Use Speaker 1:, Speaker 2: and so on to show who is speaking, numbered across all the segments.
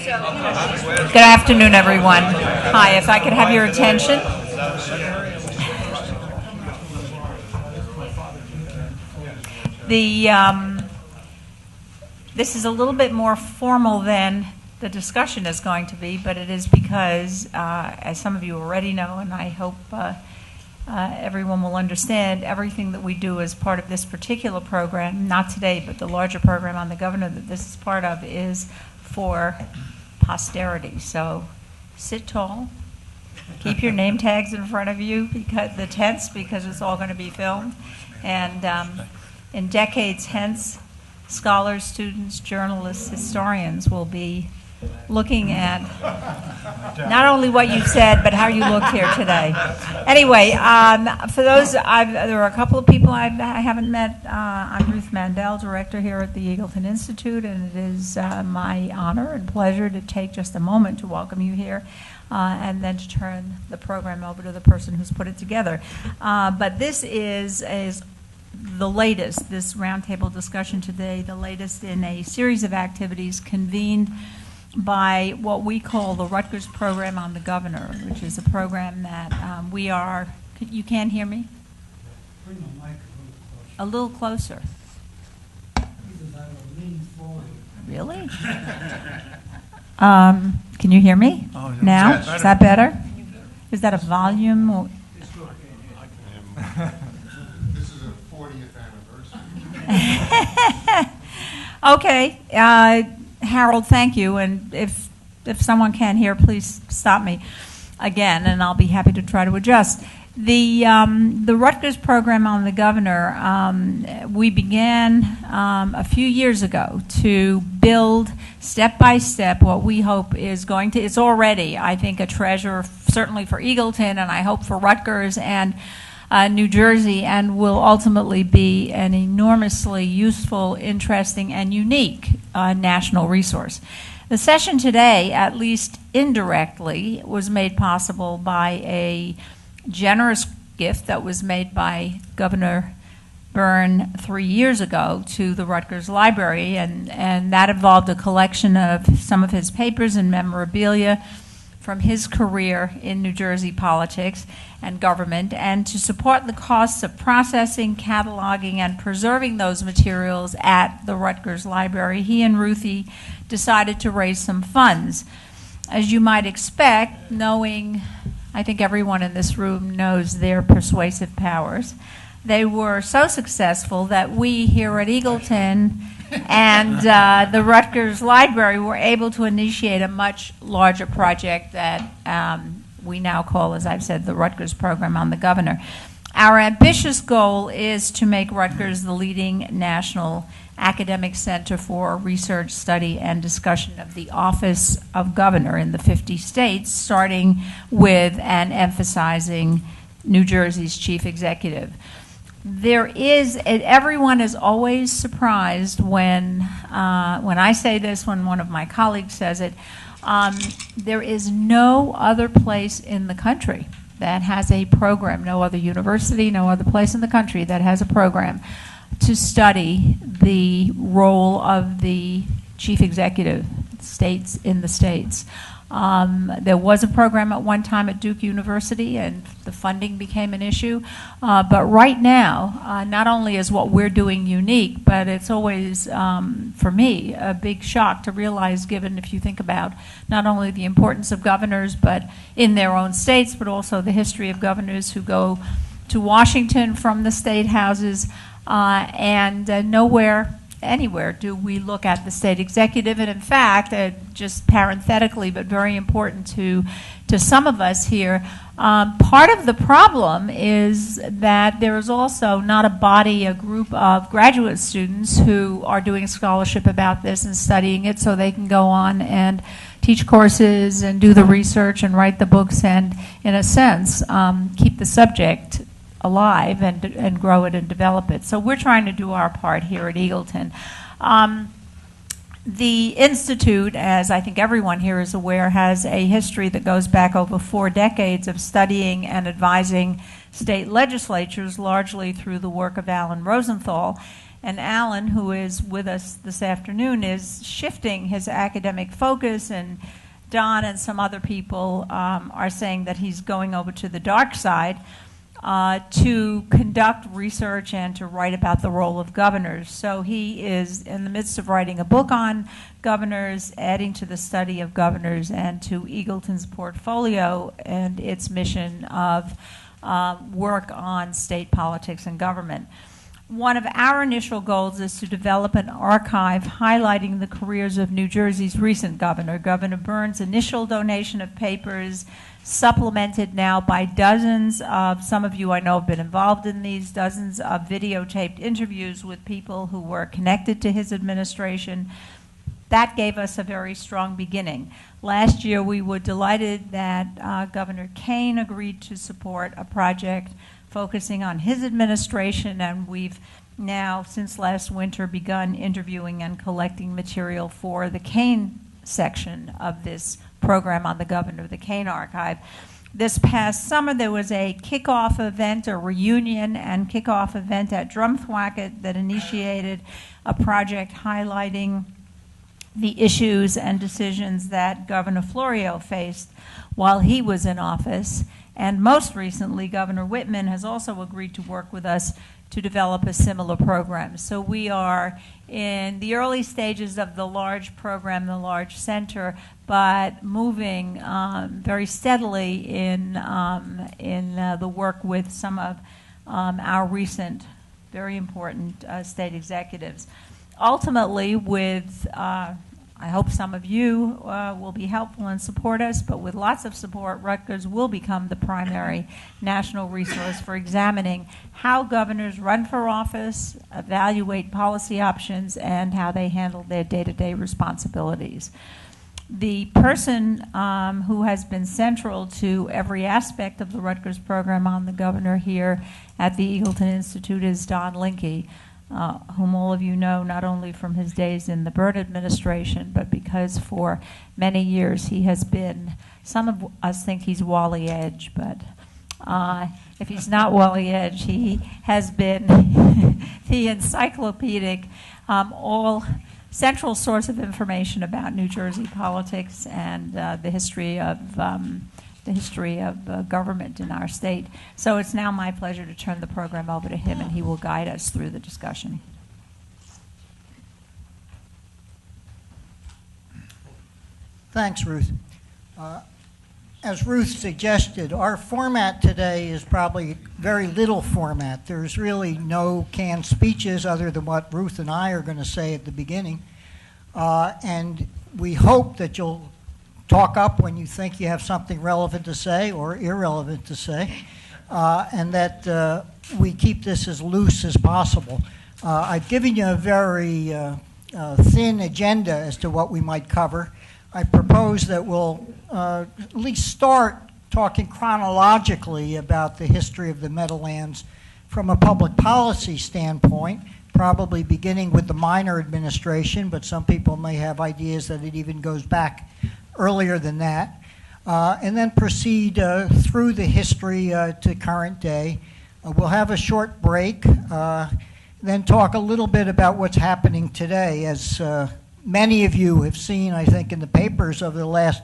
Speaker 1: Good afternoon, everyone. Hi, if I could have your attention. This is a little bit more formal than the discussion is going to be, but it is because, as some of you already know, and I hope everyone will understand, everything that we do as part of this particular program, not today, but the larger program on the governor that this is part of, is for posterity. So sit tall, keep your name tags in front of you, because the tents, because it's all going to be filmed. And in decades hence, scholars, students, journalists, historians will be looking at not only what you said, but how you look here today. Anyway, for those, there are a couple of people I haven't met. I'm Ruth Mandel, director here at the Eagleton Institute, and it is my honor and pleasure to take just a moment to welcome you here and then to turn the program over to the person who's put it together. But this is the latest, this roundtable discussion today, the latest in a series of activities convened by what we call the Rutgers Program on the Governor, which is a program that we are, you can't hear me?
Speaker 2: Bring the mic
Speaker 1: a little closer.
Speaker 2: Because I will lean forward.
Speaker 1: Really? Can you hear me now? Is that better? Is that a volume? Or?
Speaker 3: This is a 40th anniversary.
Speaker 1: Okay. Harold, thank you, and if someone can hear, please stop me again, and I'll be happy to try to adjust. The Rutgers program on the governor, we began a few years ago to build step by step what we hope is going to, it's already, I think, a treasure, certainly for Eagleton, and I hope for Rutgers and New Jersey, and will ultimately be an enormously useful, interesting, and unique national resource. The session today, at least indirectly, was made possible by a generous gift that was made by Governor Byrne 3 years ago to the Rutgers Library, and that involved a collection of some of his papers and memorabilia from his career in New Jersey politics and government, and to support the costs of processing, cataloging, and preserving those materials at the Rutgers Library, he and Ruthie decided to raise some funds. As you might expect, knowing, I think everyone in this room knows their persuasive powers, they were so successful that we here at Eagleton and the Rutgers Library were able to initiate a much larger project that we now call, as I've said, the Rutgers Program on the Governor. Our ambitious goal is to make Rutgers the leading national academic center for research, study, and discussion of the office of governor in the 50 states, starting with and emphasizing New Jersey's chief executive. There is, everyone is always surprised when I say this, when one of my colleagues says it. There is no other place in the country that has a program, no other university, no other place in the country that has a program to study the role of the chief executive states in the states. There was a program at one time at Duke University, and the funding became an issue. But right now, not only is what we're doing unique, but it's always, for me, a big shock to realize, given if you think about not only the importance of governors, but in their own states, but also the history of governors who go to Washington from the state houses, and nowhere anywhere do we look at the state executive. And in fact, just parenthetically, but very important to some of us here, part of the problem is that there is also not a group of graduate students who are doing scholarship about this and studying it so they can go on and teach courses and do the research and write the books and, in a sense, keep the subject alive and grow it and develop it. So we're trying to do our part here at Eagleton. The Institute, as I think everyone here is aware, has a history that goes back over 4 decades of studying and advising state legislatures, largely through the work of Alan Rosenthal. And Alan, who is with us this afternoon, is shifting his academic focus, and Don and some other people are saying that he's going over to the dark side to conduct research and to write about the role of governors. So he is in the midst of writing a book on governors, adding to the study of governors and to Eagleton's portfolio and its mission of work on state politics and government. One of our initial goals is to develop an archive highlighting the careers of New Jersey's recent governor. Governor Burns' initial donation of papers, supplemented now by dozens of, some of you I know have been involved in these, dozens of videotaped interviews with people who were connected to his administration. That gave us a very strong beginning. Last year we were delighted that Governor Kane agreed to support a project focusing on his administration, and we've now, since last winter, begun interviewing and collecting material for the Kane section of this program on the governor, the Kane Archive. This past summer, there was a kickoff event, a reunion and kickoff event at Drumthwacket that initiated a project highlighting the issues and decisions that Governor Florio faced while he was in office. And most recently, Governor Whitman has also agreed to work with us to develop a similar program. So we are in the early stages of the large program, the large center, but moving very steadily in the work with some of our recent, very important state executives. Ultimately, with I hope some of you will be helpful and support us, but with lots of support, Rutgers will become the primary national resource for examining how governors run for office, evaluate policy options, and how they handle their day-to-day responsibilities. The person who has been central to every aspect of the Rutgers program on the governor here at the Eagleton Institute is Don Linke, whom all of you know not only from his days in the Byrne administration, but because for many years he has been, some of us think he's Wally Edge, but if he's not Wally Edge, he has been the encyclopedic, all central source of information about New Jersey politics and the history of government in our state. So it's now my pleasure to turn the program over to him, and he will guide us through the discussion.
Speaker 4: Thanks, Ruth. As Ruth suggested, our format today is probably very little format. There's really no canned speeches other than what Ruth and I are going to say at the beginning. And we hope that you'll talk up when you think you have something relevant to say or irrelevant to say, and that we keep this as loose as possible. I've given you a very thin agenda as to what we might cover. I propose that we'll at least start talking chronologically about the history of the Meadowlands from a public policy standpoint, probably beginning with the Minor administration, but some people may have ideas that it even goes back earlier than that, and then proceed through the history to current day. We'll have a short break, then talk a little bit about what's happening today. As many of you have seen, I think, in the papers over the last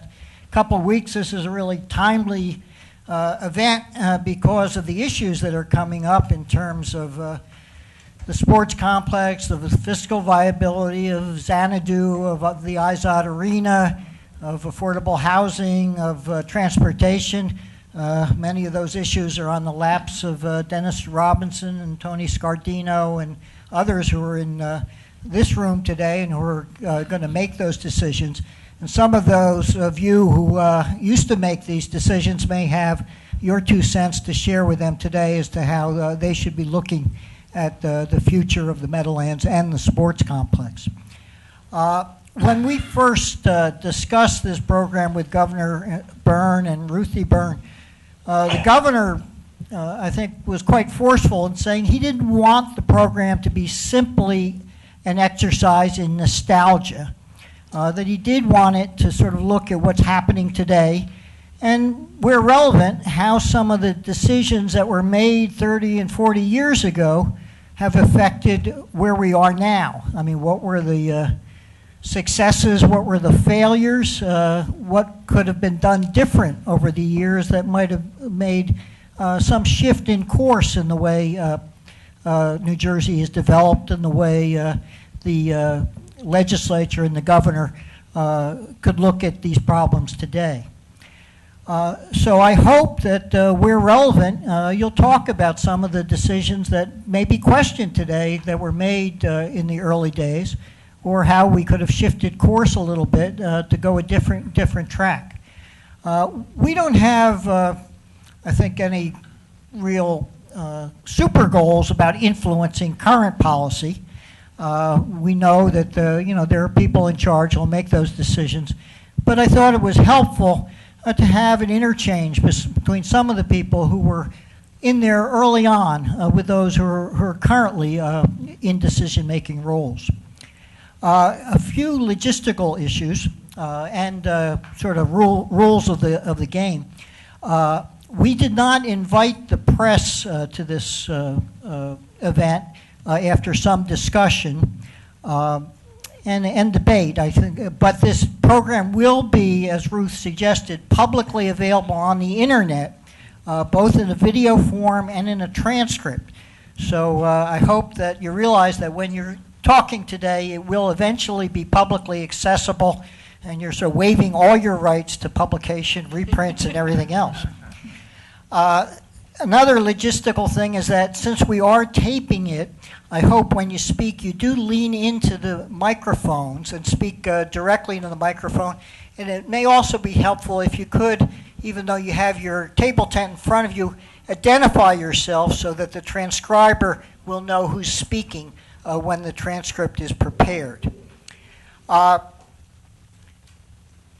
Speaker 4: couple of weeks, this is a really timely event because of the issues that are coming up in terms of the sports complex, of the fiscal viability of Xanadu, of the Izod Arena, of affordable housing, of transportation. Many of those issues are on the laps of Dennis Robinson and Tony Scardino and others who are in this room today and who are going to make those decisions. And some of those of you who used to make these decisions may have your 2 cents to share with them today as to how they should be looking at the future of the Meadowlands and the sports complex. When we first discussed this program with Governor Byrne and Ruthie Byrne, the governor, I think, was quite forceful in saying he didn't want the program to be simply an exercise in nostalgia, that he did want it to sort of look at what's happening today and, where relevant, how some of the decisions that were made 30 and 40 years ago have affected where we are now. I mean, what were the successes, what were the failures, what could have been done different over the years that might have made some shift in course in the way New Jersey is developed and the way the legislature and the governor could look at these problems today. So I hope that where relevant, you'll talk about some of the decisions that may be questioned today that were made in the early days, or how we could have shifted course a little bit to go a different track. We don't have, I think, any real super goals about influencing current policy. We know that there are people in charge who will make those decisions, but I thought it was helpful to have an interchange between some of the people who were in there early on with those who are currently in decision-making roles. A few logistical issues and sort of rules of the game. We did not invite the press to this event after some discussion and debate, I think. But this program will be, as Ruth suggested, publicly available on the internet, both in a video form and in a transcript. So I hope that you realize that when you're talking today, it will eventually be publicly accessible, and you're sort of waiving all your rights to publication, reprints, and everything else. Another logistical thing is that since we are taping it, I hope when you speak, you do lean into the microphones and speak directly into the microphone. And it may also be helpful if you could, even though you have your table tent in front of you, identify yourself so that the transcriber will know who's speaking when the transcript is prepared.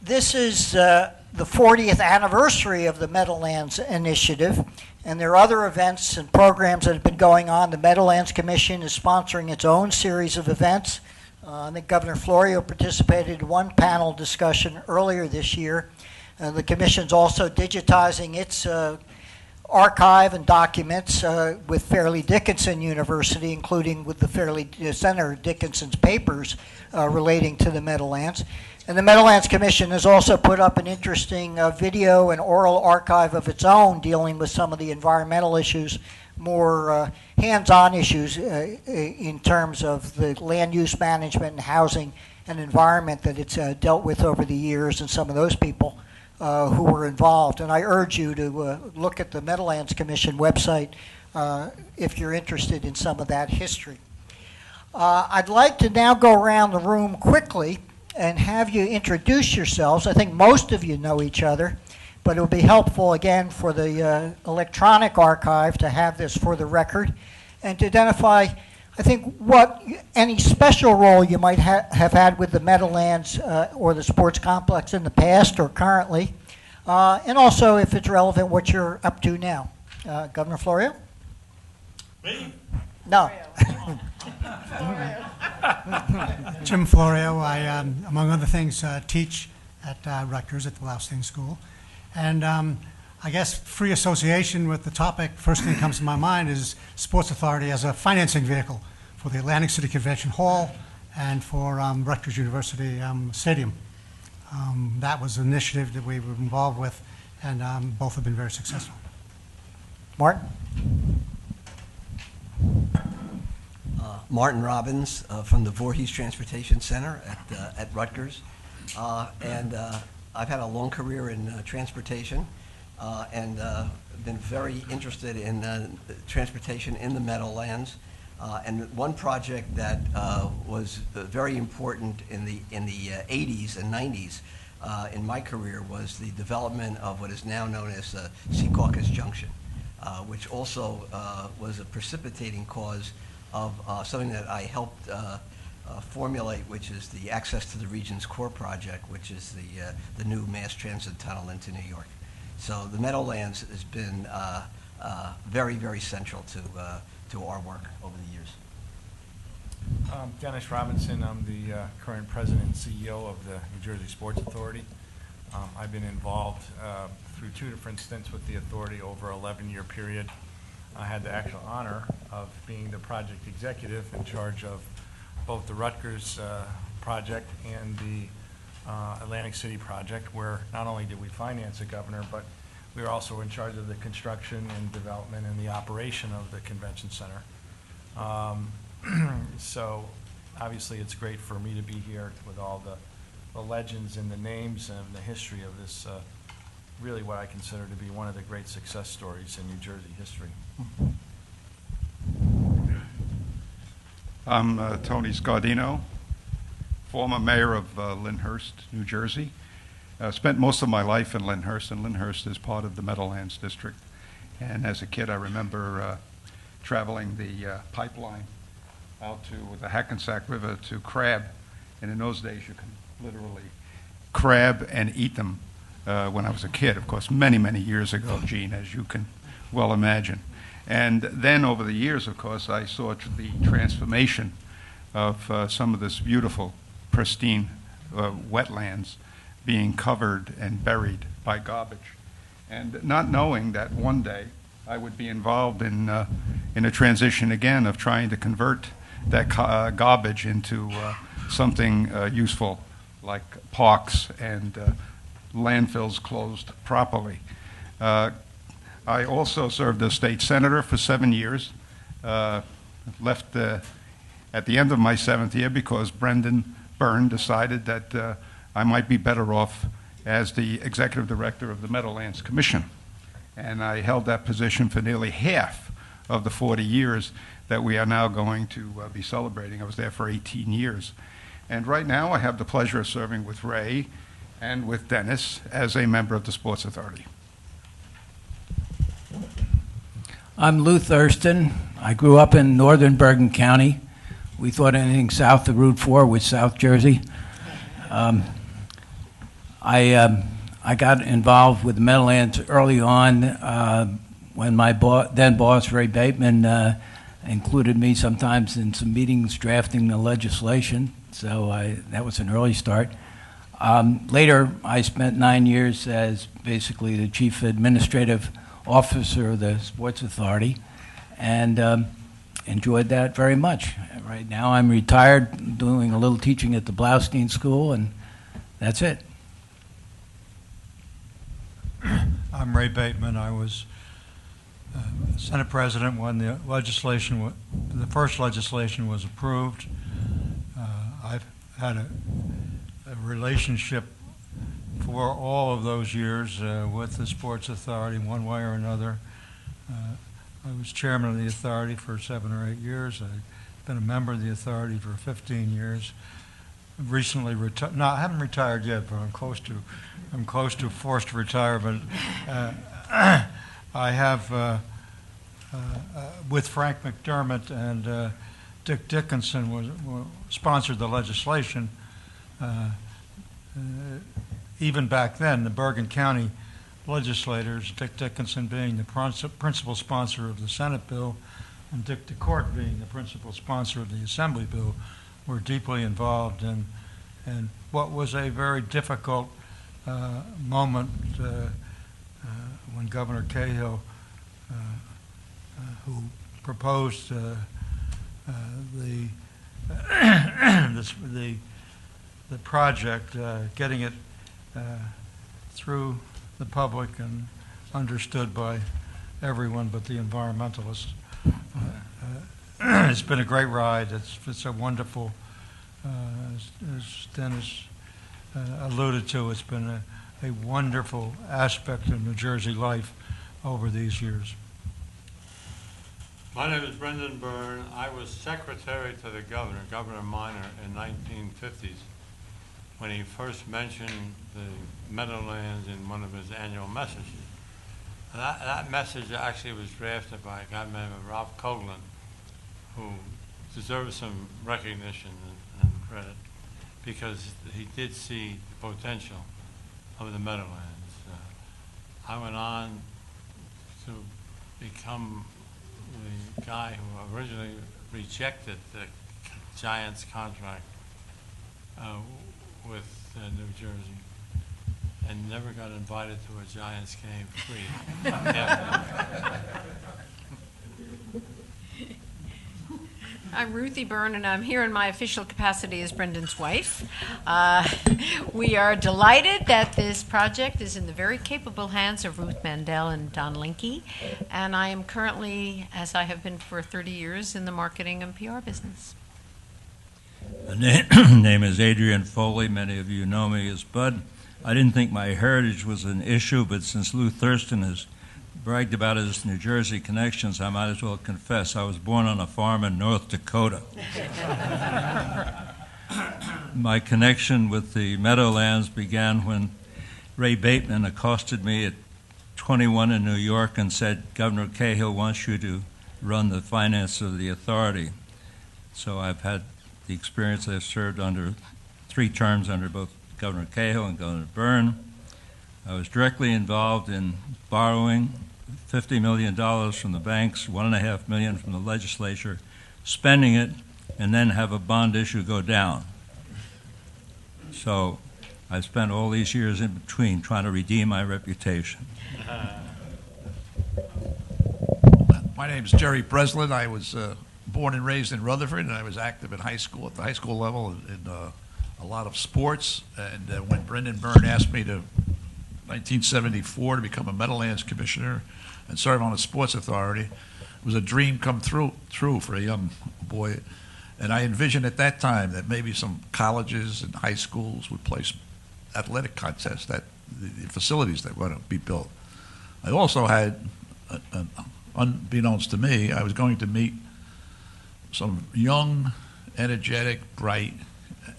Speaker 4: This is the 40th anniversary of the Meadowlands Initiative, and there are other events and programs that have been going on. The Meadowlands Commission is sponsoring its own series of events. I think Governor Florio participated in one panel discussion earlier this year. The Commission's also digitizing its archive and documents with Fairleigh Dickinson University, including with the Fairleigh Senator Dickinson's papers relating to the Meadowlands. And the Meadowlands Commission has also put up an interesting video and oral archive of its own dealing with some of the environmental issues, more hands-on issues in terms of the land use management and housing and environment that it's dealt with over the years, and some of those people who were involved. And I urge you to look at the Meadowlands Commission website if you're interested in some of that history. I'd like to now go around the room quickly and have you introduce yourselves. I think most of you know each other, but it would be helpful, again, for the electronic archive to have this for the record and to identify, I think, what any special role you might have had with the Meadowlands or the sports complex in the past or currently, and also, if it's relevant, what you're up to now. Governor Florio?
Speaker 5: Me?
Speaker 4: No.
Speaker 6: Jim Florio. I, among other things, teach at Rutgers at the Lausting School. And I guess free association with the topic, first thing that comes to my mind is Sports Authority as a financing vehicle for the Atlantic City Convention Hall and for Rutgers University Stadium. That was an initiative that we were involved with, and both have been very successful.
Speaker 4: Martin?
Speaker 7: Martin Robbins from the Voorhees Transportation Center at Rutgers. And I've had a long career in transportation and been very interested in transportation in the Meadowlands. And one project that was very important in the 80s and 90s in my career was the development of what is now known as Secaucus Junction, which also was a precipitating cause of something that I helped formulate, which is the Access to the Region's Core project, which is the new mass transit tunnel into New York. So the Meadowlands has been very, very central to our work over the years.
Speaker 5: Dennis Robinson. I'm the current president and CEO of the New Jersey Sports Authority. I've been involved through 2 different stints with the authority over an 11-year period. I had the actual honor of being the project executive in charge of both the Rutgers project and the Atlantic City project, where not only did we finance the governor, but we were also in charge of the construction and development and the operation of the convention center. So obviously it's great for me to be here with all the legends and the names and the history of this, really what I consider to be one of the great success stories in New Jersey history.
Speaker 8: I'm Tony Scardino, former mayor of Lyndhurst, New Jersey. Spent most of my life in Lyndhurst, and Lyndhurst is part of the Meadowlands district. And as a kid, I remember traveling the pipeline out to the Hackensack River to crab. And in those days, you can literally crab and eat them when I was a kid, of course, many, many years ago, Gene, as you can well imagine. And then over the years, of course, I saw the transformation of some of this beautiful, pristine wetlands being covered and buried by garbage. And not knowing that one day I would be involved in a transition again of trying to convert that garbage into something useful, like parks and landfills closed properly. I also served as state senator for 7 years, left at the end of my 7th year because Brendan Byrne decided that I might be better off as the executive director of the Meadowlands Commission. And I held that position for nearly half of the 40 years that we are now going to be celebrating. I was there for 18 years. And right now I have the pleasure of serving with Ray and with Dennis as a member of the Sports Authority.
Speaker 9: I'm Lou Thurston. I grew up in northern Bergen County. We thought anything south of Route 4 was South Jersey. I got involved with the Meadowlands early on when my then boss, Ray Bateman, included me sometimes in some meetings drafting the legislation. So that was an early start. Later, I spent 9 years as basically the chief administrative officer of the Sports Authority, and enjoyed that very much. Right now, I'm retired, doing a little teaching at the Blaustein School, and that's it.
Speaker 10: I'm Ray Bateman. I was Senate President when the legislation, the first legislation was approved. I've had a relationship for all of those years with the Sports Authority, one way or another. I was chairman of the authority for 7 or 8 years. I've been a member of the authority for 15 years. Recently retired. No, I haven't retired yet, but I'm close to forced retirement. I have with Frank McDermott and Dick Dickinson sponsored the legislation. Even back then, the Bergen County legislators, Dick Dickinson being the principal sponsor of the Senate bill, and Dick DeCourt being the principal sponsor of the Assembly bill, were deeply involved in what was a very difficult moment when Governor Cahill, who proposed the project, getting it through the public and understood by everyone but the environmentalists. It's been a great ride. It's a wonderful, as Dennis alluded to, it's been a wonderful aspect of New Jersey life over these years.
Speaker 11: My name is Brendan Byrne. I was secretary to the governor, Governor Minor, in 1950s when he first mentioned the Meadowlands in one of his annual messages. That message actually was drafted by a guy named Ralph Coughlin, who deserves some recognition and credit because he did see the potential of the Meadowlands. I went on to become the guy who originally rejected the Giants contract with New Jersey and never got invited to a Giants game free.
Speaker 12: I'm Ruthie Byrne, and I'm here in my official capacity as Brendan's wife. We are delighted that this project is in the very capable hands of Ruth Mandel and Don Linke, and I am currently, as I have been for 30 years, in the marketing and PR business.
Speaker 13: The name is Adrian Foley. Many of you know me as Bud. I didn't think my heritage was an issue, but since Lou Thurston has bragged about his New Jersey connections, I might as well confess I was born on a farm in North Dakota. My connection with the Meadowlands began when Ray Bateman accosted me at 21 in New York and said, "Governor Cahill wants you to run the finance of the authority." So I've had the experience. I've served under 3 terms under both Governor Cahill and Governor Byrne. I was directly involved in borrowing $50 million from the banks, $1.5 million from the legislature, spending it, and then have a bond issue go down. So I spent all these years in between trying to redeem my reputation.
Speaker 14: My name is Jerry Breslin. I was born and raised in Rutherford, and I was active in high school, at the high school level, in a lot of sports. And when Brendan Byrne asked me to, 1974, to become a Meadowlands commissioner and serve on the sports authority, it was a dream come true for a young boy. And I envisioned at that time that maybe some colleges and high schools would place athletic contests, that the facilities that were going to be built. I also had, unbeknownst to me, I was going to meet some young, energetic, bright,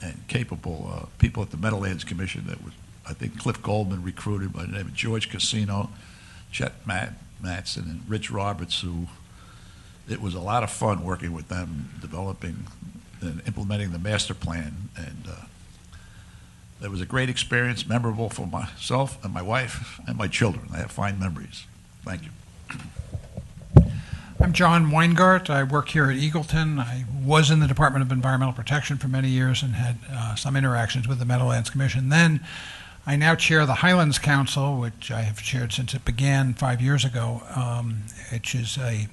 Speaker 14: and capable people at the Meadowlands Commission that was, I think Cliff Goldman recruited by the name of George Casino, Chet Matson, and Rich Roberts, who it was a lot of fun working with them, developing and implementing the master plan. And it was a great experience, memorable for myself and my wife and my children. I have fine memories. Thank you.
Speaker 15: I'm John Weingart. I work here at Eagleton. I was in the Department of Environmental Protection for many years and had some interactions with the Meadowlands Commission. Then I now chair the Highlands Council, which I have chaired since it began 5 years ago, which is a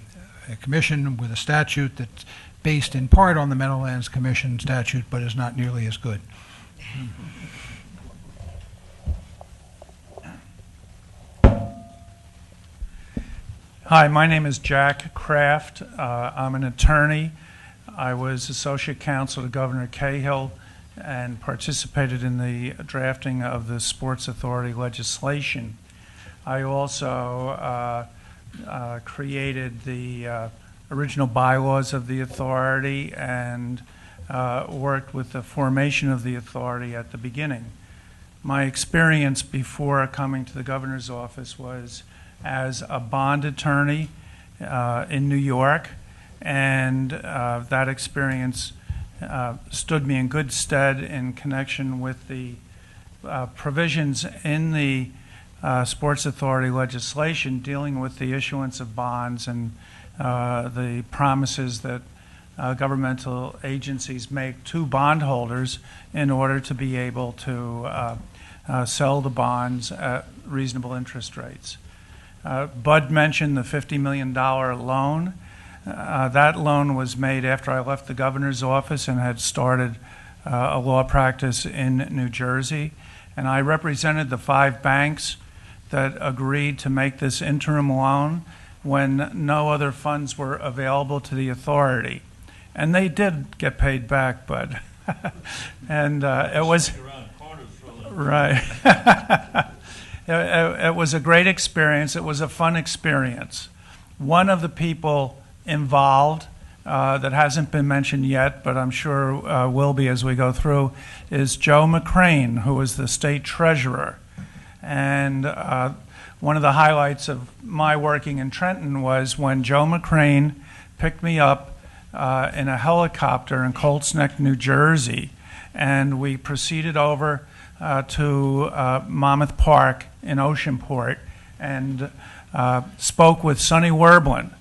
Speaker 15: commission with a statute that's based in part on the Meadowlands Commission statute, but is not nearly as good.
Speaker 16: Hi, my name is Jack Kraft. I'm an attorney. I was associate counsel to Governor Cahill and participated in the drafting of the Sports Authority legislation. I also created the original bylaws of the authority and worked with the formation of the authority at the beginning. My experience before coming to the governor's office was as a bond attorney in New York, and that experience stood me in good stead in connection with the provisions in the Sports Authority legislation dealing with the issuance of bonds and the promises that governmental agencies make to bondholders in order to be able to sell the bonds at reasonable interest rates. Bud mentioned the $50 million loan. That loan was made after I left the governor's office and had started a law practice in New Jersey. And I represented the 5 banks that agreed to make this interim loan when no other funds were available to the authority. And they did get paid back, Bud. And it was... Right. It was a great experience. It was a fun experience. One of the people involved that hasn't been mentioned yet, but I'm sure will be as we go through, is Joe McCrane, who was the state treasurer. And one of the highlights of my working in Trenton was when Joe McCrane picked me up in a helicopter in Colts Neck, New Jersey, and we proceeded over to Monmouth Park in Oceanport and spoke with Sonny Werblin.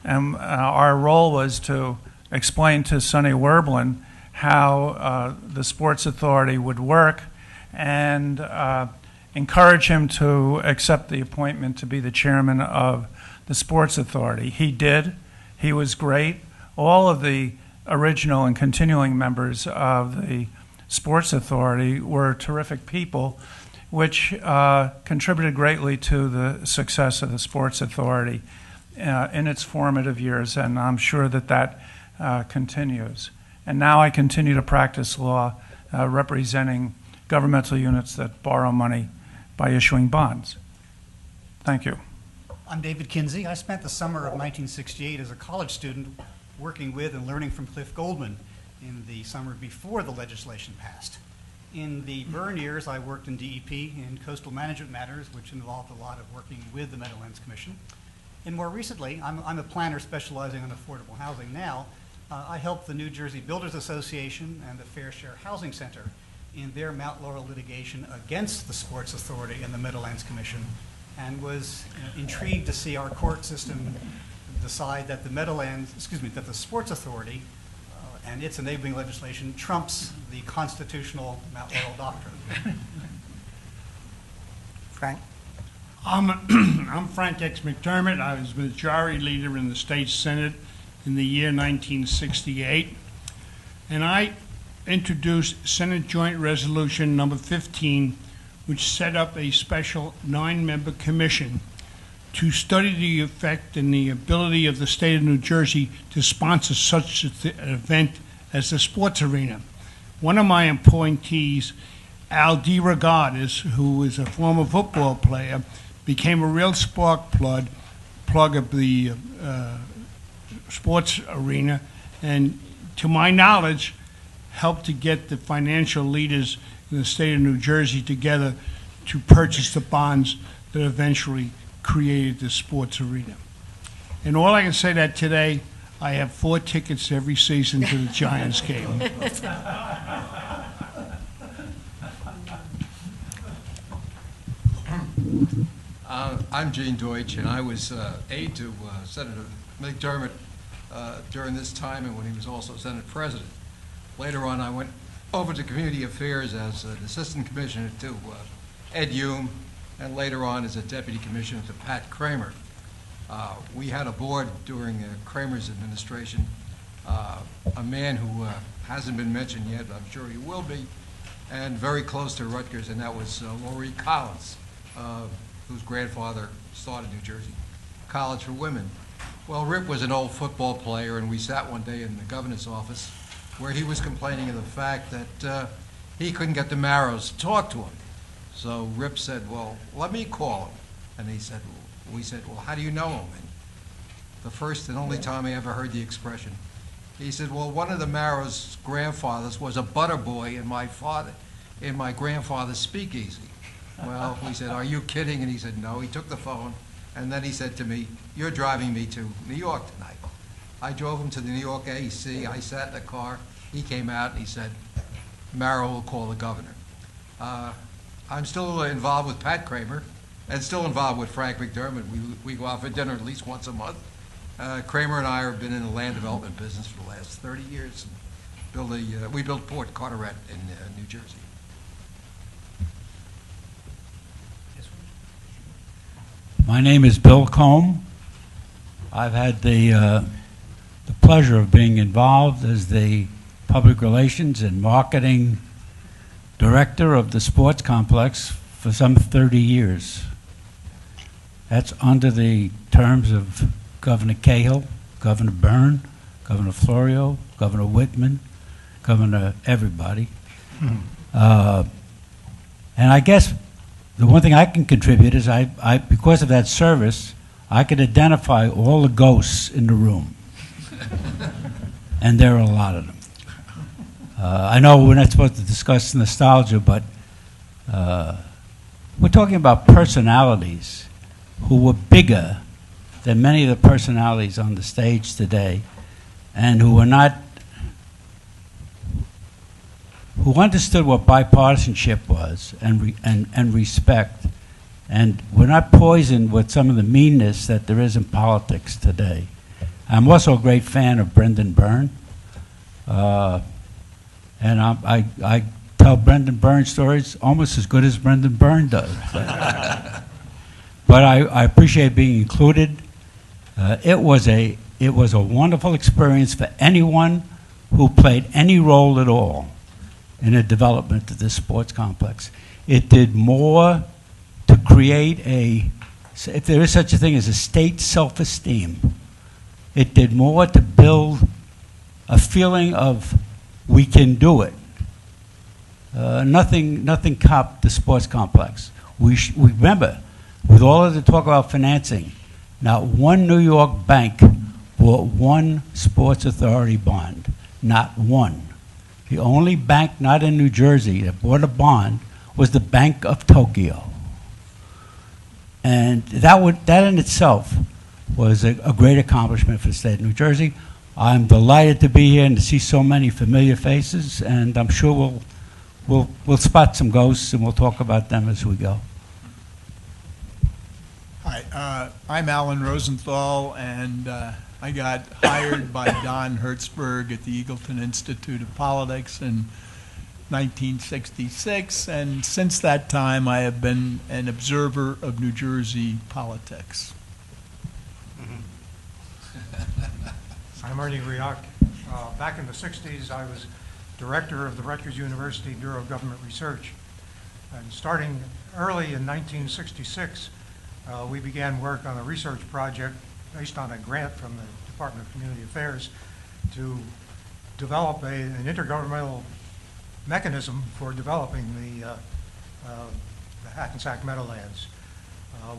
Speaker 16: And our role was to explain to Sonny Werblin how the Sports Authority would work and encourage him to accept the appointment to be the chairman of the Sports Authority. He did. He was great. All of the original and continuing members of the Sports Authority were terrific people, which contributed greatly to the success of the Sports Authority in its formative years, and I'm sure that that continues. And now I continue to practice law representing governmental units that borrow money by issuing bonds. Thank you.
Speaker 17: I'm David Kinsey. I spent the summer of 1968 as a college student working with and learning from Cliff Goldman in the summer before the legislation passed. In the Byrne years, I worked in DEP in coastal management matters, which involved a lot of working with the Meadowlands Commission. And more recently, I'm a planner specializing in affordable housing now. I helped the New Jersey Builders Association and the Fair Share Housing Center in their Mount Laurel litigation against the Sports Authority and the Meadowlands Commission, and was intrigued to see our court system decide that that the Sports Authority and its enabling legislation trumps the constitutional Mount Laurel doctrine.
Speaker 4: Frank?
Speaker 18: I'm Frank X. McDermott. I was Majority Leader in the State Senate in the year 1968, and I introduced Senate Joint Resolution number 15, which set up a special 9-member commission to study the effect and the ability of the state of New Jersey to sponsor such an event as the sports arena. One of my appointees, Al DeRogatis, who is a former football player, became a real spark plug of the sports arena, and to my knowledge, helped to get the financial leaders in the state of New Jersey together to purchase the bonds that eventually created the sports arena. And all I can say that today, I have 4 tickets every season to the Giants game.
Speaker 19: I'm Gene Deutsch, and I was aide to Senator McDermott during this time and when he was also Senate President. Later on, I went over to Community Affairs as an Assistant Commissioner to Ed Hume, and later on as a Deputy Commissioner to Pat Kramer. We had a board during Kramer's administration, a man who hasn't been mentioned yet, but I'm sure he will be, and very close to Rutgers, and that was Laurie Collins, whose grandfather started New Jersey College for Women. Well, Rip was an old football player, and we sat one day in the governor's office where he was complaining of the fact that he couldn't get the Marrows to talk to him. So Rip said, well, let me call him. And we said, well, how do you know him? And the first and only time I ever heard the expression, he said, well, one of the Marrows' grandfathers was a butter boy in my grandfather's speakeasy. Well, we said, are you kidding? And he said, no. He took the phone, and then he said to me, you're driving me to New York tonight. I drove him to the New York AC. I sat in the car. He came out, and he said, Marrow will call the governor. I'm still involved with Pat Kramer and still involved with Frank McDermott. We go out for dinner at least once a month. Kramer and I have been in the land development business for the last 30 years. We built Port Carteret in New Jersey.
Speaker 9: My name is Bill Combe. I've had the pleasure of being involved as the public relations and marketing director of the sports complex for some 30 years. That's under the terms of Governor Cahill, Governor Byrne, Governor Florio, Governor Whitman, Governor everybody. And I guess the one thing I can contribute is because of that service, I could identify all the ghosts in the room. And there are a lot of them. I know we're not supposed to discuss nostalgia, but we're talking about personalities who were bigger than many of the personalities on the stage today, and who understood what bipartisanship was and respect, and were not poisoned with some of the meanness that there is in politics today. I'm also a great fan of Brendan Byrne. And I tell Brendan Byrne stories almost as good as Brendan Byrne does. But I appreciate being included. It was a wonderful experience for anyone
Speaker 20: who played any role at all in the development of this sports complex. It did more to create if there is such a thing as a state self-esteem, it did more to build a feeling of we can do it. Nothing topped the sports complex. We remember, with all of the talk about financing, not one New York bank bought one sports authority bond. Not one. The only bank not in New Jersey that bought a bond was the Bank of Tokyo. And that in itself was a great accomplishment for the state of New Jersey. I'm delighted to be here and to see so many familiar faces, and I'm sure we'll spot some ghosts and we'll talk about them as we go.
Speaker 21: Hi, I'm Alan Rosenthal, and I got hired by Don Hertzberg at the Eagleton Institute of Politics in 1966, and since that time I have been an observer of New Jersey politics.
Speaker 22: I'm Ernie Rioch. Back in the 60s, I was director of the Rutgers University Bureau of Government Research. And starting early in 1966, we began work on a research project based on a grant from the Department of Community Affairs to develop an intergovernmental mechanism for developing the Hackensack Meadowlands.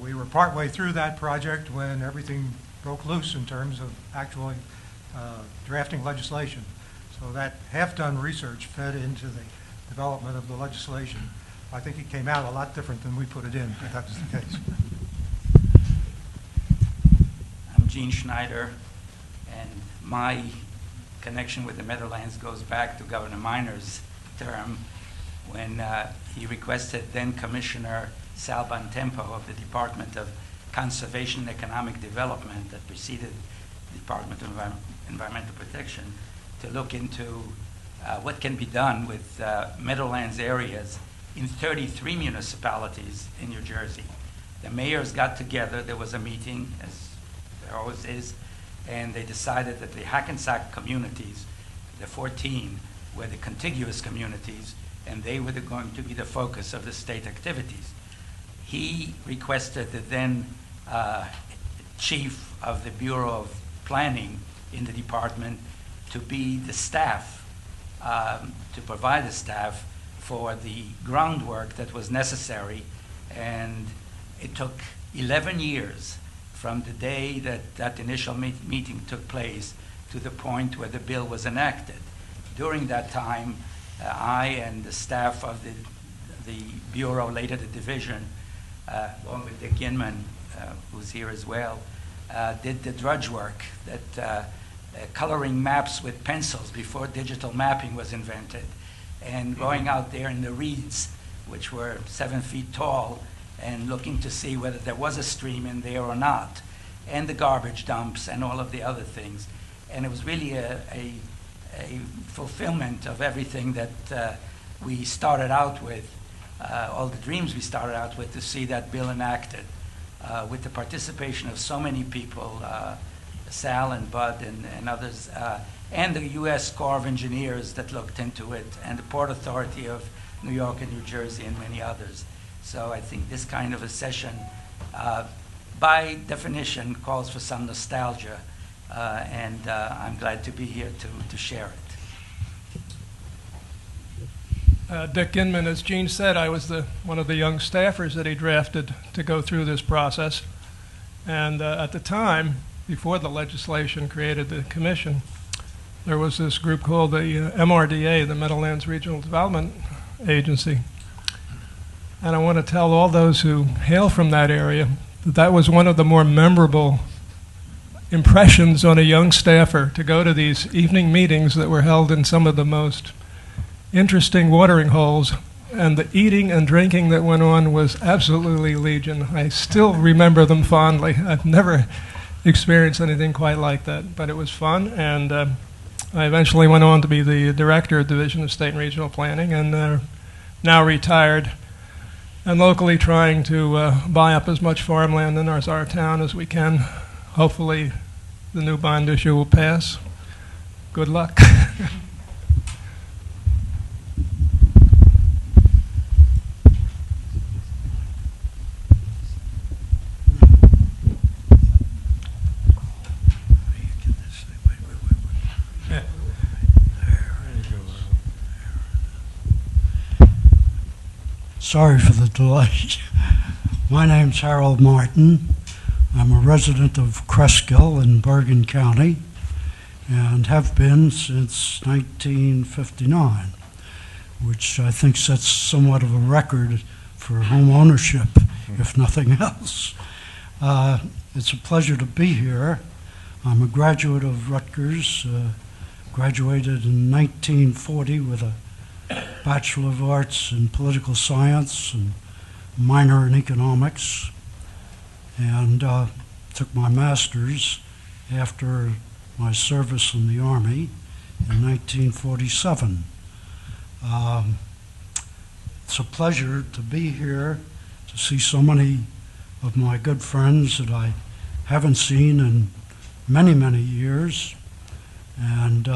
Speaker 22: We were partway through that project when everything broke loose in terms of actually drafting legislation. So that half-done research fed into the development of the legislation. I think it came out a lot different than we put it in, if that was the case.
Speaker 23: I'm Gene Schneider, and my connection with the Meadowlands goes back to Governor Minor's term when he requested then Commissioner Sal Bontempo of the Department of Conservation and Economic Development that preceded the Department of Environmental Protection to look into what can be done with Meadowlands areas in 33 municipalities in New Jersey. The mayors got together, there was a meeting, as there always is, and they decided that the Hackensack communities, the 14, were the contiguous communities, and they were going to be the focus of the state activities. He requested the then chief of the Bureau of Planning in the department to be the staff, to provide the staff for the groundwork that was necessary. And it took 11 years from the day that that initial meeting took place to the point where the bill was enacted. During that time, I and the staff of the Bureau, later the division, along with Dick Inman, who's here as well, did the drudge work, that coloring maps with pencils before digital mapping was invented, and going out there in the reeds, which were 7 feet tall, and looking to see whether there was a stream in there or not, and the garbage dumps and all of the other things. And it was really a fulfillment of everything that we started out with, all the dreams we started out with, to see that bill enacted with the participation of so many people, Sal and Bud and others, and the U.S. Corps of Engineers that looked into it, and the Port Authority of New York and New Jersey, and many others. So I think this kind of a session, by definition, calls for some nostalgia, and I'm glad to be here to share it.
Speaker 24: Dick Inman, as Gene said, I was one of the young staffers that he drafted to go through this process. And at the time, before the legislation created the commission, there was this group called the MRDA, the Meadowlands Regional Development Agency. And I want to tell all those who hail from that area that that was one of the more memorable impressions on a young staffer, to go to these evening meetings that were held in some of the most interesting watering holes, and the eating and drinking that went on was absolutely legion. I still remember them fondly. I've never experienced anything quite like that, but it was fun, and I eventually went on to be the director of Division of State and Regional Planning, and now retired, and locally trying to buy up as much farmland in our town as we can. Hopefully the new bond issue will pass. Good luck.
Speaker 1: Sorry for the delay. My name's Harold Martin. I'm a resident of Cresskill in Bergen County and have been since 1959, which I think sets somewhat of a record for home ownership, if nothing else. It's a pleasure to be here. I'm a graduate of Rutgers, graduated in 1940 with a Bachelor of Arts in Political Science and minor in Economics, and took my master's after my service in the Army in 1947. It's a pleasure to be here to see so many of my good friends that I haven't seen in many, many years, and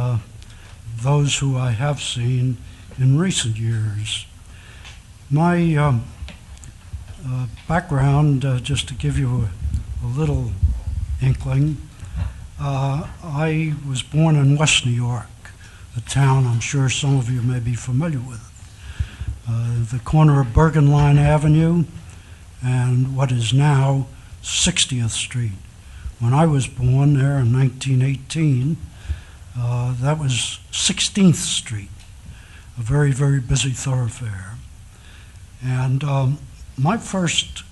Speaker 1: those who I have seen in recent years. My background, just to give you a little inkling, I was born in West New York, a town I'm sure some of you may be familiar with. The corner of Bergen Line Avenue and what is now 60th Street. When I was born there in 1918, that was 16th Street, a very, very busy thoroughfare. And my first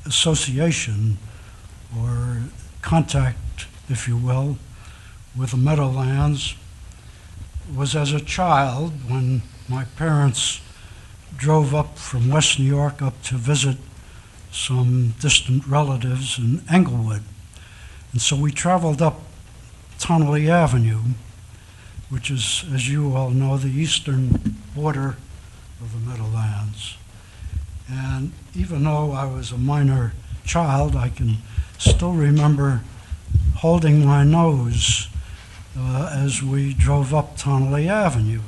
Speaker 1: association or contact, if you will, with the Meadowlands was as a child when my parents drove up from West New York up to visit some distant relatives in Englewood. And so we traveled up Tonnelle Avenue, which is, as you all know, the eastern border of the Meadowlands. And even though I was a minor child, I can still remember holding my nose as we drove up Tonnelle Avenue.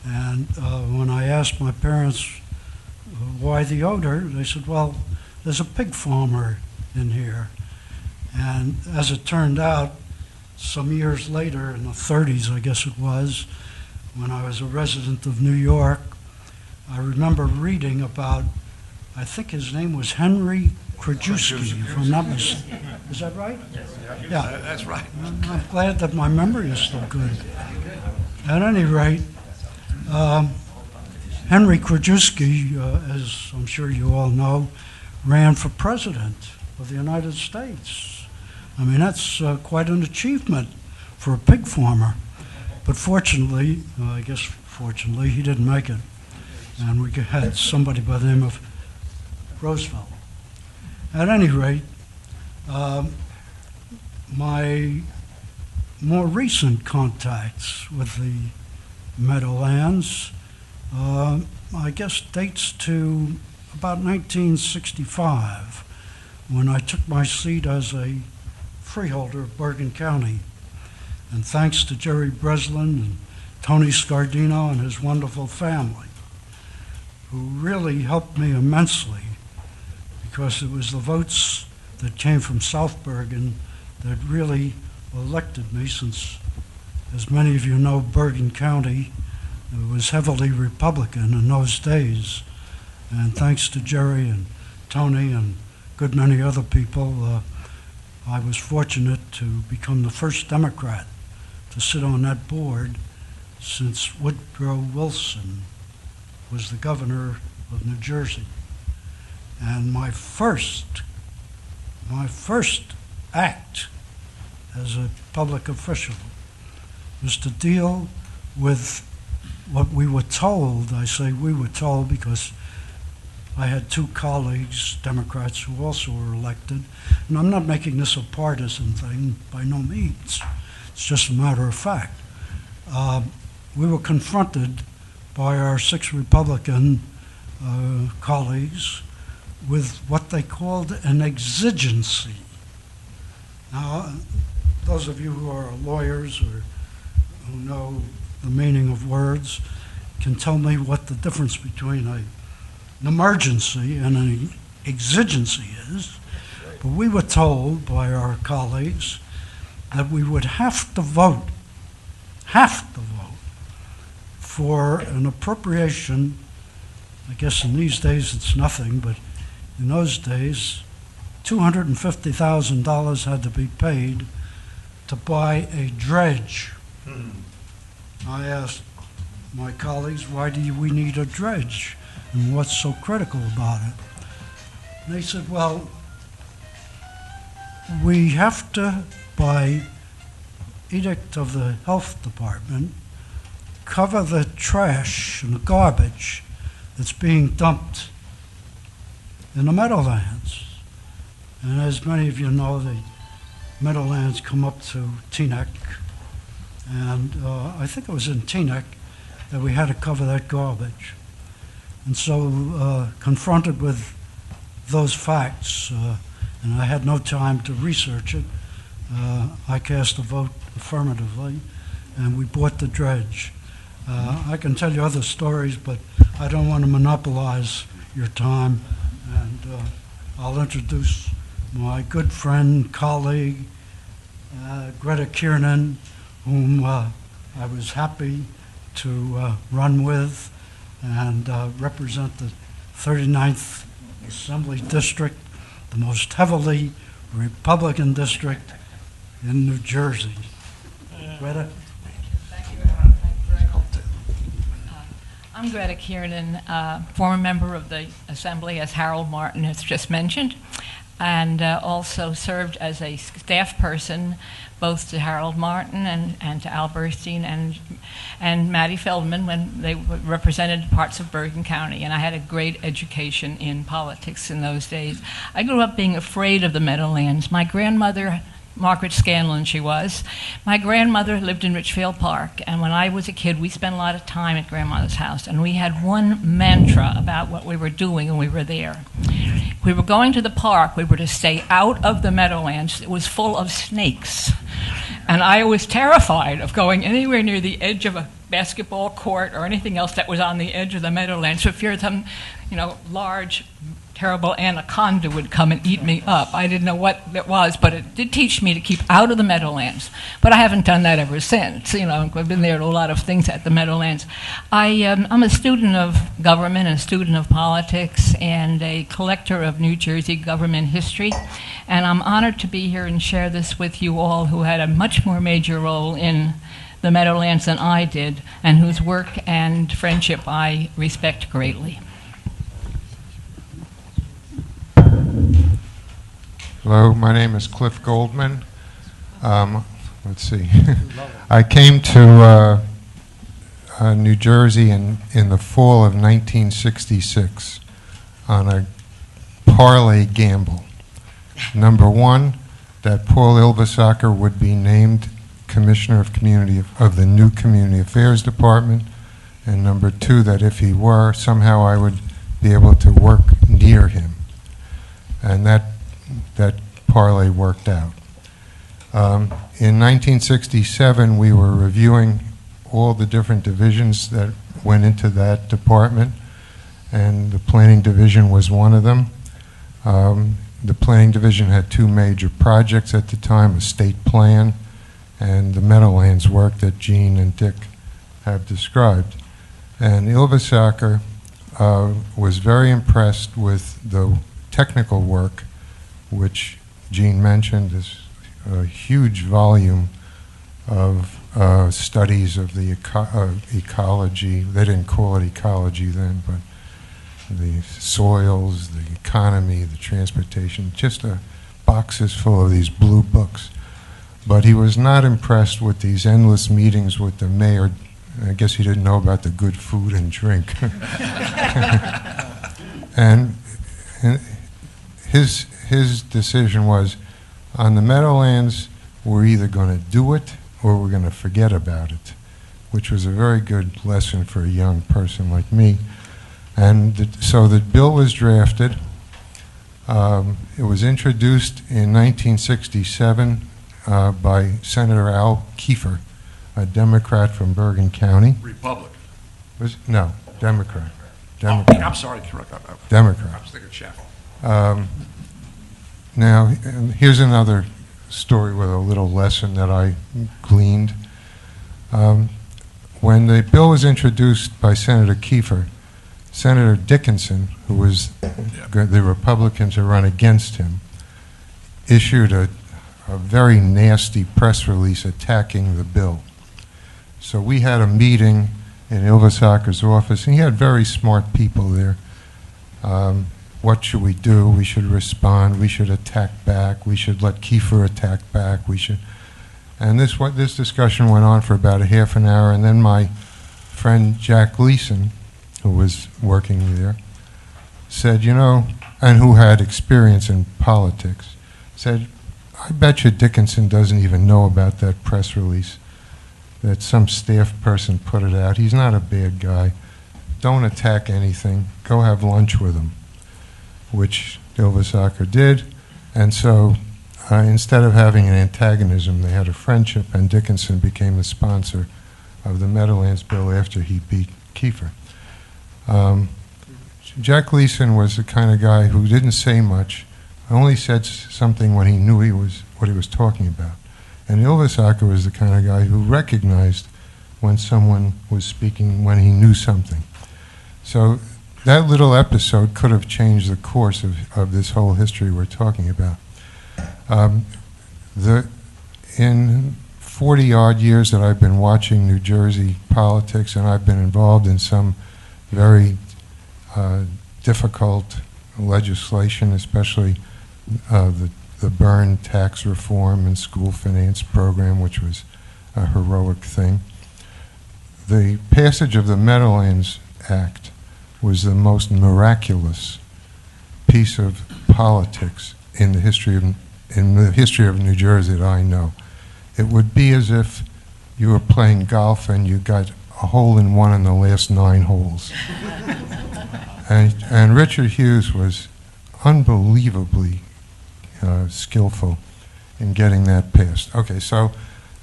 Speaker 1: And when I asked my parents why the odor, they said, well, there's a pig farmer in here. And as it turned out, some years later, in the 30s, I guess it was, when I was a resident of New York, I remember reading about, I think his name was Henry Krajewski, if I'm not mistaken. Is that right?
Speaker 14: Yes.
Speaker 1: Yeah.
Speaker 14: That's right.
Speaker 1: I'm glad that my memory is still good. At any rate, Henry Krajewski, as I'm sure you all know, ran for president of the United States. I mean, that's quite an achievement for a pig farmer. But fortunately, I guess fortunately, he didn't make it. And we had somebody by the name of Roosevelt. At any rate, my more recent contacts with the Meadowlands, I guess dates to about 1965, when I took my seat as a freeholder of Bergen County. And thanks to Jerry Breslin and Tony Scardino and his wonderful family, who really helped me immensely, because it was the votes that came from South Bergen that really elected me, since, as many of you know, Bergen County was heavily Republican in those days. And thanks to Jerry and Tony and a good many other people, I was fortunate to become the first Democrat to sit on that board since Woodrow Wilson was the governor of New Jersey. And my first act as a public official was to deal with what we were told. I say we were told because I had two colleagues, Democrats, who also were elected. And I'm not making this a partisan thing, by no means. It's just a matter of fact. We were confronted by our 6 Republican colleagues with what they called an exigency. Now, those of you who are lawyers or who know the meaning of words can tell me what the difference between an emergency and an exigency is. But we were told by our colleagues that we would have to vote for an appropriation I guess in these days it's nothing, but in those days, $250,000 had to be paid to buy a dredge. I asked my colleagues, why do we need a dredge? And what's so critical about it? And they said, well, we have to, by edict of the health department, cover the trash and the garbage that's being dumped in the Meadowlands. And as many of you know, the Meadowlands come up to Teaneck, and I think it was in Teaneck that we had to cover that garbage. And so confronted with those facts, and I had no time to research it, I cast a vote affirmatively, and we bought the dredge. I can tell you other stories, but I don't want to monopolize your time, and I'll introduce my good friend, colleague, Greta Kiernan, whom I was happy to run with and represent the 39th Assembly District, the most heavily Republican district in New Jersey. Greta?
Speaker 2: I'm Greta Kiernan, former member of the Assembly, as Harold Martin has just mentioned, and also served as a staff person both to Harold Martin and to Al Burstein and Mattie Feldman when they represented parts of Bergen County. And I had a great education in politics in those days. I grew up being afraid of the Meadowlands. My grandmother, Margaret Scanlon she was, my grandmother lived in Richfield Park, and when I was a kid we spent a lot of time at grandmother's house, and we had one mantra about what we were doing when we were there. We were going to the park, we were to stay out of the Meadowlands. It was full of snakes, and I was terrified of going anywhere near the edge of a basketball court or anything else that was on the edge of the Meadowlands for fear some, large, terrible anaconda would come and eat me up. I didn't know what it was, but it did teach me to keep out of the Meadowlands. But I haven't done that ever since. I've been there to a lot of things at the Meadowlands. I'm a student of government and a student of politics and a collector of New Jersey government history. And I'm honored to be here and share this with you all who had a much more major role in the Meadowlands than I did, and whose work and friendship I respect greatly.
Speaker 3: Hello, my name is Cliff Goldman. Let's see. I came to New Jersey in the fall of 1966 on a parlay gamble. Number one, that Paul Ilvasacker would be named Commissioner of the new Community Affairs Department, and number two, that if he were, somehow I would be able to work near him. And that parlay worked out. In 1967, we were reviewing all the different divisions that went into that department, and the planning division was one of them. The planning division had two major projects at the time, a state plan and the Meadowlands work that Gene and Dick have described. And Ilvasacker was very impressed with the technical work, which Gene mentioned, is a huge volume of studies of the ecology. They didn't call it ecology then, but the soils, the economy, the transportation, just boxes full of these blue books. But he was not impressed with these endless meetings with the mayor. I guess he didn't know about the good food and drink. and his decision was, on the Meadowlands, we're either going to do it or we're going to forget about it, which was a very good lesson for a young person like me. And so the bill was drafted. It was introduced in 1967 by Senator Al Kiefer, a Democrat from Bergen County.
Speaker 14: Republican.
Speaker 3: No, Democrat.
Speaker 14: Democrat. Oh, I'm sorry, correct.
Speaker 3: Democrat.
Speaker 14: I was thinking Chef.
Speaker 3: Now, here's another story with a little lesson that I gleaned. When the bill was introduced by Senator Kiefer, Senator Dickinson, who was the Republican to run against him, issued a very nasty press release attacking the bill. So we had a meeting in Ylvissaker's office, and he had very smart people there. What should we do? We should respond. We should attack back. We should let Kiefer attack back. We should. And this discussion went on for about a half an hour, and then my friend Jack Gleason, who was working there, said, you know, and who had experience in politics, said, I bet you Dickinson doesn't even know about that press release, that some staff person put it out. He's not a bad guy. Don't attack anything. Go have lunch with him, which Ylvissaker did. And so instead of having an antagonism, they had a friendship, and Dickinson became the sponsor of the Meadowlands bill after he beat Kiefer. Jack Gleason was the kind of guy who didn't say much, only said something when he knew what he was talking about. And Ylvissaker was the kind of guy who recognized when someone was speaking, when he knew something. So that little episode could have changed the course of this whole history we're talking about. In 40-odd years that I've been watching New Jersey politics, and I've been involved in some very difficult legislation, especially the Byrne tax reform and school finance program, which was a heroic thing. The passage of the Meadowlands Act was the most miraculous piece of politics in the history of New Jersey that I know. It would be as if you were playing golf and you got a hole-in-one in the last 9 holes. And Richard Hughes was unbelievably skillful in getting that passed. Okay, so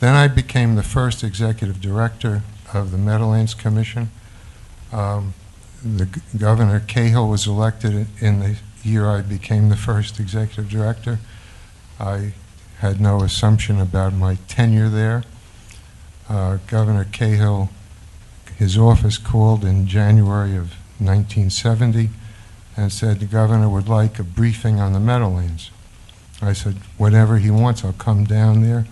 Speaker 3: then I became the first executive director of the Meadowlands Commission. Governor Cahill was elected in the year I became the first executive director. I had no assumption about my tenure there. Governor Cahill, his office called in January of 1970 and said the governor would like a briefing on the Meadowlands. I said, whatever he wants, I'll come down there.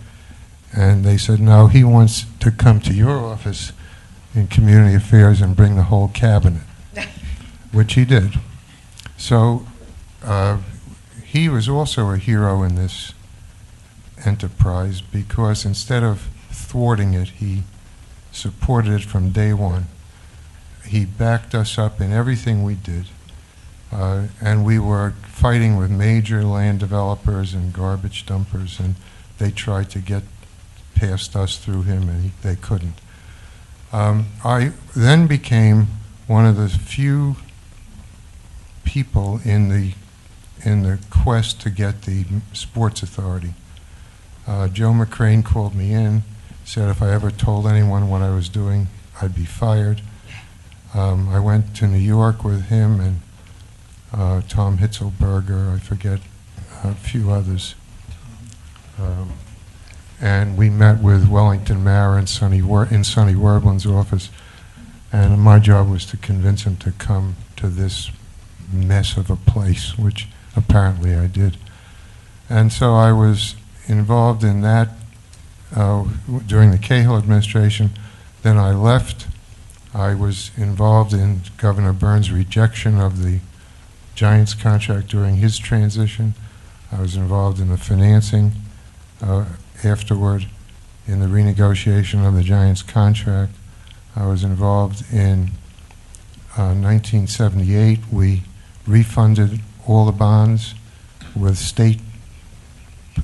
Speaker 3: And they said, no, he wants to come to your office in community affairs and bring the whole cabinet, which he did. So he was also a hero in this enterprise because instead of thwarting it, he supported it from day one. He backed us up in everything we did, and we were fighting with major land developers and garbage dumpers, and they tried to get past us through him, and they couldn't. I then became one of the few people in the quest to get the Sports Authority. Joe McCrane called me in, said if I ever told anyone what I was doing, I'd be fired. I went to New York with him and Tom Hitzelberger, I forget, a few others. And we met with Wellington Mara in Sonny Werblin's office, and my job was to convince him to come to this mess of a place, which apparently I did. And so I was involved in that during the Cahill administration. Then I left. I was involved in Governor Byrne's rejection of the Giants contract during his transition. I was involved in the financing afterward, in the renegotiation of the Giants contract. I was involved in 1978. We refunded all the bonds with state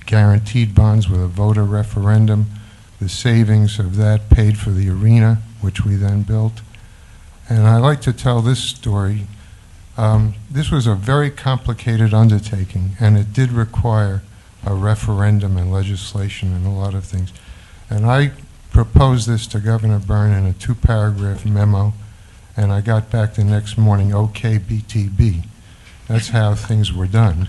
Speaker 3: guaranteed bonds with a voter referendum. The savings of that paid for the arena, which we then built. And I like to tell this story. This was a very complicated undertaking, and it did require a referendum and legislation and a lot of things. And I proposed this to Governor Byrne in a 2-paragraph memo, and I got back the next morning, okay, BTB. That's how things were done.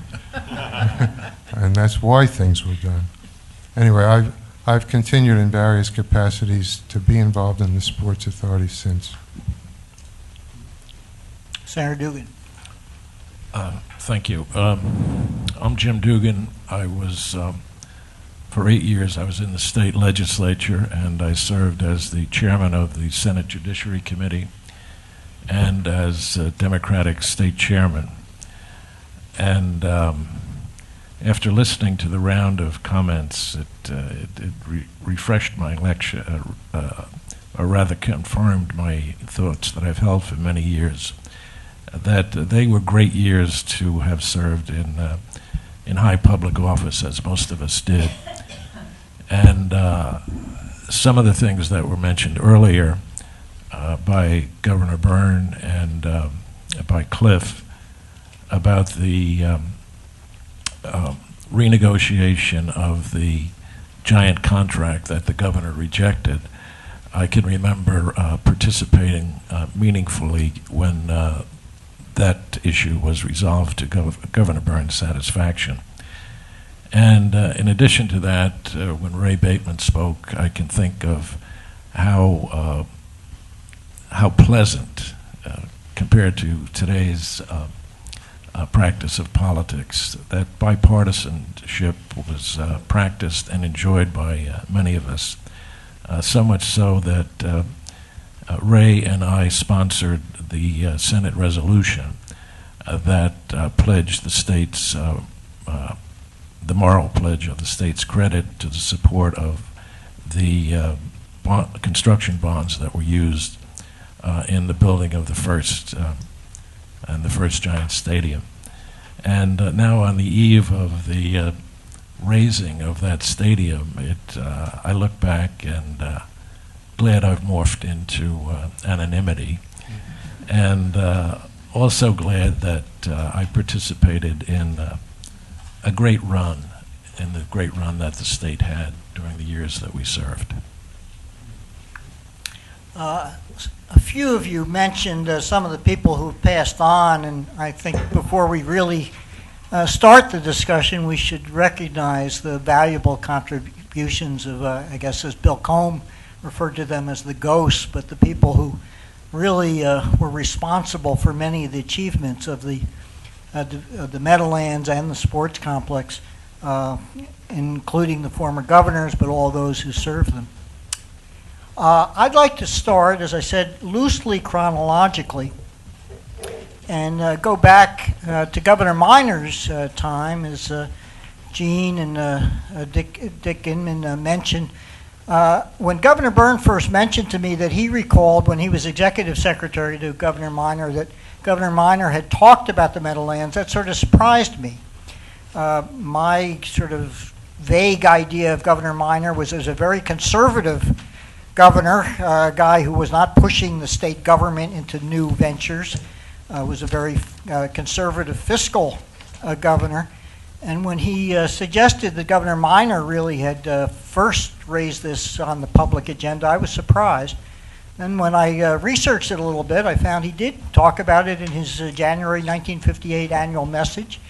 Speaker 3: And that's why things were done. Anyway, I've continued in various capacities to be involved in the Sports Authority since.
Speaker 4: Senator Dugan.
Speaker 5: Thank you. I'm Jim Dugan. I was, for 8 years, I was in the state legislature, and I served as the chairman of the Senate Judiciary Committee and as Democratic state chairman. And after listening to the round of comments, it refreshed my lecture, or rather confirmed my thoughts that I've held for many years, that they were great years to have served in high public office, as most of us did. And some of the things that were mentioned earlier by Governor Byrne and by Cliff about the renegotiation of the giant contract that the governor rejected, I can remember participating meaningfully when that issue was resolved to Governor Byrne's satisfaction. And in addition to that, when Ray Bateman spoke, I can think of how pleasant, compared to today's practice of politics, that bipartisanship was practiced and enjoyed by many of us. So much so that Ray and I sponsored the Senate resolution that pledged the state's, the moral pledge of the state's credit to the support of the construction bonds that were used in the building of the first giant stadium. And now on the eve of the raising of that stadium, I look back and glad I've morphed into anonymity, and also glad that I participated in a great run, in the great run that the state had during the years that we served.
Speaker 4: A few of you mentioned some of the people who passed on, and I think before we really start the discussion, we should recognize the valuable contributions of, I guess as Bill Combe referred to them as the ghosts, but the people who really were responsible for many of the achievements of the Meadowlands and the sports complex, including the former governors, but all those who served them. I'd like to start, as I said, loosely chronologically, and go back to Governor Minor's time, as Gene and Dick Inman mentioned. When Governor Byrne first mentioned to me that he recalled when he was executive secretary to Governor Minor that Governor Minor had talked about the Meadowlands, that sort of surprised me. My sort of vague idea of Governor Minor was as a very conservative governor, a guy who was not pushing the state government into new ventures, was a very conservative fiscal governor. And when he suggested that Governor Minor really had first raised this on the public agenda, I was surprised. Then when I researched it a little bit, I found he did talk about it in his January 1958 annual message,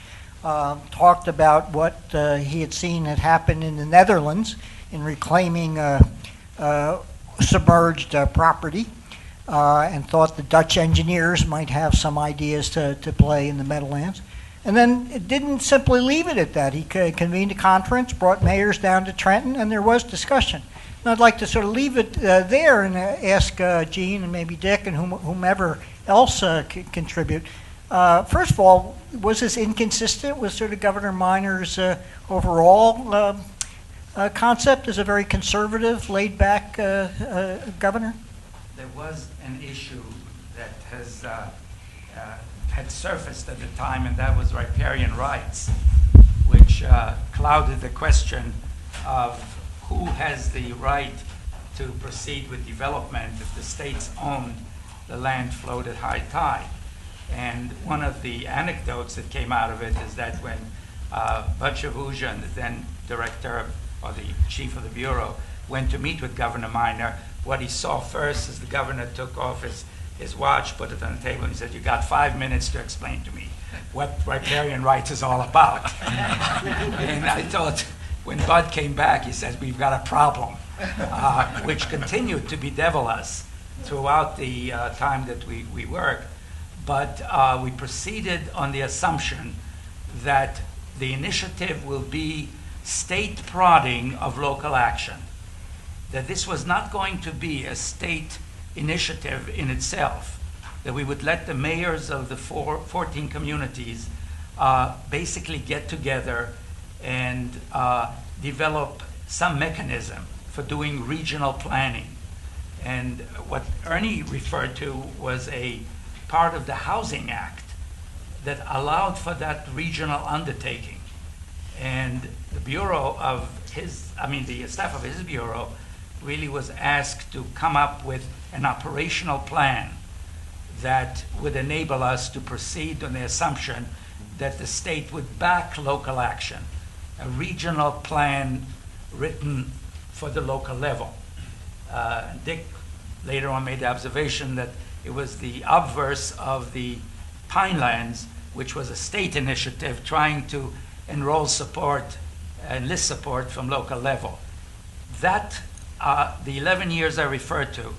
Speaker 4: talked about what he had seen had happened in the Netherlands in reclaiming submerged property, and thought the Dutch engineers might have some ideas to play in the Meadowlands. And then it didn't simply leave it at that. He convened a conference, brought mayors down to Trenton, and there was discussion. And I'd like to sort of leave it there and ask Gene and maybe Dick and whomever else contribute. First of all, was this inconsistent with sort of Governor Minor's overall concept as a very conservative, laid-back governor?
Speaker 23: There was an issue that has had surfaced at the time, and that was riparian rights, which clouded the question of who has the right to proceed with development if the states owned the land flowed at high tide. And one of the anecdotes that came out of it is that when Bud Shavuja, the then director or the chief of the bureau, went to meet with Governor Minor, what he saw first is the governor took off his watch, put it on the table, and he said, "You got 5 minutes to explain to me what riparian rights is all about." And I thought, when Bud came back, he said, "We've got a problem," which continued to bedevil us throughout the time that we worked. but we proceeded on the assumption that the initiative will be state prodding of local action, that this was not going to be a state initiative in itself, that we would let the mayors of the 14 communities basically get together and develop some mechanism for doing regional planning. And what Ernie referred to was a part of the Housing Act that allowed for that regional undertaking. And the bureau of his, the staff of his bureau really was asked to come up with an operational plan that would enable us to proceed on the assumption that the state would back local action, a regional plan written for the local level. Dick later on made the observation that it was the obverse of the Pinelands, which was a state initiative trying to enroll support, enlist support from local level. That, the 11 years I referred to,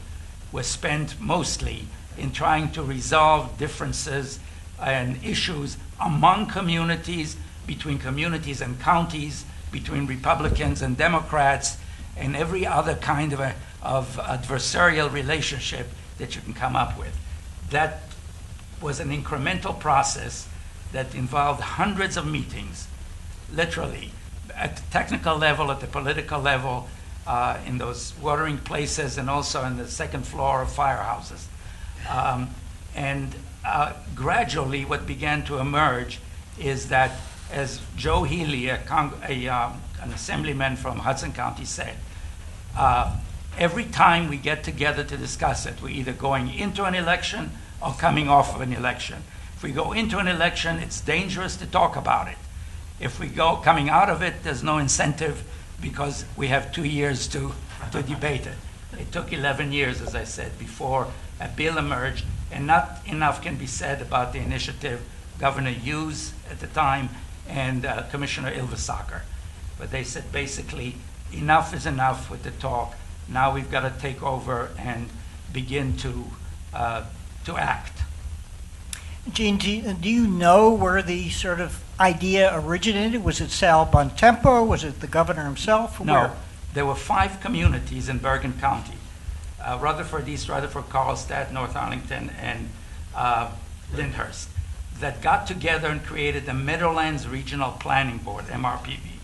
Speaker 23: was spent mostly in trying to resolve differences and issues among communities, between communities and counties, between Republicans and Democrats, and every other kind of adversarial relationship that you can come up with. That was an incremental process that involved hundreds of meetings, literally, at the technical level, at the political level, in those watering places, and also in the second floor of firehouses. Gradually, what began to emerge is that, as Joe Healy, an assemblyman from Hudson County, said, every time we get together to discuss it, we're either going into an election or coming off of an election. If we go into an election, it's dangerous to talk about it. If we go coming out of it, there's no incentive because we have 2 years to debate it. It took 11 years, as I said, before a bill emerged, and not enough can be said about the initiative Governor Hughes at the time and Commissioner Ilvasacker. But they said basically, enough is enough with the talk. Now we've got to take over and begin to act.
Speaker 4: Gene, do you know where the sort of idea originated? Was it Sal Bontempo? Was it the governor himself?
Speaker 23: No,
Speaker 4: Where?
Speaker 23: there were 5 communities in Bergen County: Rutherford, East Rutherford, Carlstadt, North Arlington, and Lyndhurst, that got together and created the Meadowlands Regional Planning Board, MRPB.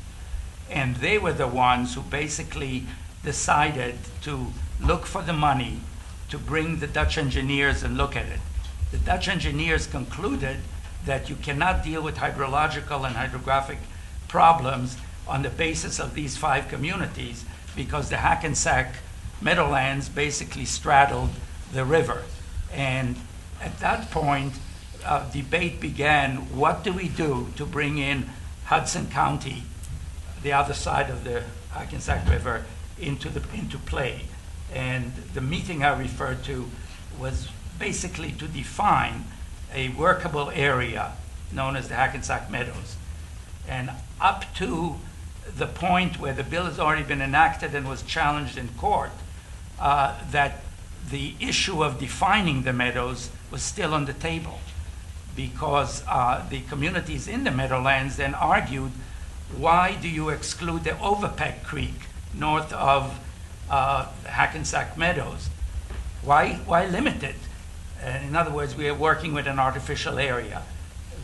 Speaker 23: And they were the ones who basically decided to look for the money to bring the Dutch engineers and look at it. The Dutch engineers concluded that you cannot deal with hydrological and hydrographic problems on the basis of these 5 communities because the Hackensack Meadowlands basically straddled the river. And at that point, debate began, what do we do to bring in Hudson County, the other side of the Hackensack River, into play? And the meeting I referred to was basically to define a workable area known as the Hackensack Meadows. And up to the point where the bill has already been enacted and was challenged in court, that the issue of defining the meadows was still on the table, because the communities in the Meadowlands then argued, why do you exclude the Overpeck Creek north of Hackensack Meadows? Why limit it? In other words, we are working with an artificial area.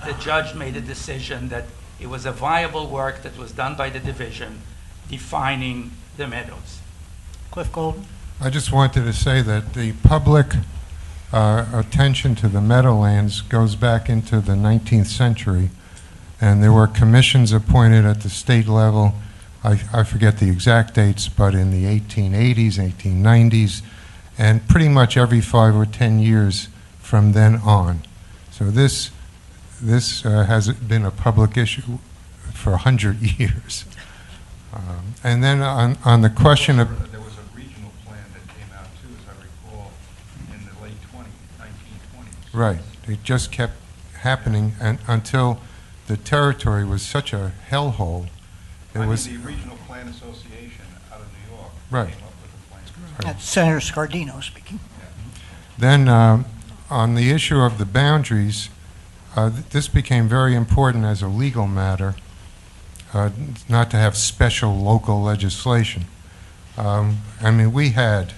Speaker 23: The judge made a decision that it was a viable work that was done by the division defining the meadows.
Speaker 4: Cliff Golden?
Speaker 3: I just wanted to say that the public attention to the Meadowlands goes back into the 19th century, and there were commissions appointed at the state level. I forget the exact dates, but in the 1880s, 1890s, and pretty much every 5 or 10 years from then on. So this has been a public issue for 100 years. And then on the question of...
Speaker 6: There was a regional plan that came out too, as I recall, in the late 1920s.
Speaker 3: Right. It just kept happening until the territory was such a hellhole.
Speaker 6: The Regional Plan Association out of New York
Speaker 3: Right.
Speaker 6: came up with a plan.
Speaker 4: That's Senator Scardino speaking.
Speaker 3: Then on the issue of the boundaries, this became very important as a legal matter, not to have special local legislation. I mean, we had,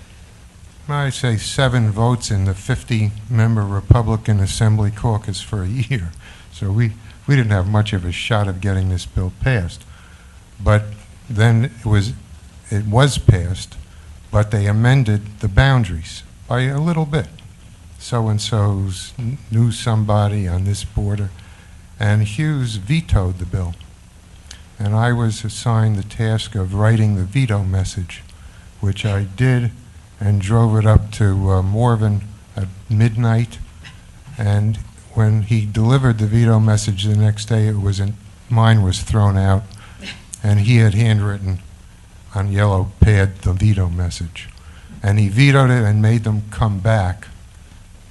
Speaker 3: I say, 7 votes in the 50-member Republican Assembly caucus for a year. So we didn't have much of a shot of getting this bill passed. But then it was passed, but they amended the boundaries by a little bit. So-and-so's knew somebody on this border, and Hughes vetoed the bill. And I was assigned the task of writing the veto message, which I did, and drove it up to Morven at midnight. And when he delivered the veto message the next day, mine was thrown out, and he had handwritten on yellow pad the veto message. And he vetoed it and made them come back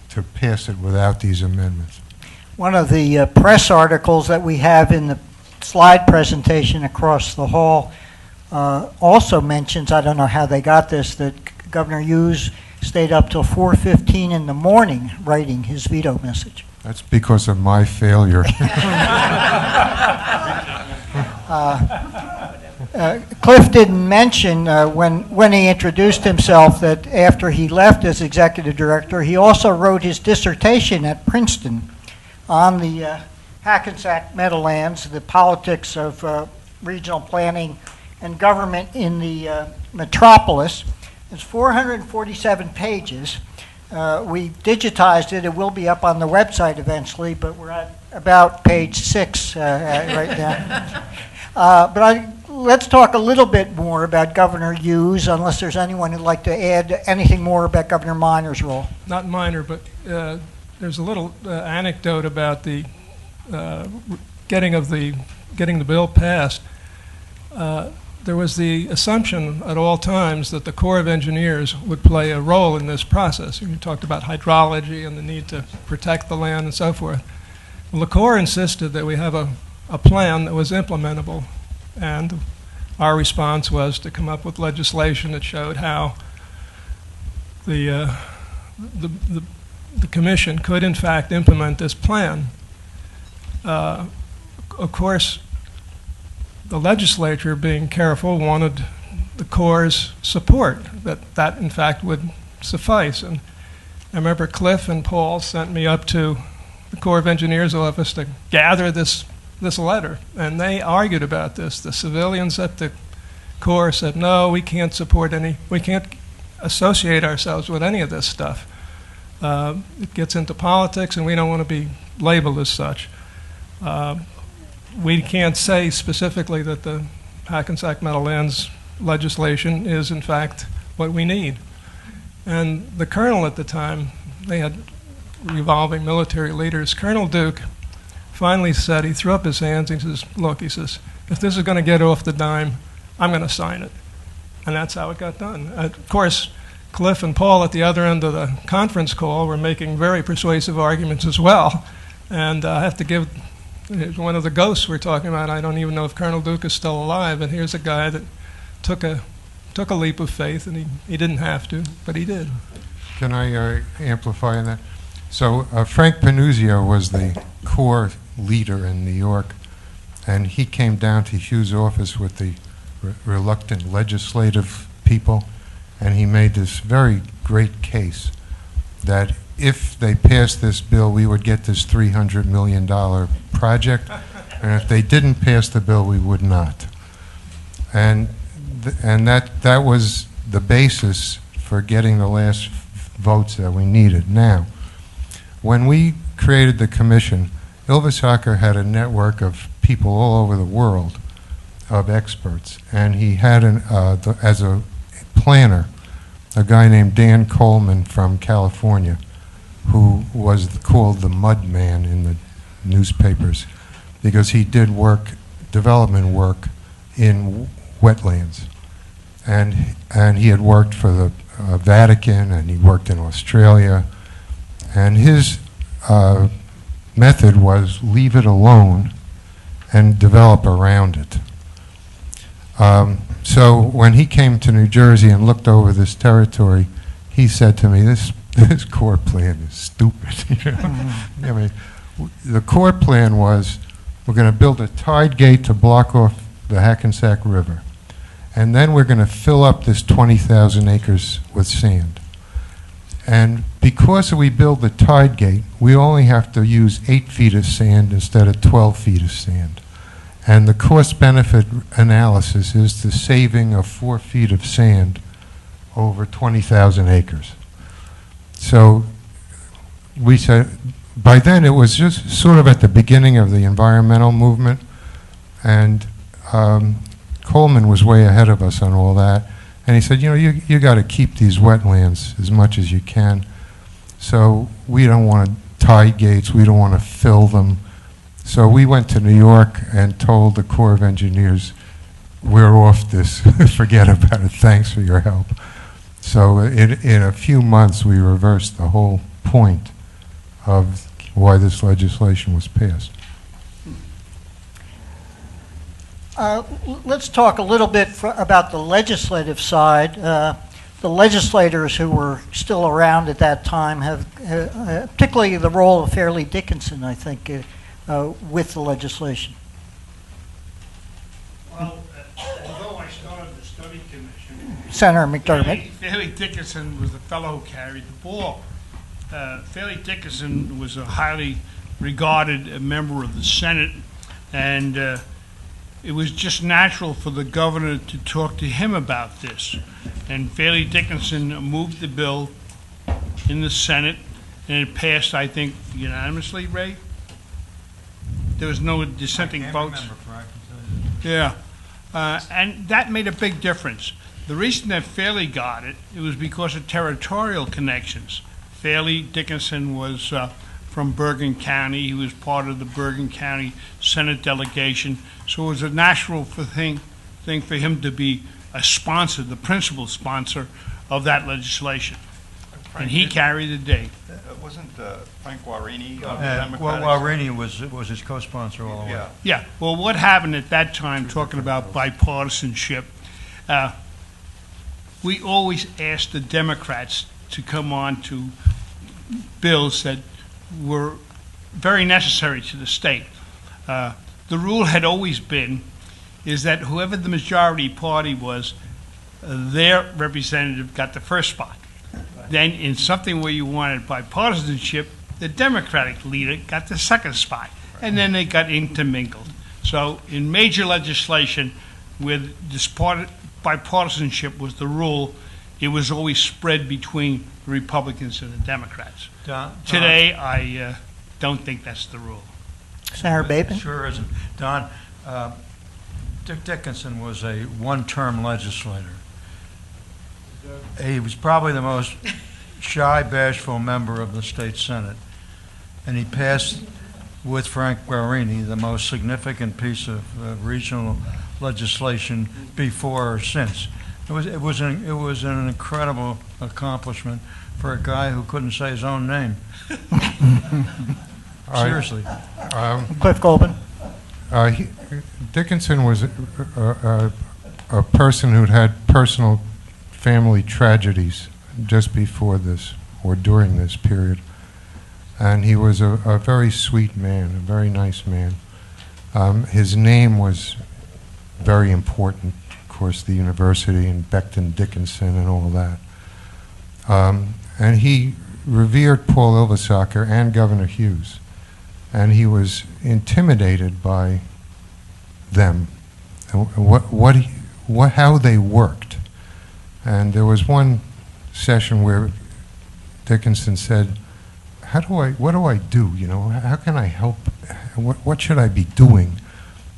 Speaker 3: to pass it without these amendments.
Speaker 4: One of the press articles that we have in the slide presentation across the hall also mentions, I don't know how they got this, that Governor Hughes stayed up till 4:15 in the morning writing his veto message.
Speaker 3: That's because of my failure.
Speaker 4: Cliff didn't mention when he introduced himself that after he left as executive director, he also wrote his dissertation at Princeton on the Hackensack Meadowlands, the politics of regional planning and government in the metropolis. It's 447 pages. We digitized it. It will be up on the website eventually, but we're at about page 6 right now. Let's talk a little bit more about Governor Hughes, unless there's anyone who'd like to add anything more about Governor Minor's role.
Speaker 24: Not Minor, but there's a little anecdote about the getting the bill passed. There was the assumption at all times that the Corps of Engineers would play a role in this process. You talked about hydrology and the need to protect the land and so forth. Well, the Corps insisted that we have a plan that was implementable, and our response was to come up with legislation that showed how the Commission could in fact implement this plan. Of course, the legislature, being careful, wanted the Corps' support, that in fact would suffice. And I remember Cliff and Paul sent me up to the Corps of Engineers office to gather this letter, and they argued about this. The civilians at the Corps said, no, we can't associate ourselves with any of this stuff. It gets into politics, and we don't want to be labeled as such. We can't say specifically that the Hackensack Meadowlands legislation is, in fact, what we need. And the colonel at the time, they had revolving military leaders. Colonel Duke finally said, he threw up his hands, he says, look, he says, if this is going to get off the dime, I'm going to sign it. And that's how it got done. Of course, Cliff and Paul at the other end of the conference call were making very persuasive arguments as well. And I have to give one of the ghosts we're talking about, I don't even know if Colonel Duke is still alive, and here's a guy that took a leap of faith, and he didn't have to, but he did.
Speaker 3: Can I amplify on that? So Frank Panuzio was the Corps leader in New York, and he came down to Hughes' office with the reluctant legislative people, and he made this very great case that if they passed this bill, we would get this $300 million project, and if they didn't pass the bill, we would not. And that was the basis for getting the last votes that we needed. Now, when we created the commission, Ylvis had a network of people all over the world, of experts, and he had as a planner a guy named Dan Coleman from California, who was called the Mud Man in the newspapers because he did development work in wetlands, and he had worked for the Vatican, and he worked in Australia, and his method was leave it alone and develop around it. So when he came to New Jersey and looked over this territory, he said to me, this core plan is stupid. You know? I mean, the core plan was we're going to build a tide gate to block off the Hackensack River. And then we're going to fill up this 20,000 acres with sand. And because we build the tide gate, we only have to use 8 feet of sand instead of 12 feet of sand. And the cost-benefit analysis is the saving of 4 feet of sand over 20,000 acres. So we said, by then it was just sort of at the beginning of the environmental movement, and Coleman was way ahead of us on all that. And he said, you know, you got to keep these wetlands as much as you can. So we don't want tide gates, we don't want to fill them. So we went to New York and told the Corps of Engineers, we're off this, forget about it, thanks for your help. So in a few months, we reversed the whole point of why this legislation was passed.
Speaker 4: Let's talk a little bit about the legislative side. The legislators who were still around at that time have, particularly the role of Fairleigh Dickinson, I think, with the legislation.
Speaker 18: Well, although I started the study commission,
Speaker 4: Senator McDermott.
Speaker 18: Fairleigh Dickinson was the fellow who carried the ball. Fairleigh Dickinson was a highly regarded member of the Senate, and it was just natural for the governor to talk to him about this. And Fairleigh Dickinson moved the bill in the Senate, and it passed, I think, unanimously, Ray? There was no dissenting votes. Yeah. And that made a big difference. The reason that Fairleigh got it, it was because of territorial connections. Fairleigh Dickinson was from Bergen County. He was part of the Bergen County Senate delegation. So it was a natural thing for him to be a sponsor, the principal sponsor of that legislation. And he carried the day.
Speaker 6: Wasn't Frank Guarini?
Speaker 7: Guarini was his co-sponsor all the way.
Speaker 18: Yeah. Well, what happened at that time, talking about bipartisanship, we always asked the Democrats to come on to bills that were very necessary to the state. The rule had always been is that whoever the majority party was, their representative got the first spot. Then in something where you wanted bipartisanship, the Democratic leader got the second spot. And then they got intermingled. So in major legislation where this bipartisanship was the rule, it was always spread between the Republicans and the Democrats. Today, I don't think that's the rule.
Speaker 4: Senator Bateman?
Speaker 7: Sure isn't. Don, Dick Dickinson was a one-term legislator. He was probably the most shy, bashful member of the state Senate. And he passed, with Frank Guarini, the most significant piece of regional legislation before or since. It was an incredible accomplishment for a guy who couldn't say his own name. Seriously.
Speaker 4: Cliff Goldman.
Speaker 3: Dickinson was a person who'd had personal family tragedies just before this or during this period. And he was a very sweet man, a very nice man. His name was very important, of course, the university and Becton Dickinson and all that. And he revered Paul Ilvasacker and Governor Hughes. And he was intimidated by them, and how they worked. And there was one session where Dickinson said, what do I do? You know, how can I help? What should I be doing?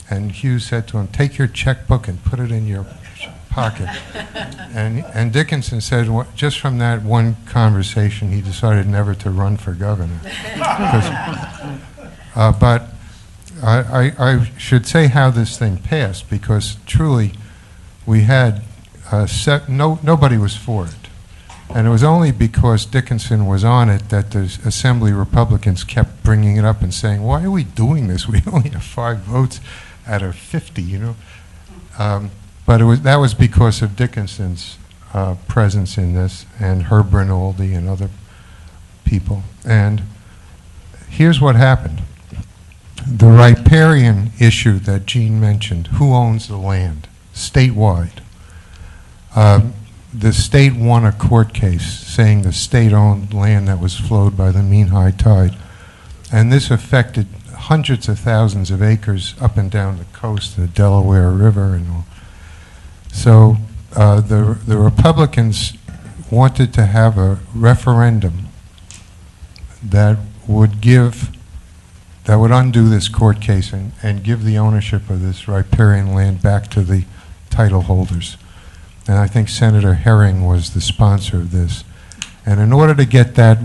Speaker 3: And Hughes said to him, take your checkbook and put it in your pocket. And Dickinson said, just from that one conversation, he decided never to run for governor. But I should say how this thing passed, because truly we had nobody was for it. And it was only because Dickinson was on it that the Assembly Republicans kept bringing it up and saying, why are we doing this? We only have 5 votes out of 50, you know. But that was because of Dickinson's presence in this, and Herb Rinaldi and other people. And here's what happened. The riparian issue that Gene mentioned, who owns the land, statewide. The state won a court case saying the state owned land that was flowed by the mean high tide. And this affected hundreds of thousands of acres up and down the coast, the Delaware River and all. So the Republicans wanted to have a referendum that would undo this court case and give the ownership of this riparian land back to the title holders. And I think Senator Herring was the sponsor of this. And in order to get that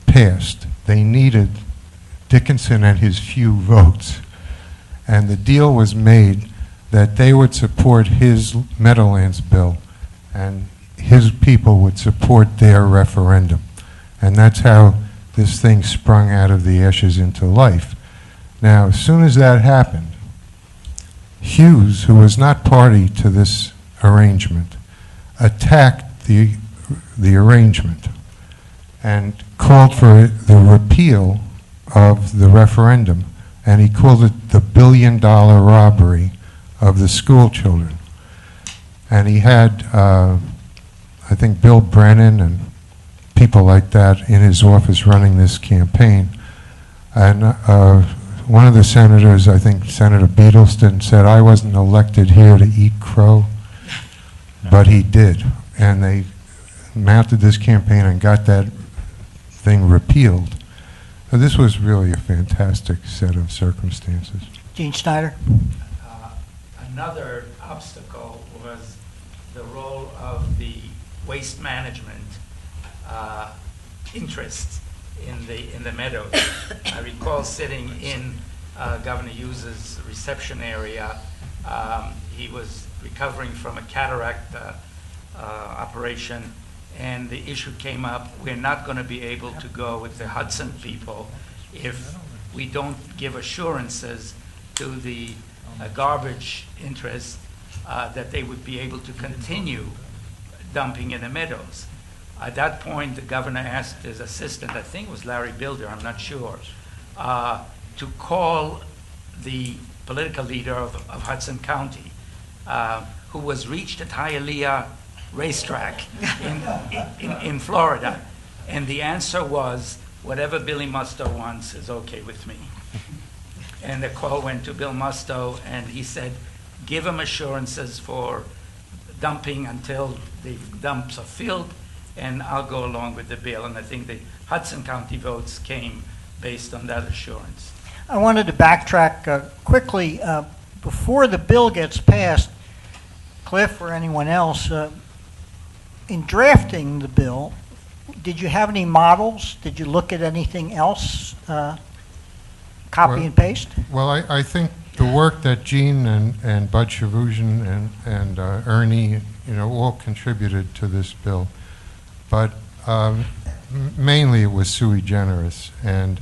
Speaker 3: passed, they needed Dickinson and his few votes. And the deal was made that they would support his Meadowlands bill and his people would support their referendum. And that's how this thing sprung out of the ashes into life. Now, as soon as that happened, Hughes, who was not party to this arrangement, attacked the arrangement and called for the repeal of the referendum, and he called it the billion-dollar robbery of the school children. And he had, I think, Bill Brennan and people like that in his office running this campaign. And one of the senators, I think Senator Beatleston, said, I wasn't elected here to eat crow, but he did. And they mounted this campaign and got that thing repealed. So this was really a fantastic set of circumstances.
Speaker 4: Gene Snyder?
Speaker 23: Another obstacle was the role of the waste management interests in the meadows. I recall sitting in Governor Hughes's reception area. He was recovering from a cataract operation, and the issue came up, we're not going to be able to go with the Hudson people if we don't give assurances to the garbage interest that they would be able to continue dumping in the meadows. At that point, the governor asked his assistant, I think it was Larry Bilder, I'm not sure, to call the political leader of Hudson County, who was reached at Hialeah Racetrack in Florida. And the answer was, whatever Billy Musto wants is okay with me. And the call went to Bill Musto, and he said, give him assurances for dumping until the dumps are filled, and I'll go along with the bill. And I think the Hudson County votes came based on that assurance.
Speaker 4: I wanted to backtrack quickly. Before the bill gets passed, Cliff or anyone else, in drafting the bill, did you have any models? Did you look at anything else? Copy and paste?
Speaker 3: Well, I think the work that Gene and Bud Shavusian and Ernie, all contributed to this bill. But mainly it was sui generis. And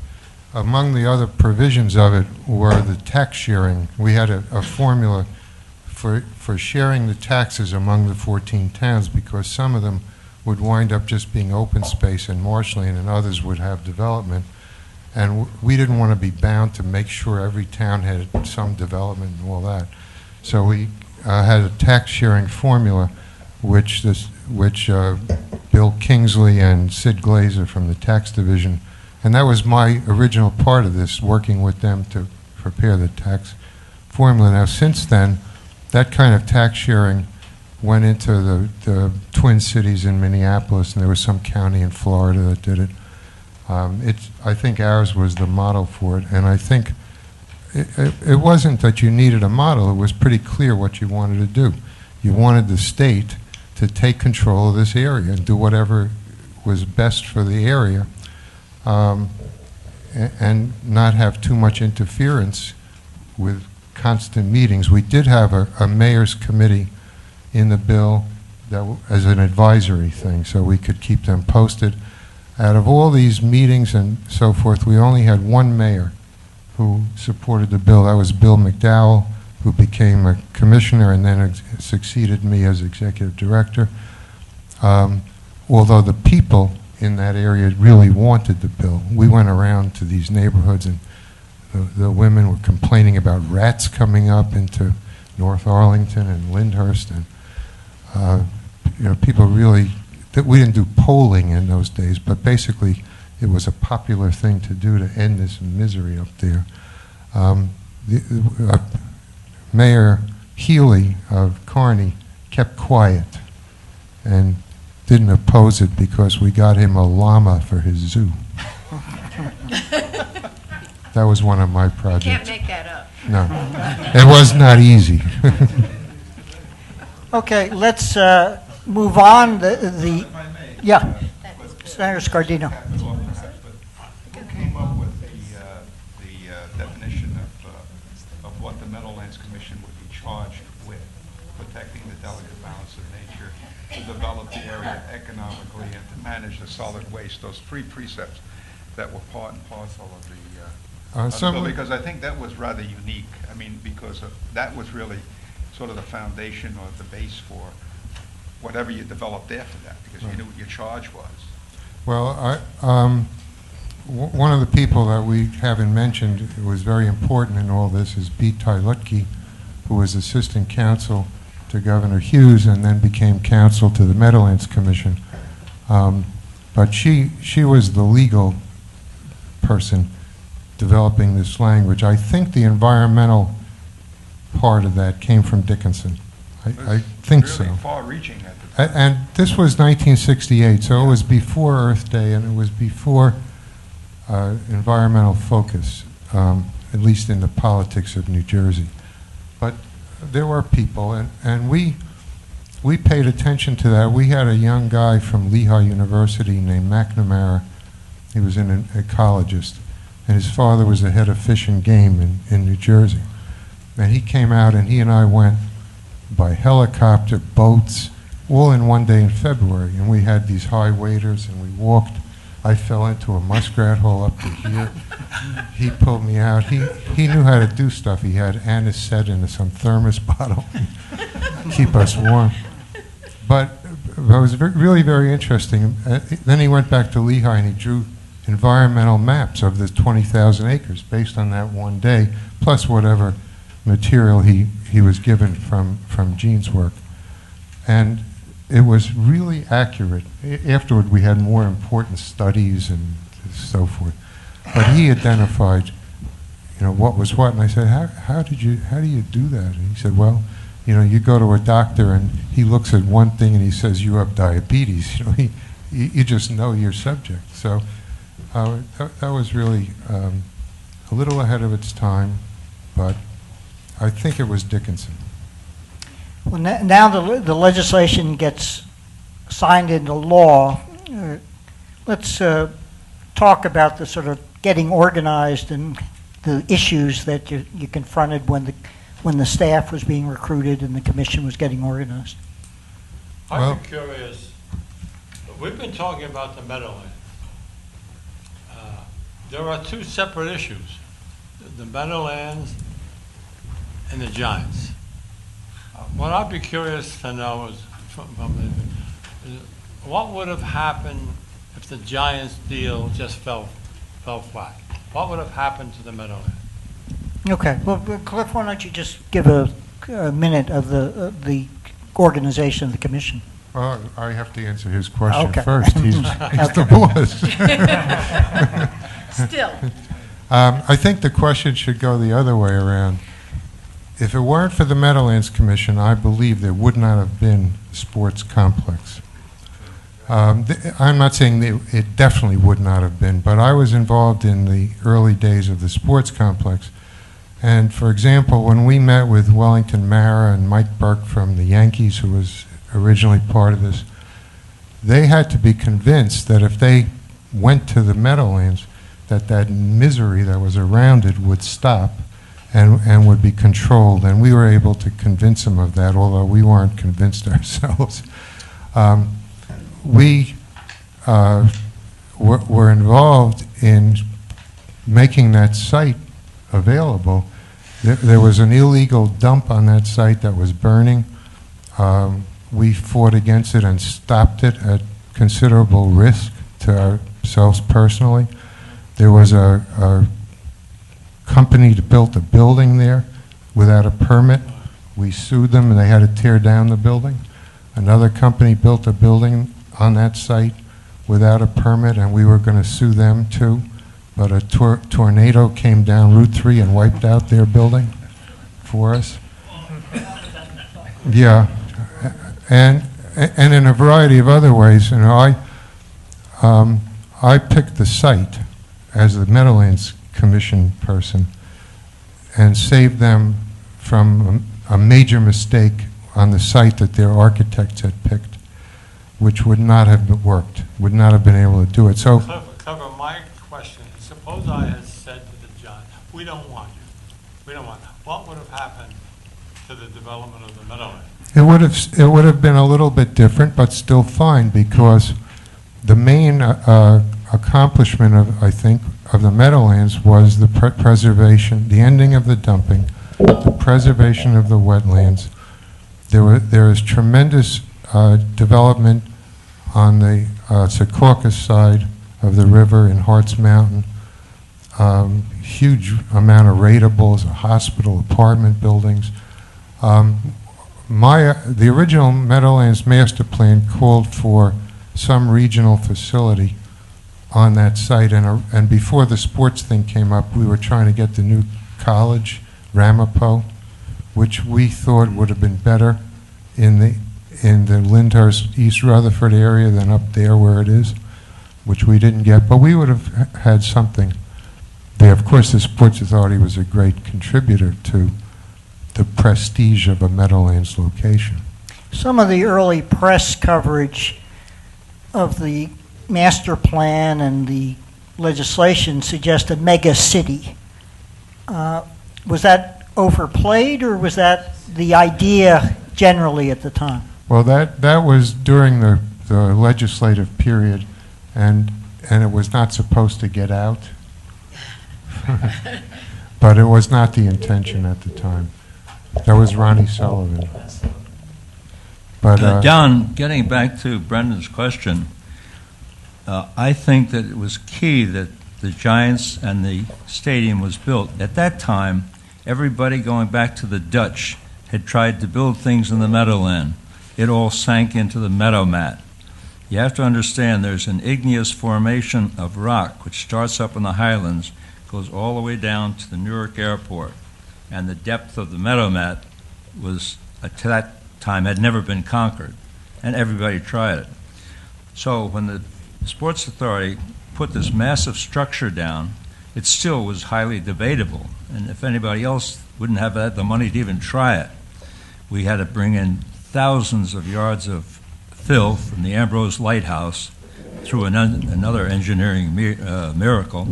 Speaker 3: among the other provisions of it were the tax sharing. We had a formula for sharing the taxes among the 14 towns, because some of them would wind up just being open space and marshland, and others would have development. And we didn't want to be bound to make sure every town had some development and all that. So we had a tax sharing formula, which Bill Kingsley and Sid Glazer from the tax division, and that was my original part of this, working with them to prepare the tax formula. Now, since then, that kind of tax sharing went into the Twin Cities in Minneapolis, and there was some county in Florida that did it. I think ours was the model for it, and I think it wasn't that you needed a model. It was pretty clear what you wanted to do. You wanted the state to take control of this area and do whatever was best for the area, and not have too much interference with constant meetings. We did have a mayor's committee in the bill that as an advisory thing, so we could keep them posted. Out of all these meetings and so forth, we only had one mayor who supported the bill. That was Bill McDowell, who became a commissioner and then succeeded me as executive director. Although the people in that area really wanted the bill. We went around to these neighborhoods, and the women were complaining about rats coming up into North Arlington and Lyndhurst, and people really, we didn't do polling in those days, but basically it was a popular thing to do to end this misery up there. Mayor Healy of Kearney kept quiet and didn't oppose it because we got him a llama for his zoo. That was one of my projects.
Speaker 8: You can't make that up.
Speaker 3: No, it was not easy.
Speaker 4: Okay, let's move on. Yeah, Senator Scardino.
Speaker 6: Who came up with the definition of what the Meadowlands Commission would be charged with? Protecting the delicate balance of nature, to develop the area economically, and to manage the solid waste. Those three precepts that were part and parcel of the bill, because I think that was rather unique. I mean, because that was really sort of the foundation or the base for whatever you developed after that, because you knew what your charge was.
Speaker 3: Well, one of the people that we haven't mentioned who was very important in all this is B. Tylutke, who was assistant counsel to Governor Hughes and then became counsel to the Meadowlands Commission. But she was the legal person developing this language. I think the environmental part of that came from Dickinson. I think so.
Speaker 6: Really far-reaching at the time.
Speaker 3: And this was 1968, so it was before Earth Day, and it was before environmental focus, at least in the politics of New Jersey. But there were people, and we paid attention to that. We had a young guy from Lehigh University named McNamara. He was an ecologist, and his father was the head of Fish and Game in New Jersey. And he came out, and he and I went by helicopter, boats, all in one day in February. And we had these high waders, and we walked. I fell into a muskrat hole up to here. He pulled me out. He knew how to do stuff. He had anisette in some thermos bottle to keep us warm. But it was really very interesting. Then he went back to Lehigh and he drew environmental maps of the 20,000 acres based on that one day, plus whatever material he was given from Gene's work. And it was really accurate. Afterward, we had more important studies and so forth. But he identified, what was what. And I said, how do you do that? And he said, well, you go to a doctor and he looks at one thing and he says you have diabetes. You just know your subject. So that was really a little ahead of its time, but I think it was Dickinson.
Speaker 4: Well, now the legislation gets signed into law. Let's talk about the sort of getting organized and the issues that you confronted when the staff was being recruited and the commission was getting organized.
Speaker 10: I'm curious. We've been talking about the Meadowlands. There are two separate issues: the Meadowlands and the Giants. What I'd be curious to know is, what would have happened if the Giants deal just fell flat? What would have happened to the Meadowlands?
Speaker 4: Okay. Well, Cliff, why don't you just give a minute of the organization of the commission?
Speaker 3: Well, I have to answer his question
Speaker 4: Okay.
Speaker 3: first. He's the boss.
Speaker 8: Still.
Speaker 3: I think the question should go the other way around. If it weren't for the Meadowlands Commission, I believe there would not have been a sports complex. I'm not saying it definitely would not have been, but I was involved in the early days of the sports complex. And for example, when we met with Wellington Mara and Mike Burke from the Yankees, who was originally part of this, they had to be convinced that if they went to the Meadowlands, that misery that was around it would stop and would be controlled. And we were able to convince them of that, although we weren't convinced ourselves. We were involved in making that site available. There was an illegal dump on that site that was burning. We fought against it and stopped it at considerable risk to ourselves personally. There was a company that built a building there without a permit. We sued them and they had to tear down the building. Another company built a building on that site without a permit, and we were going to sue them too. But a tornado came down Route 3 and wiped out their building for us. Yeah, and in a variety of other ways. You know, I picked the site as the Meadowlands Commission person and saved them from a major mistake on the site that their architects had picked, which would not have worked, would not have been able to do it. So,
Speaker 10: Cover my question. Suppose I had said to the judge, we don't want you. We don't want you. What would have happened to the development of the Meadowlands?
Speaker 3: it would have been a little bit different, but still fine, because the main accomplishment of, I think, of the Meadowlands was the preservation, the ending of the dumping, the preservation of the wetlands. There is tremendous development on the Secaucus side of the river in Harts Mountain. Huge amount of ratables, a hospital, apartment buildings. The original Meadowlands master plan called for some regional facility on that site, and before the sports thing came up, we were trying to get the new college, Ramapo, which we thought would have been better in the Lyndhurst, East Rutherford area than up there where it is, which we didn't get, but we would have had something there. Of course, the Sports Authority was a great contributor to the prestige of a Meadowlands location.
Speaker 4: Some of the early press coverage of the master plan and the legislation suggested mega city. Was that overplayed, or was that the idea generally at the time?
Speaker 3: Well, that was during the legislative period, and it was not supposed to get out. But it was not the intention at the time. That was Ronnie Sullivan. But
Speaker 8: Don, getting back to Brendan's question, I think that it was key that the Giants and the stadium was built. At that time, everybody going back to the Dutch had tried to build things in the Meadowland. It all sank into the meadow mat. You have to understand there's an igneous formation of rock which starts up in the highlands, goes all the way down to the Newark airport, and the depth of the meadow mat was, to that time, had never been conquered, and everybody tried it. So when the Sports Authority put this massive structure down, it still was highly debatable, and if anybody else wouldn't have had the money to even try it, we had to bring in thousands of yards of fill from the Ambrose Lighthouse through another engineering miracle,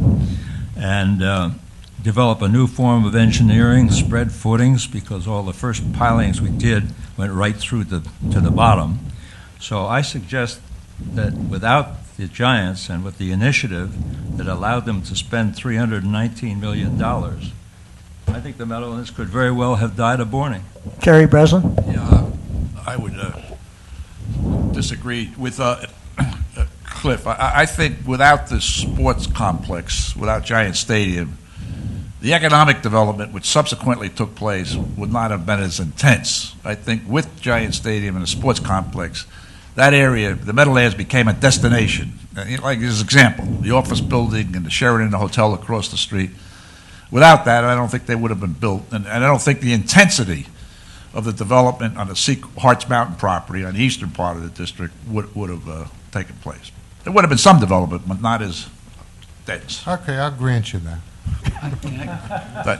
Speaker 8: and develop a new form of engineering, spread footings, because all the first pilings we did went right through to the bottom. So I suggest that without the Giants and with the initiative that allowed them to spend $319 million, I think the Meadowlands could very well have died of boring.
Speaker 4: Terry Breslin?
Speaker 14: Yeah, I would disagree with Cliff. I think without this sports complex, without Giant Stadium, the economic development which subsequently took place would not have been as intense. I think with Giant Stadium and the sports complex, that area, the Meadowlands, became a destination. Like as an example, the office building and the Sheraton, the hotel across the street. Without that, I don't think they would have been built. And I don't think the intensity of the development on the Harts Mountain property on the eastern part of the district would have taken place. There would have been some development, but not as dense.
Speaker 3: Okay, I'll grant you that.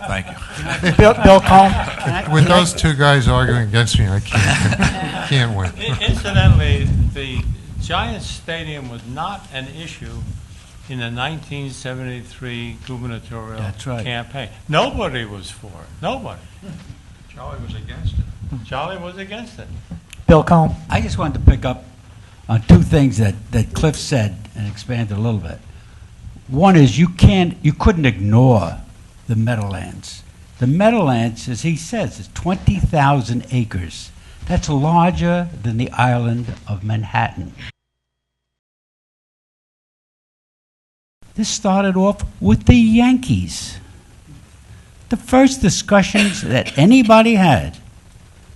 Speaker 14: Thank you.
Speaker 4: Bill Cohn?
Speaker 3: With those two guys arguing against me, I can't win.
Speaker 10: Incidentally, the Giants Stadium was not an issue in the 1973 gubernatorial campaign. Nobody was for it. Nobody.
Speaker 6: Charlie was against it.
Speaker 10: Charlie was against it.
Speaker 4: Bill Cohn?
Speaker 20: I just wanted to pick up on two things that Cliff said and expand a little bit. One is you couldn't ignore the Meadowlands. The Meadowlands, as he says, is 20,000 acres. That's larger than the island of Manhattan. This started off with the Yankees. The first discussions that anybody had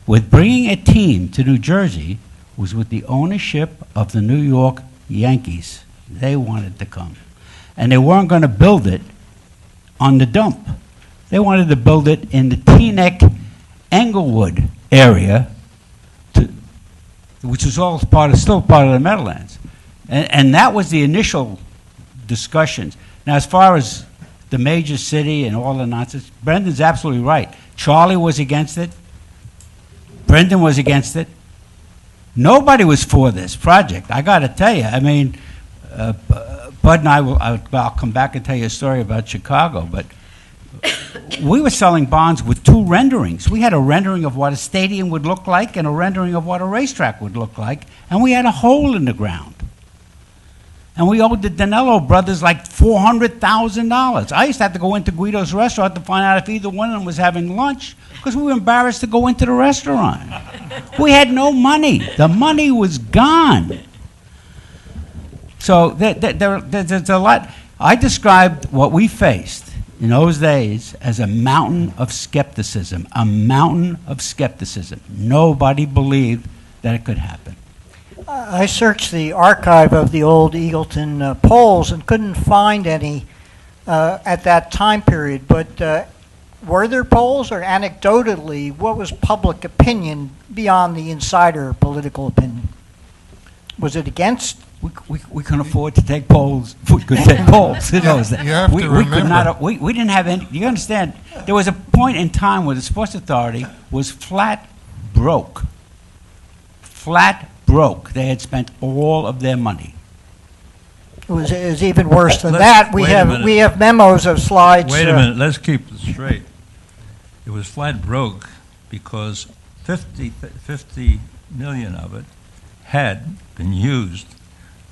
Speaker 20: with bringing a team to New Jersey was with the ownership of the New York Yankees. They wanted to come. And they weren't going to build it on the dump. They wanted to build it in the Teaneck, Englewood area, which was all still part of the Meadowlands. And that was the initial discussions. Now, as far as the major city and all the nonsense, Brendan's absolutely right. Charlie was against it. Brendan was against it. Nobody was for this project. I got to tell you, I mean, Bud and I'll come back and tell you a story about Chicago, but we were selling bonds with two renderings. We had a rendering of what a stadium would look like and a rendering of what a racetrack would look like, and we had a hole in the ground. And we owed the Danello brothers like $400,000. I used to have to go into Guido's restaurant to find out if either one of them was having lunch because we were embarrassed to go into the restaurant. We had no money. The money was gone. So there's a lot. I described what we faced in those days as a mountain of skepticism, a mountain of skepticism. Nobody believed that it could happen.
Speaker 4: I searched the archive of the old Eagleton polls and couldn't find any at that time period, but were there polls, or anecdotally, what was public opinion beyond the insider political opinion? Was it against?
Speaker 20: We couldn't afford to take polls. We could take polls. You know,
Speaker 3: You have to remember.
Speaker 20: We didn't have any. You understand? There was a point in time where the Sports Authority was flat broke. Flat broke. They had spent all of their money.
Speaker 4: It was even worse than
Speaker 8: Let's-
Speaker 4: that.
Speaker 8: wait a minute.
Speaker 4: We have memos of slides.
Speaker 8: Wait a minute, let's keep this straight. It was flat broke because 50 million of it had been used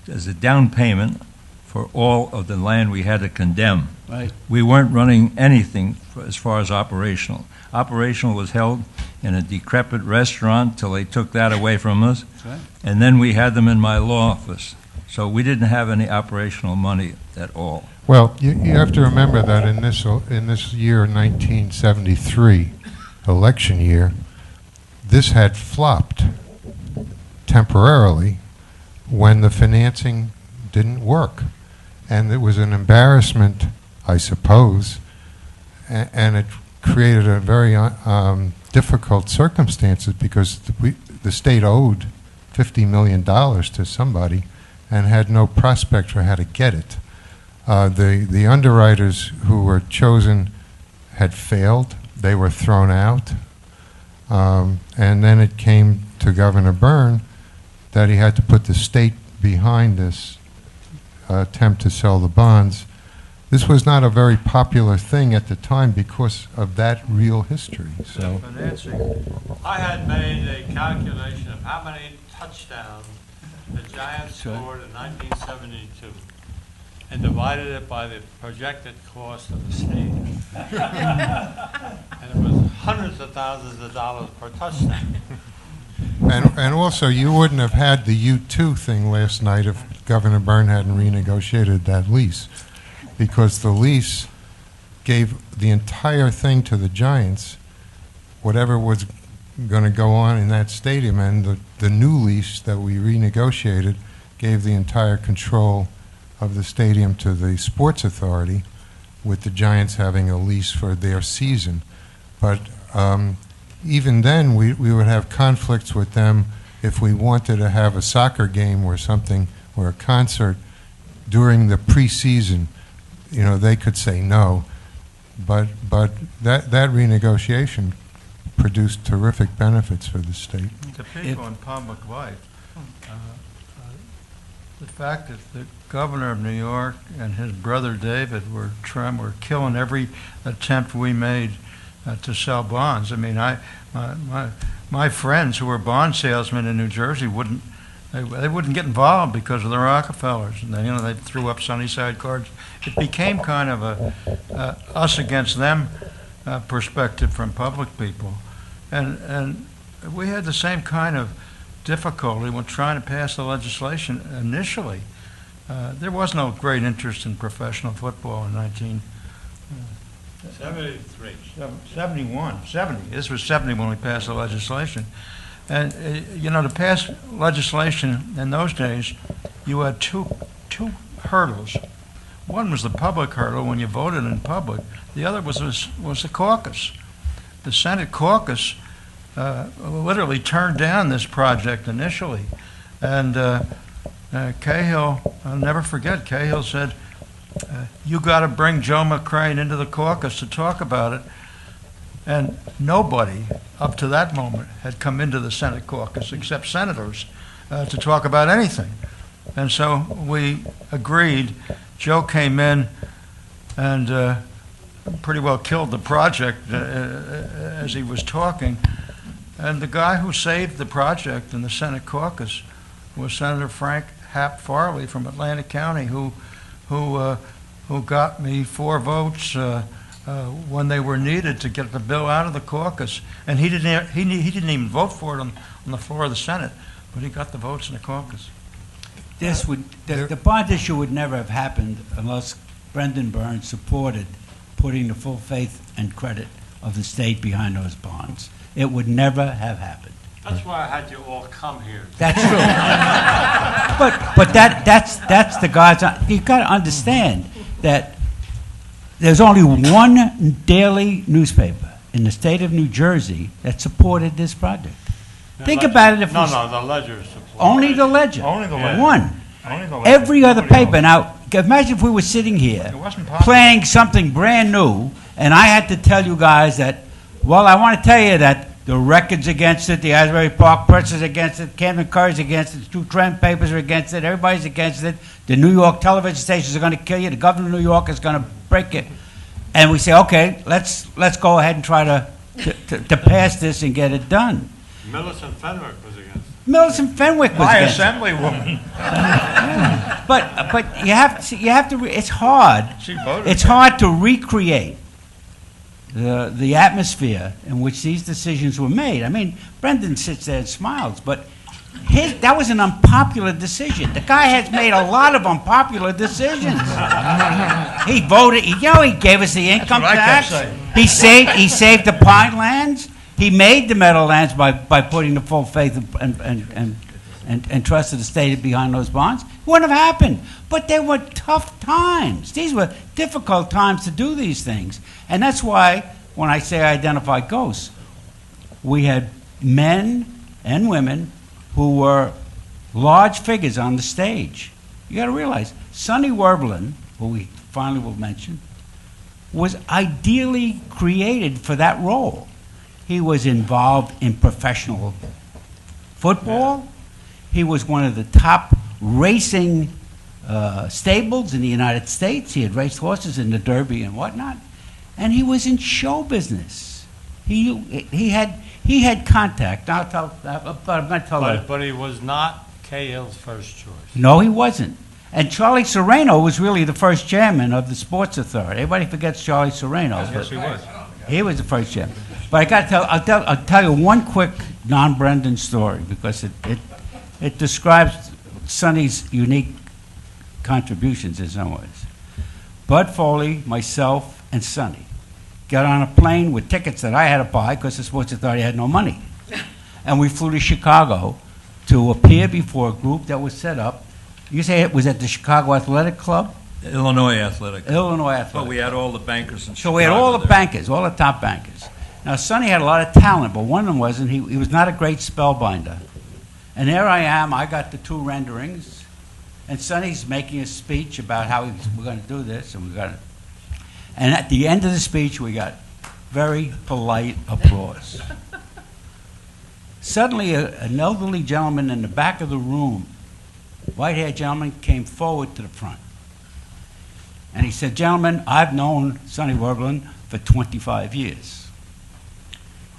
Speaker 8: as a down payment for all of the land we had to condemn.
Speaker 20: Right.
Speaker 8: We weren't running anything as far as operational. Operational was held in a decrepit restaurant till they took that away from us.
Speaker 20: That's right.
Speaker 8: And then we had them in my law office. So we didn't have any operational money at all.
Speaker 3: Well, you have to remember that in this year, 1973, election year, this had flopped temporarily when the financing didn't work. And it was an embarrassment, I suppose, and it created a very difficult circumstances because the state owed $50 million to somebody and had no prospect for how to get it. The underwriters who were chosen had failed. They were thrown out. And then it came to Governor Byrne that he had to put the state behind this attempt to sell the bonds. This was not a very popular thing at the time because of that real history. So,
Speaker 10: I had made a calculation of how many touchdowns the Giants scored in 1972 and divided it by the projected cost of the stadium. And it was hundreds of thousands of dollars per touchdown.
Speaker 3: and also, you wouldn't have had the U2 thing last night if Governor Byrne hadn't renegotiated that lease, because the lease gave the entire thing to the Giants, whatever was going to go on in that stadium, and the new lease that we renegotiated gave the entire control of the stadium to the Sports Authority, with the Giants having a lease for their season. But even then, we would have conflicts with them if we wanted to have a soccer game or something, or a concert during the preseason. You know, they could say no. But that renegotiation produced terrific benefits for the state.
Speaker 7: To people in public life, the fact that the governor of New York and his brother David were killing every attempt we made to sell bonds. I mean, my friends who were bond salesmen in New Jersey wouldn't get involved because of the Rockefellers, and they threw up Sunnyside cards. It became kind of a us against them perspective from public people, and we had the same kind of difficulty when trying to pass the legislation initially, There was no great interest in professional football in
Speaker 10: 73.
Speaker 7: 70. This was 70 when we passed the legislation. And, to pass legislation in those days, you had two hurdles. One was the public hurdle when you voted in public. The other was the caucus. The Senate caucus literally turned down this project initially. And Cahill, I'll never forget, Cahill said, you got to bring Joe McCrane into the caucus to talk about it. And nobody up to that moment had come into the Senate caucus except senators to talk about anything. And so we agreed. Joe came in and pretty well killed the project as he was talking. And the guy who saved the project in the Senate caucus was Senator Frank Hap Farley from Atlantic County, who got me 4 votes when they were needed to get the bill out of the caucus. And he didn't even vote for it on the floor of the Senate, but he got the votes in the caucus.
Speaker 20: The bond issue would never have happened unless Brendan Burns supported putting the full faith and credit of the state behind those bonds. It would never have happened.
Speaker 10: That's why I had you all come here.
Speaker 20: That's true. but that's the God's. You've got to understand that there's only one daily newspaper in the state of New Jersey that supported this project. Think about it.
Speaker 10: No, the Ledger supported.
Speaker 20: Only the Ledger.
Speaker 7: Only the Ledger.
Speaker 20: One.
Speaker 7: Only the Ledger.
Speaker 20: Every other paper. Now, imagine if we were sitting here playing something brand new, and I had to tell you guys that, well, I want to tell you that the Record's against it, the Asbury Park Press is against it, Camden Curry's against it, the 2 Trent papers are against it, everybody's against it, the New York television stations are going to kill you, the governor of New York is going to break it. And we say, okay, let's go ahead and try to pass this and get it done.
Speaker 10: Millicent Fenwick was against it.
Speaker 20: Millicent Fenwick was
Speaker 7: My
Speaker 20: against it.
Speaker 7: assemblywoman.
Speaker 20: But you have to. It's hard.
Speaker 7: She voted.
Speaker 20: It's hard to recreate the atmosphere in which these decisions were made. I mean, Brendan sits there and smiles, but that was an unpopular decision. The guy has made a lot of unpopular decisions. He voted. He gave us the income tax. He saved the Pine Lands. He made the Meadowlands by putting the full faith and trust of the state behind those bonds. It wouldn't have happened. But they were tough times. These were difficult times to do these things. And that's why, when I say I identify ghosts, we had men and women who were large figures on the stage. You got to realize, Sonny Werblin, who we finally will mention, was ideally created for that role. He was involved in professional football. He was one of the top racing stables in the United States. He had raced horses in the Derby and whatnot. And he was in show business. He had contact. I'm going to tell you.
Speaker 10: But he was not Cahill's first choice.
Speaker 20: No, he wasn't. And Charlie Serrano was really the first chairman of the Sports Authority. Everybody forgets Charlie Serrano.
Speaker 10: Yes, he was.
Speaker 20: He was the first chairman. But I got to I'll tell you one quick non-Brendan story because it describes Sonny's unique contributions in some ways. Bud Foley, myself, and Sonny got on a plane with tickets that I had to buy because the Sports Authority had no money. And we flew to Chicago to appear before a group that was set up. You say it was at the Chicago Athletic Club?
Speaker 8: Illinois Athletic.
Speaker 20: Illinois Athletic.
Speaker 8: But we had all the bankers in Chicago.
Speaker 20: So we had all the bankers, all the top bankers. Now, Sonny had a lot of talent, but one of them wasn't. He was not a great spellbinder. And there I am. I got the 2 renderings. And Sonny's making a speech about how we're going to do this. And at the end of the speech, we got very polite applause. Suddenly, an elderly gentleman in the back of the room, white-haired gentleman, came forward to the front. And he said, "Gentlemen, I've known Sonny Werblin for 25 years.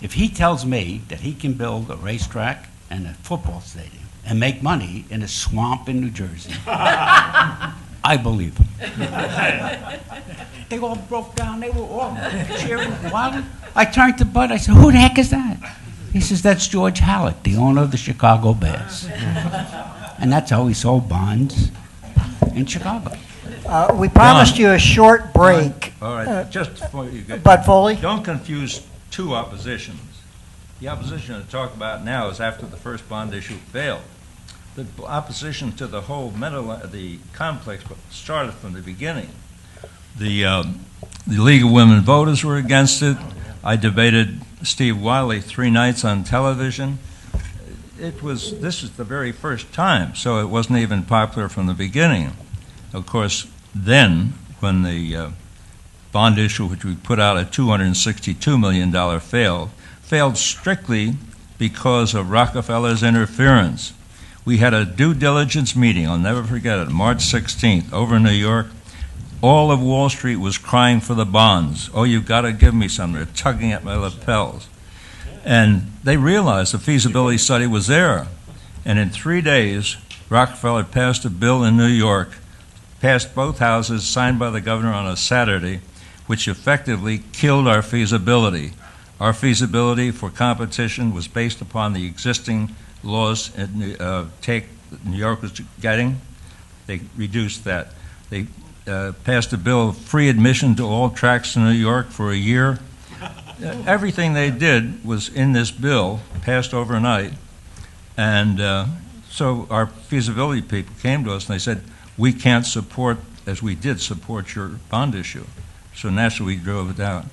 Speaker 20: If he tells me that he can build a racetrack and a football stadium and make money in a swamp in New Jersey, I believe him." They all broke down. They were all cheering wildly. I turned to Bud. I said, "Who the heck is that?" He says, "That's George Halleck, the owner of the Chicago Bears." And that's how he sold bonds. in Chicago.
Speaker 4: We promised you a short break.
Speaker 8: All right, just before you get...
Speaker 4: Bud Foley?
Speaker 8: Don't confuse two oppositions. The opposition to talk about now is after the first bond issue failed. The opposition to the whole the complex started from the beginning. The League of Women Voters were against it. I debated Steve Wiley 3 nights on television. This is the very first time, so it wasn't even popular from the beginning. Of course, then, when the bond issue, which we put out at $262 million, failed strictly because of Rockefeller's interference. We had a due diligence meeting, I'll never forget it, March 16th, over in New York. All of Wall Street was crying for the bonds. Oh, you've got to give me some. They're tugging at my lapels. And they realized the feasibility study was there. And in 3 days, Rockefeller passed a bill in New York, passed both houses, signed by the governor on a Saturday, which effectively killed our feasibility. Our feasibility for competition was based upon the existing laws New York was getting. They reduced that. They passed a bill of free admission to all tracks in New York for a year. Everything they did was in this bill, passed overnight. And so our feasibility people came to us and they said, we can't support, as we did, support your bond issue. So naturally we drove it down.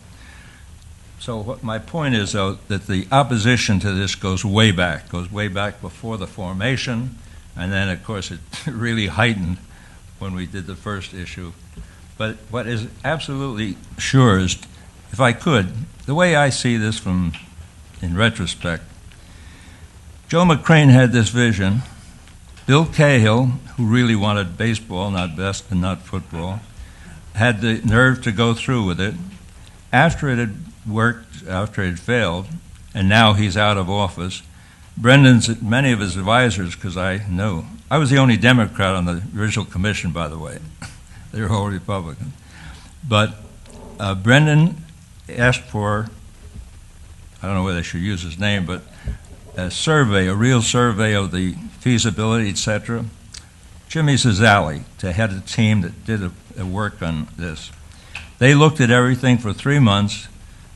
Speaker 8: So what my point is, though, that the opposition to this goes way back before the formation, and then, of course, it really heightened when we did the first issue. But what is absolutely sure is, if I could, the way I see this in retrospect, Joe McCrane had this vision. Bill Cahill, who really wanted baseball, not football, had the nerve to go through with it. After it had worked, after it had failed, and now he's out of office, many of his advisors, because I know, I was the only Democrat on the original commission, by the way. They were all Republicans. But Brendan asked for, I don't know whether I should use his name, but a real survey of the feasibility, etc. Jimmy Zazali to head a team that did a work on this. They looked at everything for 3 months,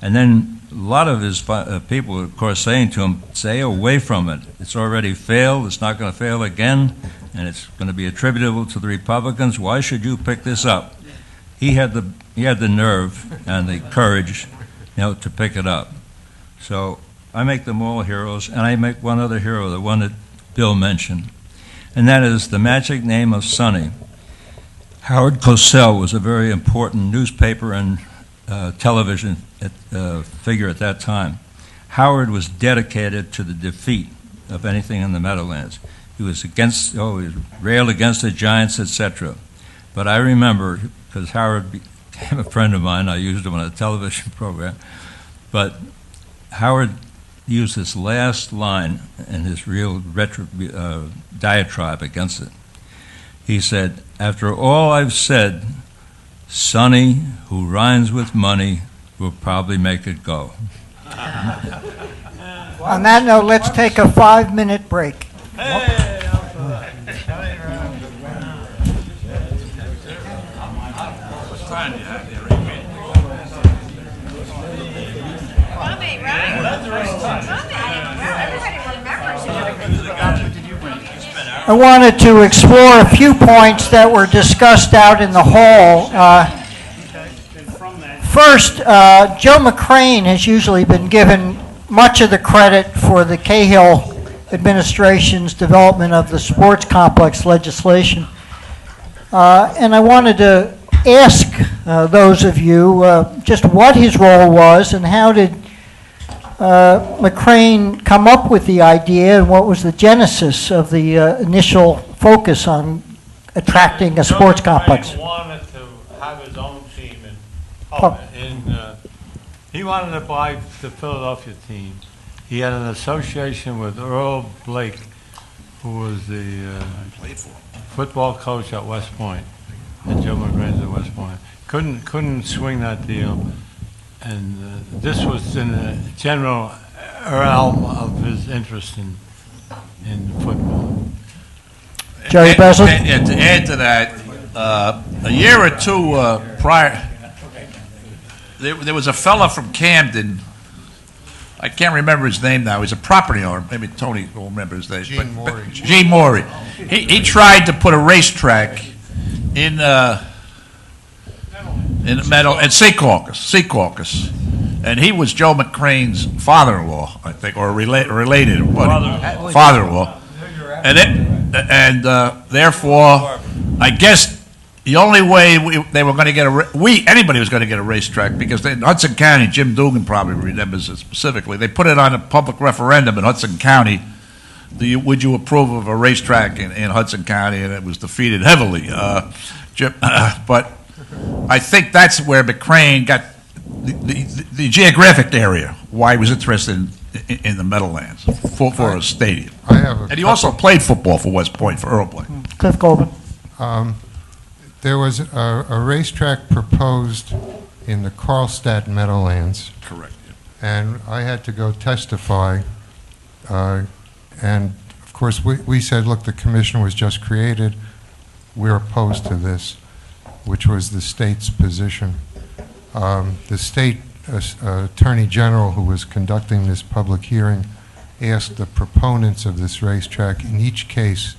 Speaker 8: and then a lot of his people were, of course, saying to him, stay away from it. It's already failed. It's not going to fail again, and it's going to be attributable to the Republicans. Why should you pick this up? He had the nerve and the courage, to pick it up. So I make them all heroes, and I make one other hero, the one that Bill mentioned, and that is the magic name of Sonny. Howard Cosell was a very important newspaper and television figure at that time. Howard was dedicated to the defeat of anything in the Meadowlands. He was he railed against the Giants, etc. But I remember, because Howard became a friend of mine, I used him on a television program, but Howard used this last line in his real diatribe against it. He said, after all I've said, Sonny, who rhymes with money, will probably make it go.
Speaker 4: On that note, let's take a 5-minute break. I wanted to explore a few points that were discussed out in the hall. First, Joe McCrane has usually been given much of the credit for the Cahill administration's development of the sports complex legislation. And I wanted to ask those of you just what his role was and how did McCrane come up with the idea and what was the genesis of the initial focus on attracting a sports complex?
Speaker 10: He wanted to have his own team he wanted to buy the Philadelphia team. He had an association with Earl Blake, who was the football coach at West Point, and Joe McCrane's at West Point. Couldn't swing that deal. And this was in the general realm of his interest in football.
Speaker 4: Jerry Breslin?
Speaker 11: And to add to that,
Speaker 14: A year or two prior, there was a fella from Camden. I can't remember his name now. He's a property owner. Maybe Tony will remember his name.
Speaker 3: Gene Morey.
Speaker 14: Gene Morey. He tried to put a racetrack in the meadow at Secaucus, and he was Joe McCrane's father-in-law, I think, or related father-in-law, and therefore, I guess the only way they were going to get anybody was going to get a racetrack, because in Hudson County, Jim Dugan probably remembers it specifically, they put it on a public referendum in Hudson County. Would you approve of a racetrack in Hudson County? And it was defeated heavily. But I think that's where McCrane got the geographic area, why he was interested in the Meadowlands for a stadium. And he also played football for West Point, for Earl Blaine.
Speaker 4: Cliff Goldman.
Speaker 3: There was a racetrack proposed in the Karlstadt Meadowlands.
Speaker 14: Correct.
Speaker 3: And I had to go testify. And, of course, we said, look, the commission was just created. We're opposed to this, which was the state's position. The state attorney general who was conducting this public hearing asked the proponents of this racetrack, in each case,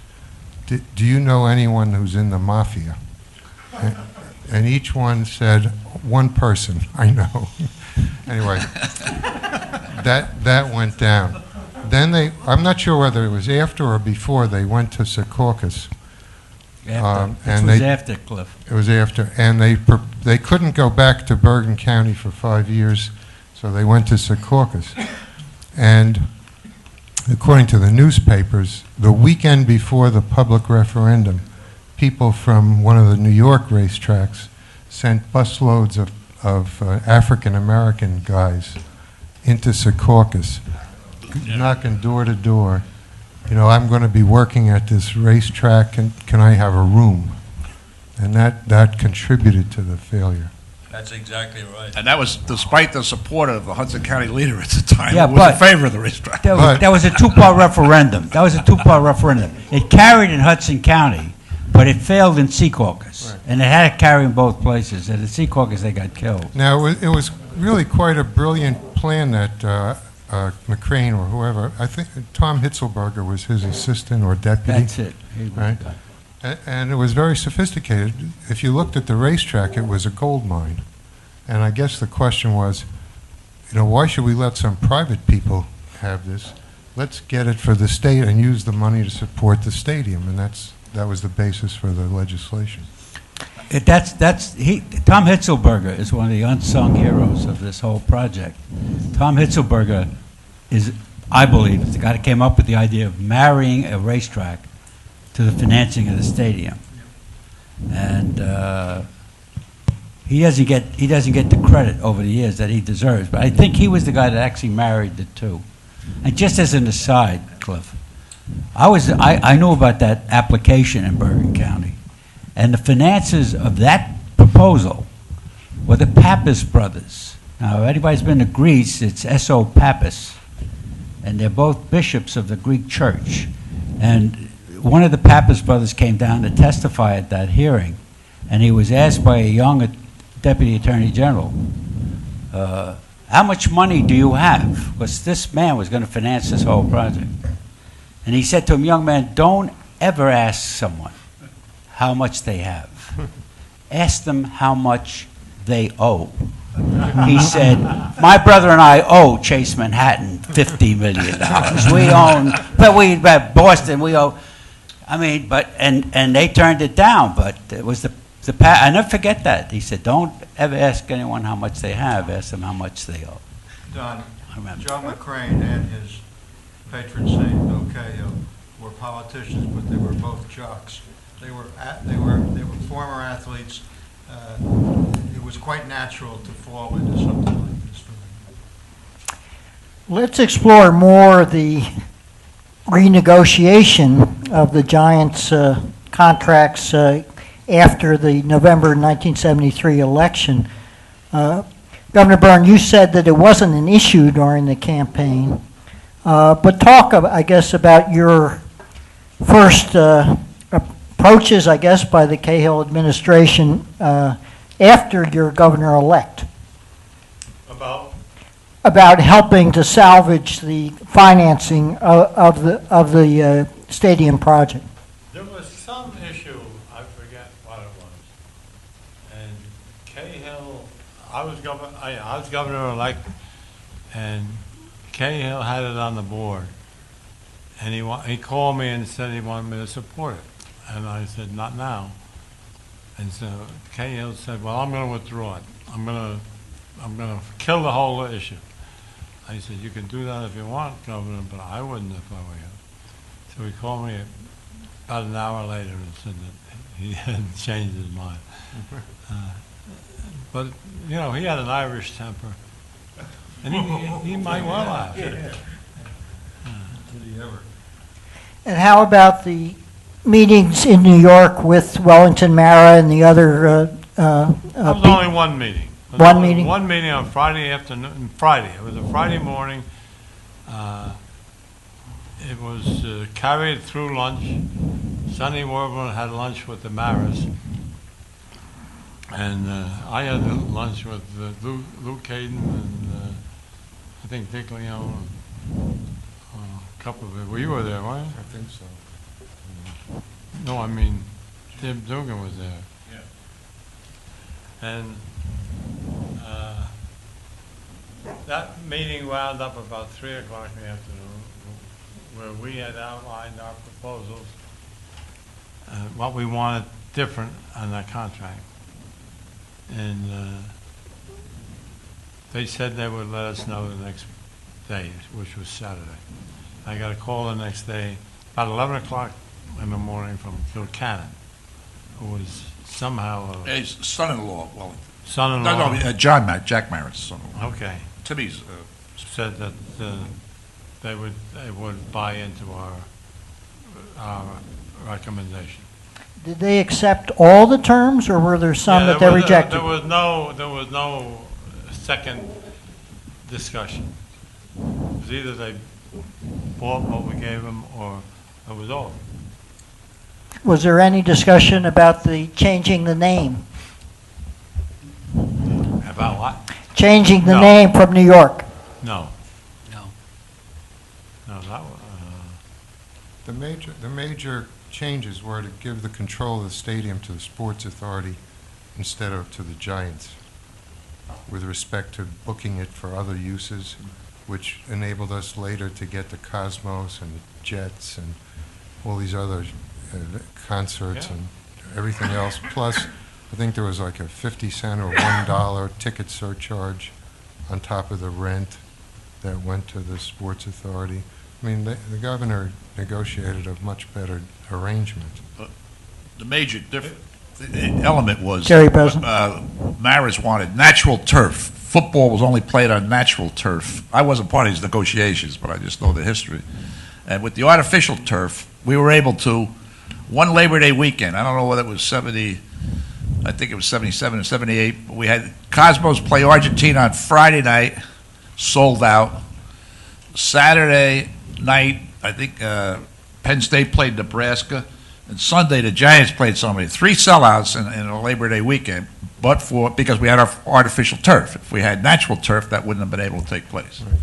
Speaker 3: do you know anyone who's in the mafia? And each one said, one person, I know. Anyway, that went down. Then I'm not sure whether it was after or before, they went to Secaucus.
Speaker 20: It was after, Cliff.
Speaker 3: It was after, and they couldn't go back to Bergen County for 5 years, so they went to Secaucus. And according to the newspapers, the weekend before the public referendum, people from one of the New York racetracks sent busloads of African-American guys into Secaucus, knocking door to door. You know, I'm going to be working at this racetrack, and can I have a room? And that contributed to the failure.
Speaker 8: That's exactly right.
Speaker 14: And that was despite the support of the Hudson County leader at the time,
Speaker 20: Yeah,
Speaker 14: who was in favor of the racetrack.
Speaker 20: That was a two-part referendum. It carried in Hudson County, but it failed in Secaucus. Right. And it had to carry in both places. And in Secaucus, they got killed.
Speaker 3: Now, it was really quite a brilliant plan that McCrane or whoever, I think Tom Hitzelberger was his assistant or deputy.
Speaker 20: That's it.
Speaker 3: Right? And it was very sophisticated. If you looked at the racetrack, it was a gold mine. And I guess the question was, you know, why should we let some private people have this? Let's get it for the state and use the money to support the stadium. And that was the basis for the legislation.
Speaker 20: Tom Hitzelberger is one of the unsung heroes of this whole project. Tom Hitzelberger is, I believe, the guy that came up with the idea of marrying a racetrack to the financing of the stadium. And he doesn't get the credit over the years that he deserves. But I think he was the guy that actually married the two. And just as an aside, Cliff, I knew about that application in Bergen County, and the finances of that proposal were the Pappas brothers. Now, if anybody's been to Greece, it's S.O. Pappas, and they're both bishops of the Greek church. And one of the Pappas brothers came down to testify at that hearing, and he was asked by a young deputy attorney general, how much money do you have? Because this man was going to finance this whole project. And he said to him, young man, don't ever ask someone how much they have. Ask them how much they owe. He said, my brother and I owe Chase Manhattan $50 million. We own, but we at Boston, we owe, I mean, but, and they turned it down, but it was I never forget that. He said, don't ever ask anyone how much they have, ask them how much they owe.
Speaker 7: Don, John McCrane and his patron saint, Bill Cahill, were politicians, but they were both jocks. They were former athletes. It was quite natural to fall into something like this for them.
Speaker 4: Let's explore more the renegotiation of the Giants' contracts after the November 1973 election. Governor Byrne, you said that it wasn't an issue during the campaign, but talk, I guess, about your first approaches, I guess, by the Cahill administration after you're governor-elect about helping to salvage the financing of the stadium project.
Speaker 10: There was some issue, I forget what it was. And Cahill, I was governor-elect, and Cahill had it on the board. And he called me and said he wanted me to support it. And I said, not now. And so Cahill said, well, I'm going to withdraw it. I'm going to kill the whole issue. I said, you can do that if you want, Governor, but I wouldn't if I were you. So he called me about an hour later and said that he hadn't changed his mind. But, you know, he had an Irish temper. And he might well have.
Speaker 7: Did he ever?
Speaker 4: And how about the meetings in New York with Wellington Mara and the other?
Speaker 10: There was only one meeting.
Speaker 4: One meeting?
Speaker 10: One meeting on Friday afternoon. Friday. It was a Friday morning. It was carried through lunch. Sonny Warburton had lunch with the Maras. And I had lunch with Lou Caden and I think Dick Leone. A couple of it. Well, you were there, weren't you?
Speaker 3: I think so.
Speaker 10: No, I mean, Tim Dugan was there. Yeah. And that meeting wound up about 3 o'clock in the afternoon, where we had outlined our proposals, what we wanted different on that contract. And they said they would let us know the next day, which was Saturday. I got a call the next day, about 11 o'clock in the morning from Kilcannon, who was somehow
Speaker 14: His son-in-law, well,
Speaker 10: son-in-law.
Speaker 14: No, Jack Merritt's son-in-law.
Speaker 10: Okay.
Speaker 14: Timmy's
Speaker 10: said that they would buy into our recommendation.
Speaker 4: Did they accept all the terms, or were there some that they rejected?
Speaker 10: There was no second discussion. It was either they bought what we gave them, or it was over.
Speaker 4: Was there any discussion about the changing the name?
Speaker 10: About what?
Speaker 4: Changing the name from New York?
Speaker 10: No.
Speaker 3: No, that was, the major changes were to give the control of the stadium to the Sports Authority instead of to the Giants, with respect to booking it for other uses, which enabled us later to get the Cosmos and the Jets and all these other concerts and everything else. Plus, I think there was like a 50-cent or $1 ticket surcharge on top of the rent that went to the Sports Authority. I mean, the governor negotiated a much better arrangement.
Speaker 14: The major element was
Speaker 4: Jerry President.
Speaker 14: Maris wanted natural turf. Football was only played on natural turf. I wasn't part of these negotiations, but I just know the history. And with the artificial turf, we were able to, one Labor Day weekend, I don't know whether it was 70, I think it was 77 or 78, but we had Cosmos play Argentina on Friday night, sold out. Saturday night, I think Penn State played Nebraska, and Sunday the Giants played somebody. 3 sellouts in a Labor Day weekend, but because we had our artificial turf. If we had natural turf, that wouldn't have been able to take place.
Speaker 10: Right.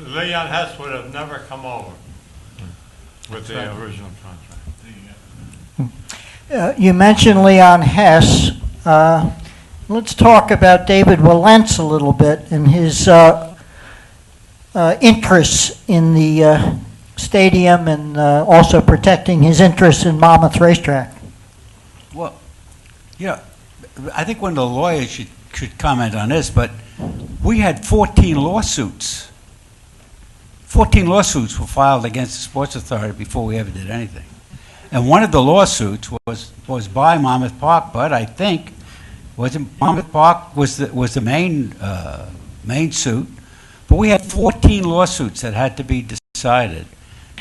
Speaker 10: Leon Hess would have never come over with the original contract.
Speaker 4: You mentioned Leon Hess. Let's talk about David Walentz a little bit and his interests in the stadium and also protecting his interests in Monmouth Racetrack.
Speaker 20: Well, yeah, I think one of the lawyers should comment on this, but we had 14 lawsuits. 14 lawsuits were filed against the Sports Authority before we ever did anything. And one of the lawsuits was by Monmouth Park, but I think Monmouth Park was the main suit. But we had 14 lawsuits that had to be decided.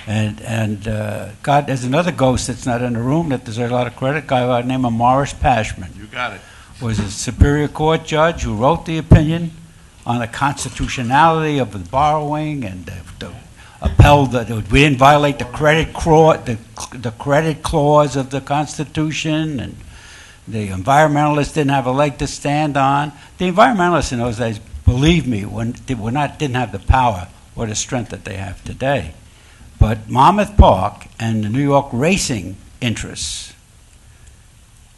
Speaker 20: And God, there's another ghost that's not in the room that deserves a lot of credit. A guy by the name of Morris Pashman.
Speaker 14: You got it.
Speaker 20: Was a Superior Court judge who wrote the opinion on the constitutionality of the borrowing and upheld that we didn't violate the credit clause of the Constitution, and the environmentalists didn't have a leg to stand on. The environmentalists in those days, believe me, didn't have the power or the strength that they have today. But Monmouth Park and the New York racing interests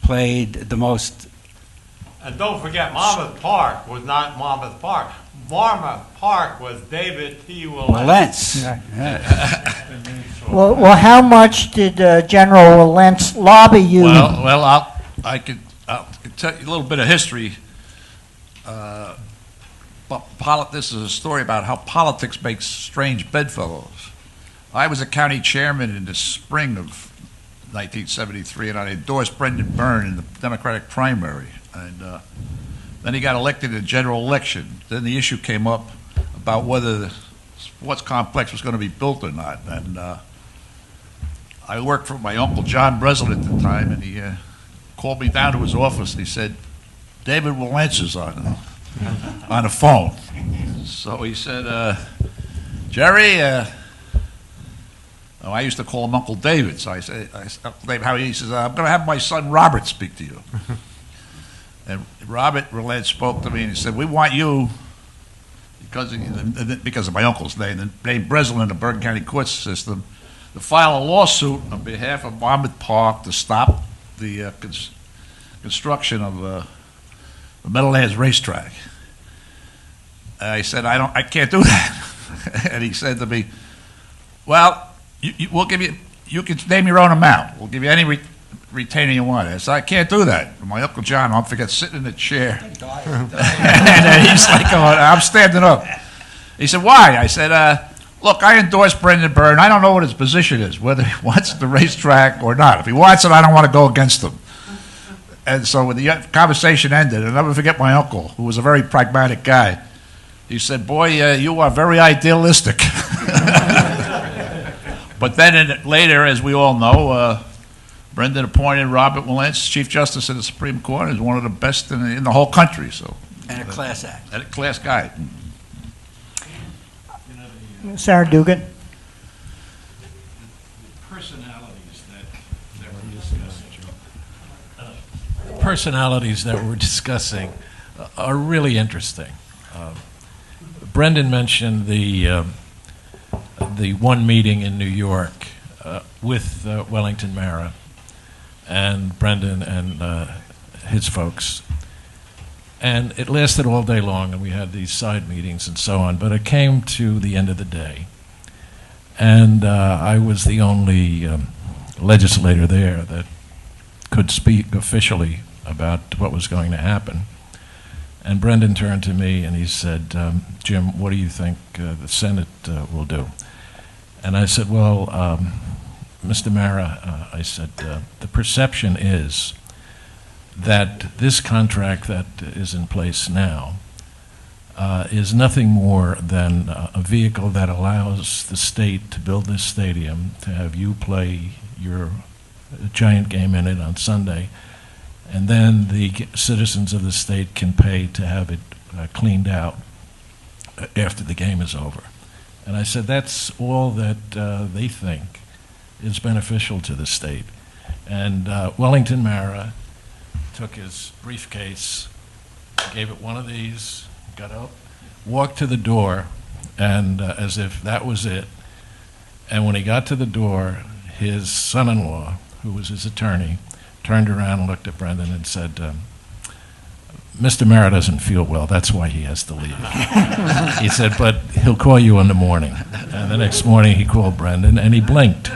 Speaker 20: played the most.
Speaker 10: And don't forget, Monmouth Park was not Monmouth Park. Monmouth Park was David T.
Speaker 20: Walentz.
Speaker 4: Well, how much did General Walentz lobby you?
Speaker 14: Well, I could tell you a little bit of history. This is a story about how politics makes strange bedfellows. I was a county chairman in the spring of 1973, and I endorsed Brendan Byrne in the Democratic primary. And then he got elected in the general election. Then the issue came up about whether the sports complex was going to be built or not. And I worked for my uncle John Breslin at the time, and he called me down to his office and he said, "David Walentz is on the phone." So he said, "Jerry," I used to call him Uncle David. So I said, "Uncle David, how are you?" He says, "I'm going to have my son Robert speak to you." And Robert Walentz spoke to me and he said, "We want you, because of my uncle's name, the name Breslin in the Bergen County court system, to file a lawsuit on behalf of Monmouth Park to stop the construction of the Meadowlands racetrack." And I said, I can't do that." And he said to me, "Well, we'll give you can name your own amount. We'll give you any retainer you want." I said, "I can't do that." And my Uncle John, I'll forget, sitting in the chair. And he's like, I'm standing up. He said, "Why?" I said, "Look, I endorse Brendan Byrne. I don't know what his position is, whether he wants the racetrack or not. If he wants it, I don't want to go against him." And so when the conversation ended, I'll never forget my uncle, who was a very pragmatic guy. He said, "Boy, you are very idealistic." But then later, as we all know, Brendan appointed Robert Walentz Chief Justice of the Supreme Court. He's one of the best in the whole country. So,
Speaker 20: and a class act.
Speaker 14: And a class guy.
Speaker 4: Sarah Dugan.
Speaker 5: Personalities that we're discussing are really interesting. Brendan mentioned the one meeting in New York with Wellington Mara and Brendan and his folks. And it lasted all day long, and we had these side meetings and so on, but it came to the end of the day. And I was the only legislator there that could speak officially about what was going to happen. And Brendan turned to me and he said, "Jim, what do you think the Senate will do?" And I said, "Well, Mr. Mara," I said, "the perception is that this contract that is in place now is nothing more than a vehicle that allows the state to build this stadium, to have you play your giant game in it on Sunday, and then the citizens of the state can pay to have it cleaned out after the game is over." And I said, that's all that they think is beneficial to the state. And Wellington Mara took his briefcase, gave it one of these, got up, walked to the door, and as if that was it. And when he got to the door, his son-in-law, who was his attorney, turned around and looked at Brendan and said, "Mr. Mara doesn't feel well, that's why he has to leave." He said, "But he'll call you in the morning." And the next morning he called Brendan and he blinked.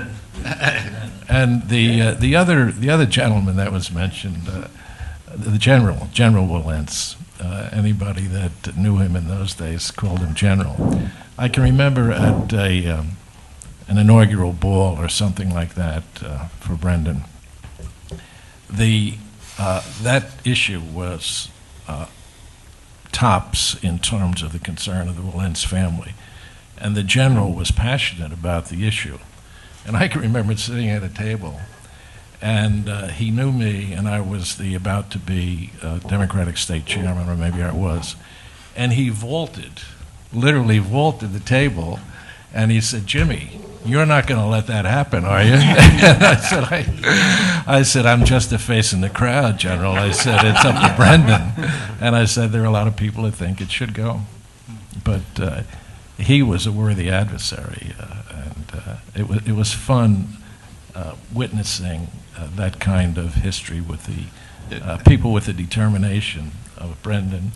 Speaker 5: And the other gentleman that was mentioned, the General Walentz, anybody that knew him in those days called him General. I can remember at an inaugural ball or something like that for Brendan, that issue was tops in terms of the concern of the Walentz family. And the General was passionate about the issue. And I can remember sitting at a table, and he knew me, and I was the about to be Democratic state chairman, or maybe I was. And he literally vaulted the table, And he said, Jimmy, you're not going to let that happen, are you? And I said, I'm just the face in the crowd, General. I said, it's up to Brendan. And I said, there are a lot of people that think it should go. But he was a worthy adversary, and it was fun witnessing that kind of history with the people with the determination of Brendan,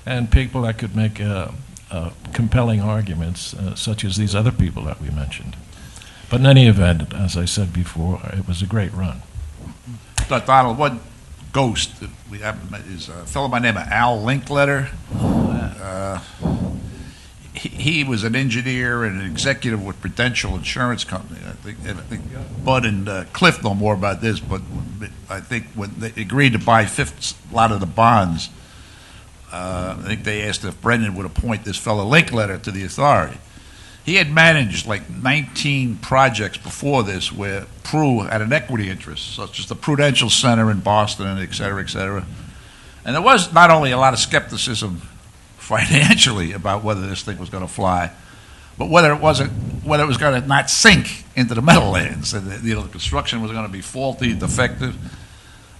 Speaker 5: and people that could make compelling arguments, such as these other people that we mentioned. But in any event, as I said before, it was a great run.
Speaker 14: Donald, one ghost that we have is a fellow by the name of Al Linkletter. He was an engineer and an executive with Prudential Insurance Company. I think Bud and Cliff know more about this, but I think when they agreed to buy a lot of the bonds, I think they asked if Brendan would appoint this fellow Linkletter to the authority. He had managed like 19 projects before this where Prue had an equity interest, such as the Prudential Center in Boston, and et cetera, et cetera. And there was not only a lot of skepticism financially about whether this thing was going to fly, but whether it was going to not sink into the Meadowlands, and the construction was going to be faulty, defective.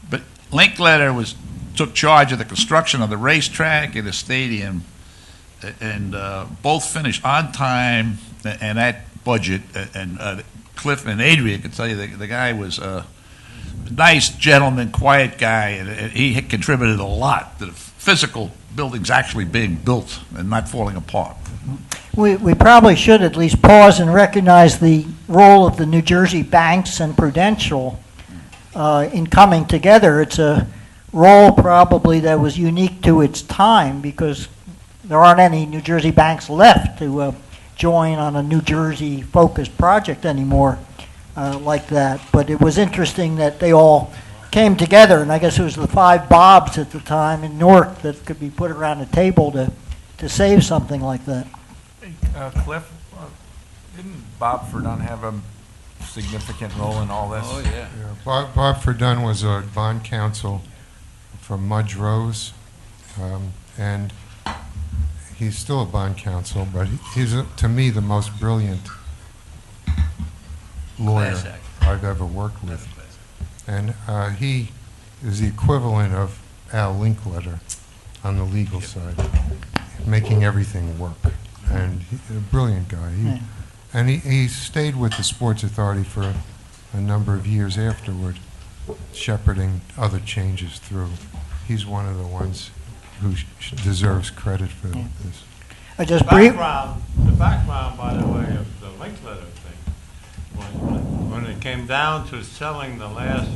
Speaker 14: But Linkletter took charge of the construction of the racetrack and the stadium, and both finished on time and at budget. And Cliff and Adrian can tell you the guy was a nice gentleman, quiet guy, and he had contributed a lot to the physical buildings actually being built and not falling apart.
Speaker 4: We probably should at least pause and recognize the role of the New Jersey banks and Prudential in coming together. It's a role probably that was unique to its time, because there aren't any New Jersey banks left to join on a New Jersey-focused project anymore like that. But it was interesting that they all came together, and I guess it was the 5 Bobs at the time in Newark that could be put around a table to save something like that.
Speaker 11: Cliff, didn't Bob Verdun have a significant role in all this?
Speaker 3: Oh, yeah. Bob Verdun was a bond counsel from Mudge Rose, and he's still a bond counsel, but he's, to me, the most brilliant lawyer I've ever worked with. And he is the equivalent of Al Linkletter on the legal side, making everything work. And he's a brilliant guy. And he stayed with the Sports Authority for a number of years afterward, shepherding other changes through. He's one of the ones who deserves credit for this.
Speaker 4: I just
Speaker 10: the background, by the way, of the Linkletter thing was when it came down to selling the last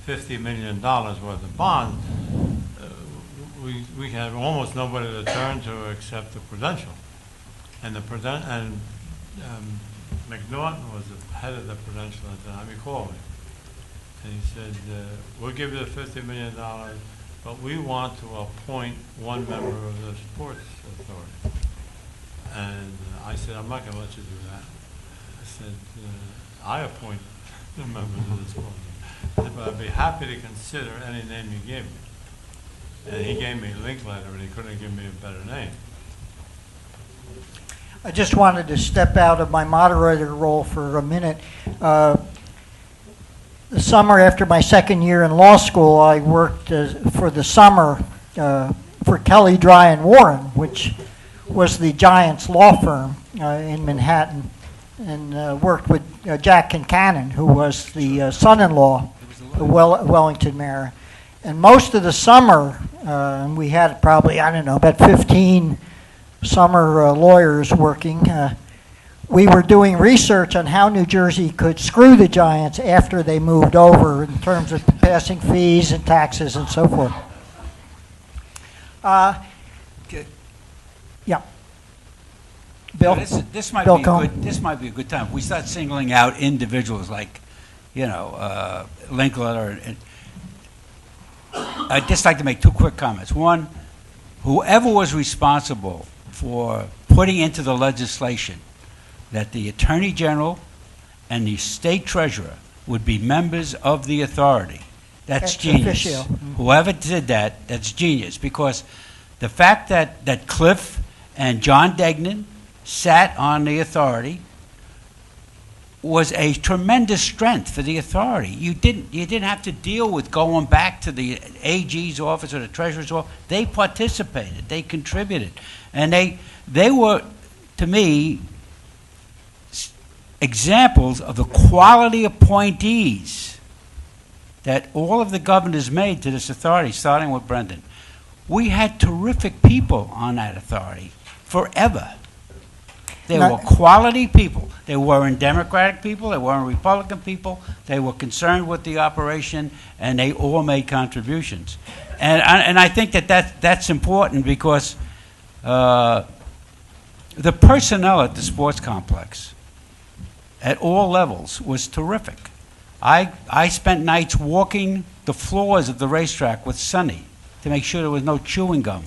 Speaker 10: $50 million worth of bonds, we had almost nobody to turn to except the Prudential. And McNaughton was the head of the Prudential at the time. He called me. And he said, we'll give you the $50 million, but we want to appoint one member of the Sports Authority. And I said, I'm not going to let you do that. I said, I appoint the members of the Sports Authority, but I'd be happy to consider any name you give me. And he gave me Linkletter, and he couldn't give me a better name.
Speaker 4: I just wanted to step out of my moderator role for a minute. The summer after my second year in law school, I worked for the summer for Kelly, Dry and Warren, which was the Giants law firm in Manhattan, and worked with Jack Kincannon, who was the son-in-law of Wellington mayor. And most of the summer, we had probably, I don't know, about 15 summer lawyers working. We were doing research on how New Jersey could screw the Giants after they moved over in terms of passing fees and taxes and so forth. Yeah. Bill?
Speaker 9: This might
Speaker 4: Bill
Speaker 9: be
Speaker 4: Cohen?
Speaker 9: this might be a good time. If we start singling out individuals like, Linkletter. And I'd just like to make 2 quick comments. One, whoever was responsible for putting into the legislation that the Attorney General and the State Treasurer would be members of the authority, that's genius.
Speaker 4: Officio.
Speaker 9: Whoever did that, that's genius. Because the fact that Cliff and John Degnan sat on the authority
Speaker 20: was a tremendous strength for the authority. You didn't have to deal with going back to the AG's office or the treasurer's office. They participated, they contributed, and they were, to me, examples of the quality appointees that all of the governors made to this authority, starting with Brendan. We had terrific people on that authority forever. They were quality people. They weren't Democratic people. They weren't Republican people. They were concerned with the operation, and they all made contributions. And I think that's important because the personnel at the sports complex at all levels was terrific. I spent nights walking the floors of the racetrack with Sonny to make sure there was no chewing gum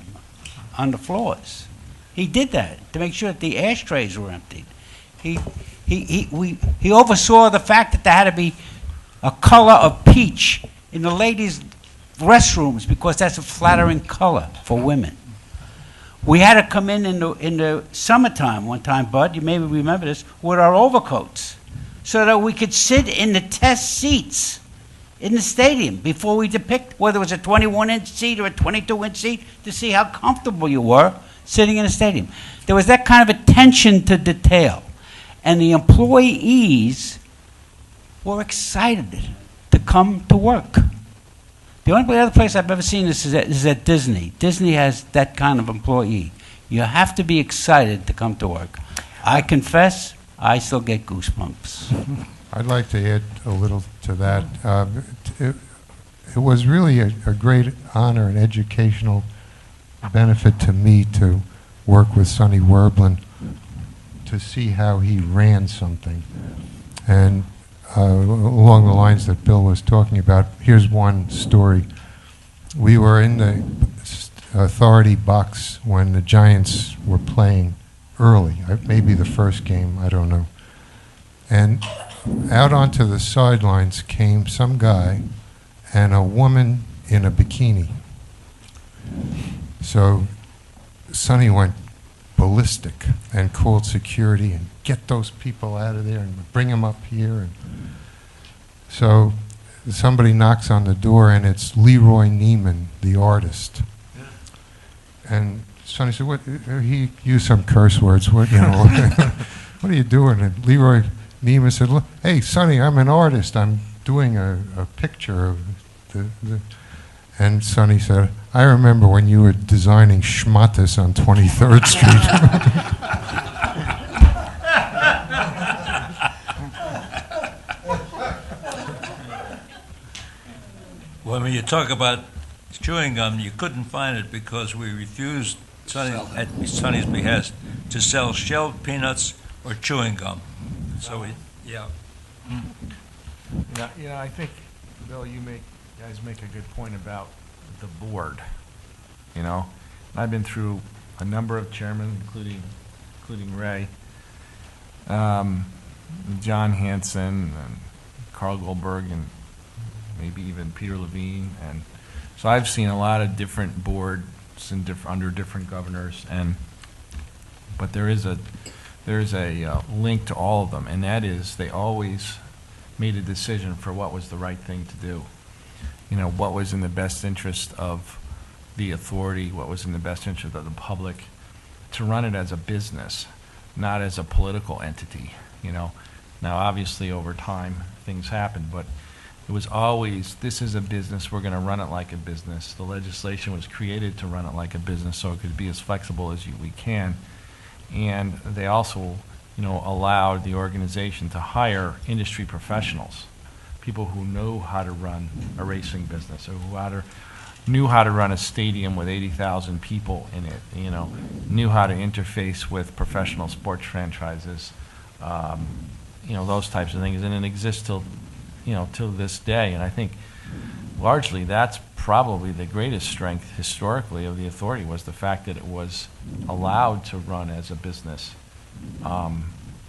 Speaker 20: on the floors. He did that to make sure that the ashtrays were emptied. He oversaw the fact that there had to be a color of peach in the ladies' restrooms because that's a flattering color for women. We had to come in the summertime one time, Bud, you maybe remember this, with our overcoats so that we could sit in the test seats in the stadium before we depict whether it was a 21-inch seat or a 22-inch seat to see how comfortable you were sitting in a stadium. There was that kind of attention to detail. And the employees were excited to come to work. The only other place I've ever seen this is at Disney. Disney has that kind of employee. You have to be excited to come to work. I confess, I still get goosebumps.
Speaker 3: I'd like to add a little to that. It was really a great honor and educational benefit to me to work with Sonny Werblin to see how he ran something. And along the lines that Bill was talking about, here's one story. We were in the authority box when the Giants were playing early, maybe the first game, I don't know. And out onto the sidelines came some guy and a woman in a bikini. So Sonny went ballistic and called security and get those people out of there and bring them up here. And so somebody knocks on the door and it's Leroy Neiman, the artist. And Sonny said, "What?" He used some curse words. What are you doing? And Leroy Neiman said, "Look, hey, Sonny, I'm an artist. I'm doing a picture of the." And Sonny said, "I remember when you were designing Schmattes on 23rd Street."
Speaker 8: Well, when you talk about chewing gum, you couldn't find it because we refused, at Sonny's behest, to sell shelled peanuts or chewing gum. So, yeah.
Speaker 11: I think, Bill, you guys make a good point about the board. And I've been through a number of chairmen, including Ray, John Hanson, and Carl Goldberg, and maybe even Peter Levine, and so I've seen a lot of different boards and under different governors, but there is a link to all of them, and that is they always made a decision for what was the right thing to do. What was in the best interest of the authority, what was in the best interest of the public, to run it as a business, not as a political entity. Now, obviously, over time, things happen, but it was always, this is a business, we're going to run it like a business. The legislation was created to run it like a business so it could be as flexible as we can. And they also, allowed the organization to hire industry professionals, people who know how to run a racing business, or who knew how to run a stadium with 80,000 people in it, knew how to interface with professional sports franchises, those types of things. And it exists till this day. And I think largely that's probably the greatest strength historically of the authority, was the fact that it was allowed to run as a business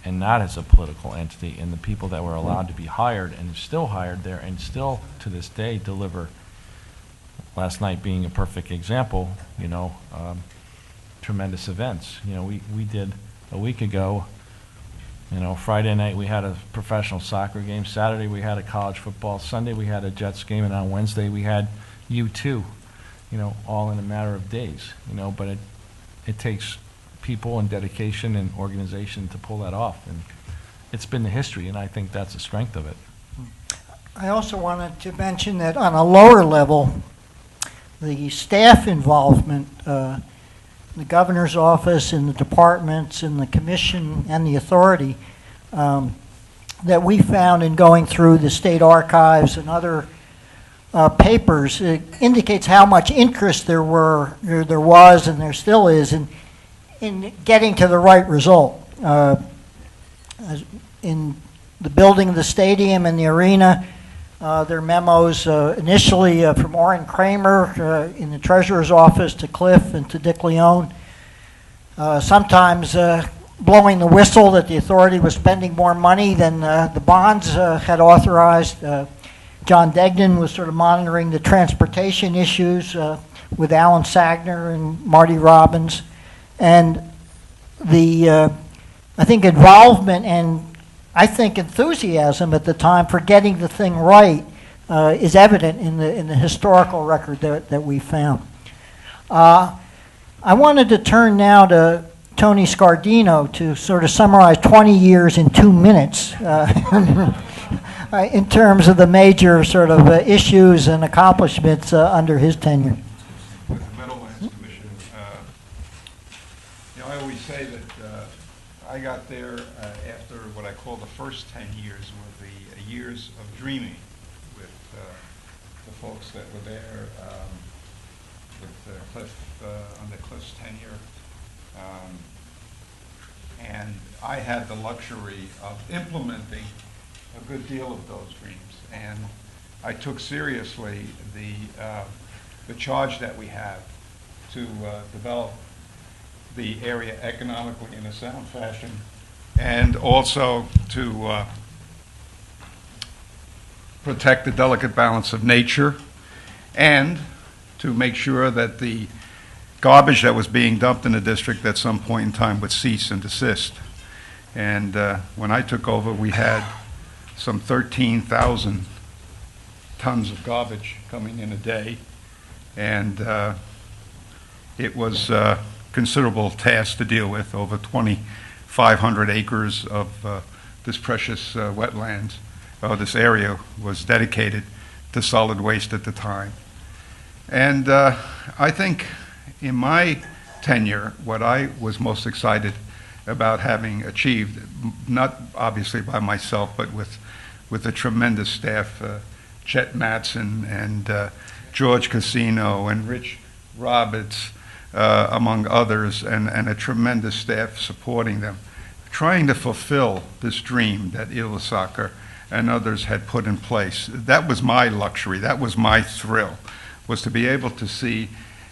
Speaker 11: and not as a political entity, and the people that were allowed to be hired and still hired there and still to this day deliver, last night being a perfect example, tremendous events. We did a week ago You know, Friday night we had a professional soccer game. Saturday we had a college football. Sunday we had a Jets game, and on Wednesday we had U2. You know, all in a matter of days. You know, but it takes people and dedication and organization to pull that off, and it's been the history, and I think that's the strength of it.
Speaker 4: I also wanted to mention that on a lower level, the staff involvement, the governor's office and the departments and the commission and the authority that we found in going through the state archives and other papers, it indicates how much interest there was and there still is in getting to the right result. In the building of the stadium and the arena, there are memos initially from Orrin Kramer in the treasurer's office to Cliff and to Dick Leone, sometimes blowing the whistle that the authority was spending more money than the bonds had authorized. John Degnan was sort of monitoring the transportation issues with Alan Sagner and Marty Robbins. And the, I think, involvement and I think enthusiasm at the time for getting the thing right is evident in the historical record that we found. I wanted to turn now to Tony Scardino to sort of summarize 20 years in 2 minutes in terms of the major sort of issues and accomplishments under his tenure.
Speaker 6: With the Meadowlands Commission, you know, I always say that I got there after what I call the first 10 years were the years of dreaming with the folks that were there, with Cliff, under Cliff's tenure. And I had the luxury of implementing a good deal of those dreams. And I took seriously the charge that we have to develop the area economically in a sound fashion, and also to protect the delicate balance of nature, and to make sure that the garbage that was being dumped in the district at some point in time would cease and desist. And when I took over, we had some 13,000 tons of garbage coming in a day, and it was a considerable task to deal with. Over 2,500 acres of this precious wetlands, this area was dedicated to solid waste at the time. And I think in my tenure, what I was most excited about having achieved, not obviously by myself, but with a tremendous staff, Chet Mattson and George Casino and Rich Roberts, among others, and a tremendous staff supporting them, trying to fulfill this dream that Ilasaka and others had put in place. That was my luxury, that was my thrill, was to be able to see,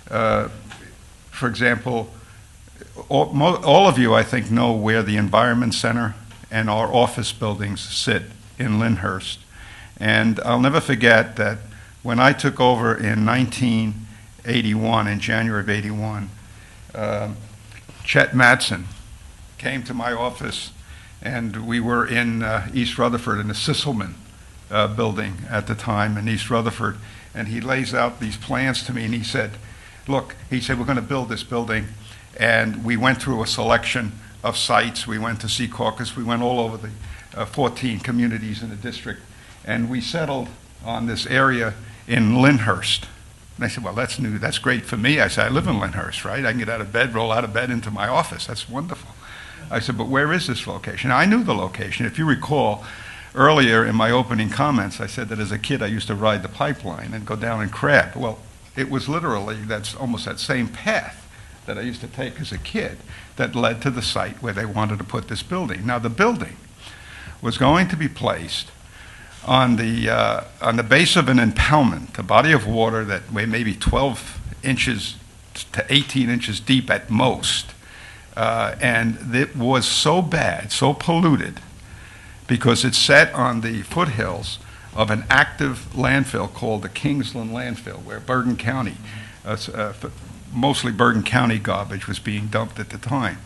Speaker 6: for example, all of you, I think, know where the Environment Center and our office buildings sit in Lyndhurst. And I'll never forget that when I took over in 1981, in January of 81, Chet Mattson came to my office, and we were in East Rutherford in the Sisselman building at the time in East Rutherford, and he lays out these plans to me, and he said, look, he said, we're going to build this building. And we went through a selection of sites. We went to Secaucus. We went all over the 14 communities in the district. And we settled on this area in Lyndhurst. And I said, well, that's new. That's great for me. I said, I live in Lyndhurst, right? I can get out of bed, roll out of bed into my office. That's wonderful. I said, but where is this location? I knew the location. If you recall, earlier in my opening comments, I said that as a kid I used to ride the pipeline and go down and crab. Well, it was literally, that's almost that same path that I used to take as a kid that led to the site where they wanted to put this building. Now, the building was going to be placed on the base of an impoundment, a body of water that weighed maybe 12 inches to 18 inches deep at most. And it was so bad, so polluted, because it sat on the foothills of an active landfill called the Kingsland landfill, where Bergen County, mostly Bergen County garbage was being dumped at the time.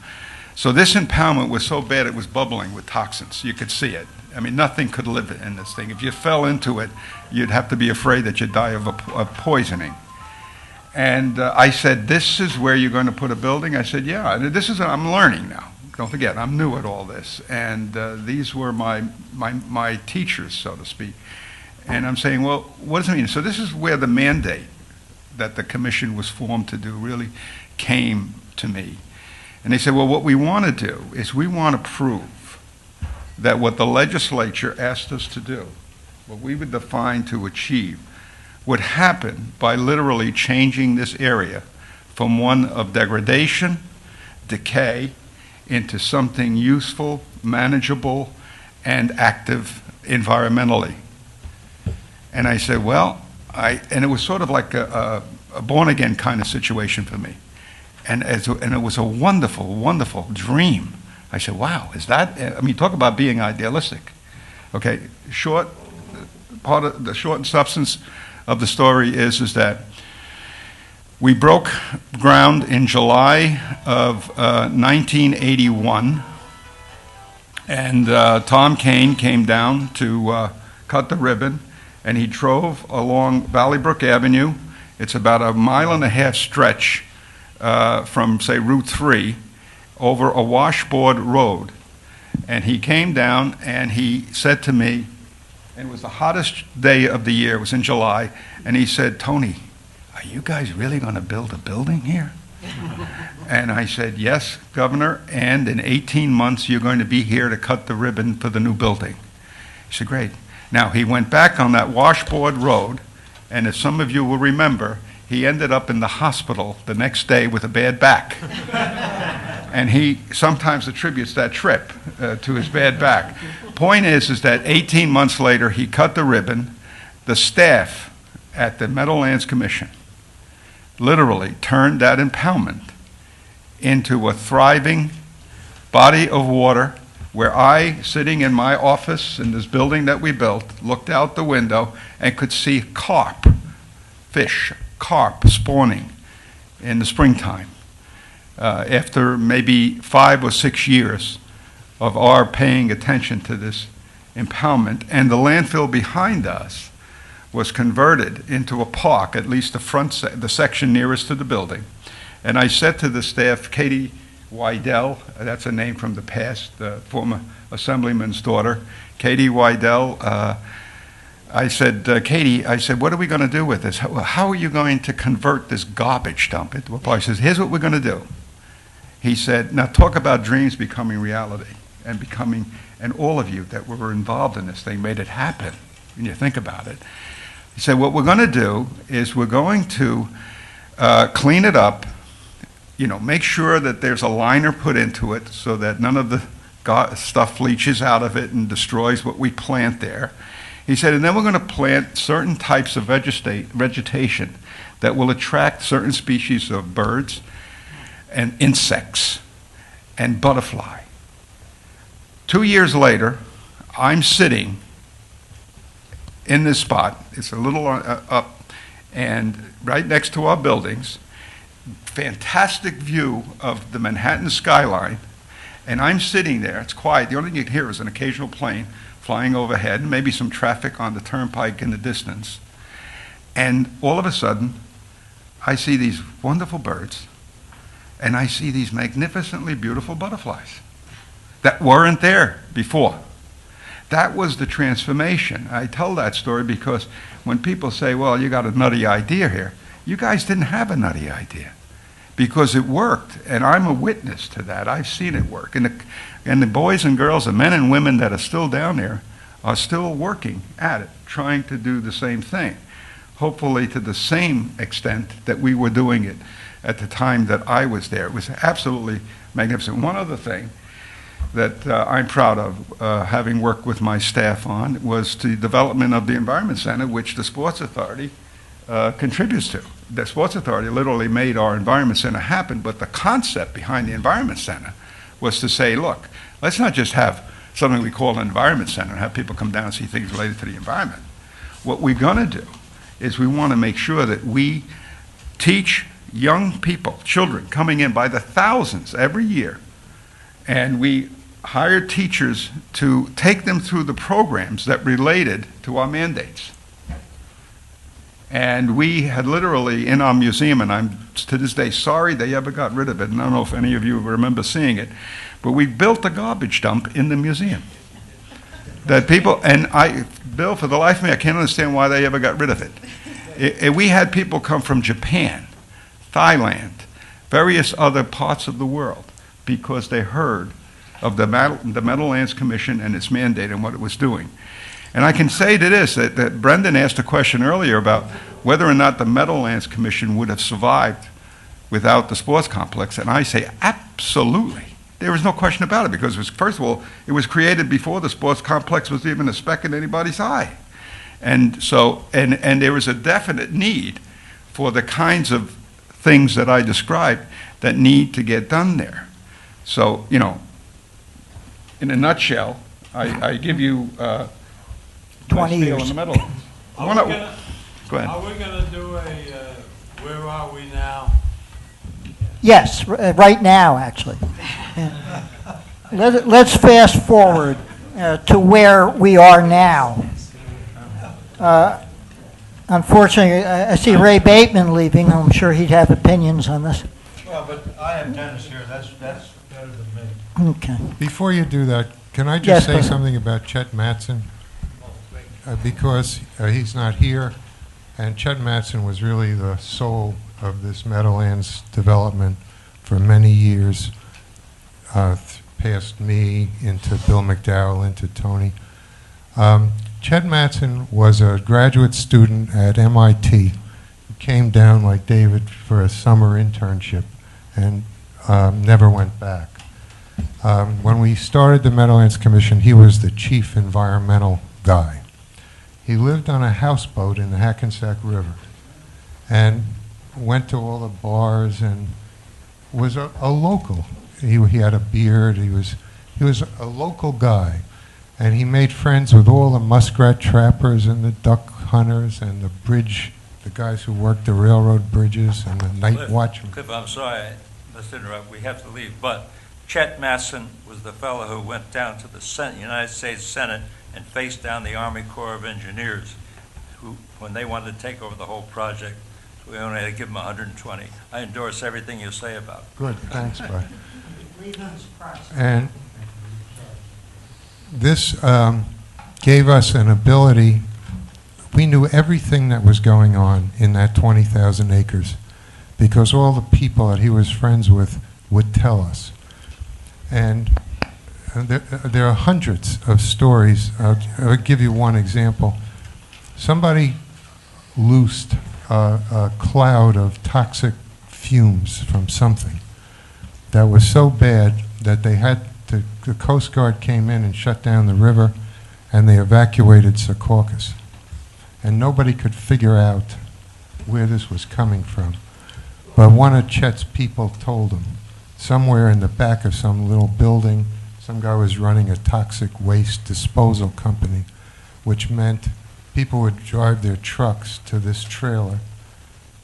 Speaker 6: So this impoundment was so bad it was bubbling with toxins. You could see it. I mean, nothing could live in this thing. If you fell into it, you'd have to be afraid that you'd die of poisoning. And I said, this is where you're going to put a building? I said, yeah. And this is, I'm learning now. Don't forget, I'm new at all this. And these were my teachers, so to speak. And I'm saying, well, what does it mean? So this is where the mandate that the commission was formed to do really came to me. And they said, well, what we want to do is we want to prove that what the legislature asked us to do, what we would define to achieve, would happen by literally changing this area from one of degradation, decay, into something useful, manageable, and active environmentally. And I said, well, and it was sort of like a born-again kind of situation for me. And it was a wonderful, wonderful dream. I said, wow, is that, I mean, talk about being idealistic. Okay, part of the short substance of the story is that we broke ground in July of 1981, and Tom Kane came down to cut the ribbon, and he drove along Valley Brook Avenue. It's about a 1.5-mile stretch from, say, Route 3 over a washboard road. And he came down and he said to me, and it was the hottest day of the year, it was in July, and he said, Tony, are you guys really going to build a building here? And I said, yes, Governor, and in 18 months you're going to be here to cut the ribbon for the new building. He said, great. Now, he went back on that washboard road, and as some of you will remember, he ended up in the hospital the next day with a bad back. And he sometimes attributes that trip to his bad back. Point is that 18 months later, he cut the ribbon. The staff at the Meadowlands Commission literally turned that impoundment into a thriving body of water where I, sitting in my office in this building that we built, looked out the window and could see carp spawning in the springtime. After maybe 5 or 6 years of our paying attention to this impoundment, and the landfill behind us was converted into a park, at least the section nearest to the building. And I said to the staff, Katie Wydell, that's a name from the past, the former assemblyman's daughter, Katie Wydell, I said, Katie, I said, what are we going to do with this? How are you going to convert this garbage dump into a park? He says, here's what we're going to do. He said, now talk about dreams becoming reality and all of you that were involved in this thing made it happen when you think about it. He said, what we're going to do is we're going to clean it up, make sure that there's a liner put into it so that none of the stuff leaches out of it and destroys what we plant there. He said, and then we're going to plant certain types of vegetation that will attract certain species of birds and insects and butterfly. 2 years later, I'm sitting in this spot. It's a little up and right next to our buildings. Fantastic view of the Manhattan skyline. And I'm sitting there. It's quiet. The only thing you can hear is an occasional plane flying overhead, and maybe some traffic on the turnpike in the distance. And all of a sudden, I see these wonderful birds, and I see these magnificently beautiful butterflies that weren't there before. That was the transformation. I tell that story because when people say, well, you got a nutty idea here, you guys didn't have a nutty idea because it worked, and I'm a witness to that. I've seen it work. And the boys and girls, the men and women that are still down there are still working at it, trying to do the same thing, hopefully to the same extent that we were doing it at the time that I was there. It was absolutely magnificent. One other thing that I'm proud of having worked with my staff on was the development of the Environment Center, which the Sports Authority contributes to. The Sports Authority literally made our Environment Center happen, but the concept behind the Environment Center was to say, look, let's not just have something we call an Environment Center and have people come down and see things related to the environment. What we're going to do is we want to make sure that we teach young people, children coming in by the thousands every year, And we hired teachers to take them through the programs that related to our mandates. And we had literally, in our museum, and I'm to this day sorry they ever got rid of it, and I don't know if any of you remember seeing it, but we built a garbage dump in the museum. That people, and Bill, for the life of me, I can't understand why they ever got rid of it. We had people come from Japan, Thailand, various other parts of the world, because they heard of the Meadowlands Commission and its mandate and what it was doing. And I can say to this, that Brendan asked a question earlier about whether or not the Meadowlands Commission would have survived without the sports complex, and I say absolutely. There was no question about it, because it was, first of all, it was created before the sports complex was even a speck in anybody's eye. And so, and there was a definite need for the kinds of things that I described that need to get done there. So, you know, in a nutshell, I give you
Speaker 4: 20 years.
Speaker 6: in the middle.
Speaker 10: Go ahead.
Speaker 6: Are
Speaker 10: we going to do a where are we now?
Speaker 4: Yes, right now, actually. Let's fast forward to where we are now. Unfortunately, I see Ray Bateman leaving. I'm sure he'd have opinions on this.
Speaker 7: Well, but I have Dennis here. That's better than me.
Speaker 4: Okay.
Speaker 3: Before you do that, can I just
Speaker 4: Yes,
Speaker 3: say
Speaker 4: please.
Speaker 3: something about Chet Mattson? Because he's not here, and Chet Mattson was really the soul of this Meadowlands development for many years, past me, into Bill McDowell, into Tony. Chet Mattson was a graduate student at MIT. He came down, like David, for a summer internship and never went back. When we started the Meadowlands Commission, he was the chief environmental guy. He lived on a houseboat in the Hackensack River and went to all the bars and was a local. He had a beard. He was a local guy. And he made friends with all the muskrat trappers and the duck hunters and the guys who worked the railroad bridges and the night watchmen.
Speaker 8: Cliff, I'm sorry, I must interrupt. We have to leave. But Chet Mattson was the fellow who went down to the United States Senate and faced down the Army Corps of Engineers, who, when they wanted to take over the whole project, we only had to give them 120. I endorse everything you say about it.
Speaker 3: Good, thanks, Bud. And this gave us an ability. We knew everything that was going on in that 20,000 acres because all the people that he was friends with would tell us. And there are hundreds of stories. I'll give you one example. Somebody loosed a cloud of toxic fumes from something that was so bad that they had to, the Coast Guard came in and shut down the river, and they evacuated Secaucus. And nobody could figure out where this was coming from. But one of Chet's people told him, somewhere in the back of some little building, some guy was running a toxic waste disposal company, which meant people would drive their trucks to this trailer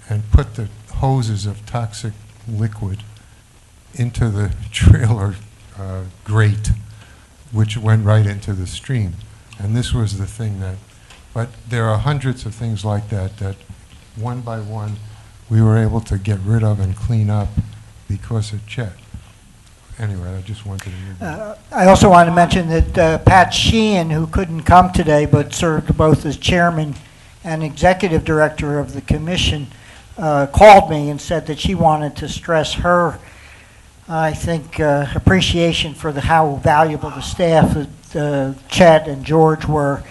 Speaker 3: and put the hoses of toxic liquid into the trailer grate, which went right into the stream. And this was the thing that, but there are hundreds of things like that, that one by one we were able to get rid of and clean up because of Chet. Anyway, I just wanted to move on.
Speaker 4: I also want to mention that Pat Sheehan, who couldn't come today but served both as chairman and executive director of the commission, called me and said that she wanted to stress her, I think, appreciation for how valuable the staff that Chet and George were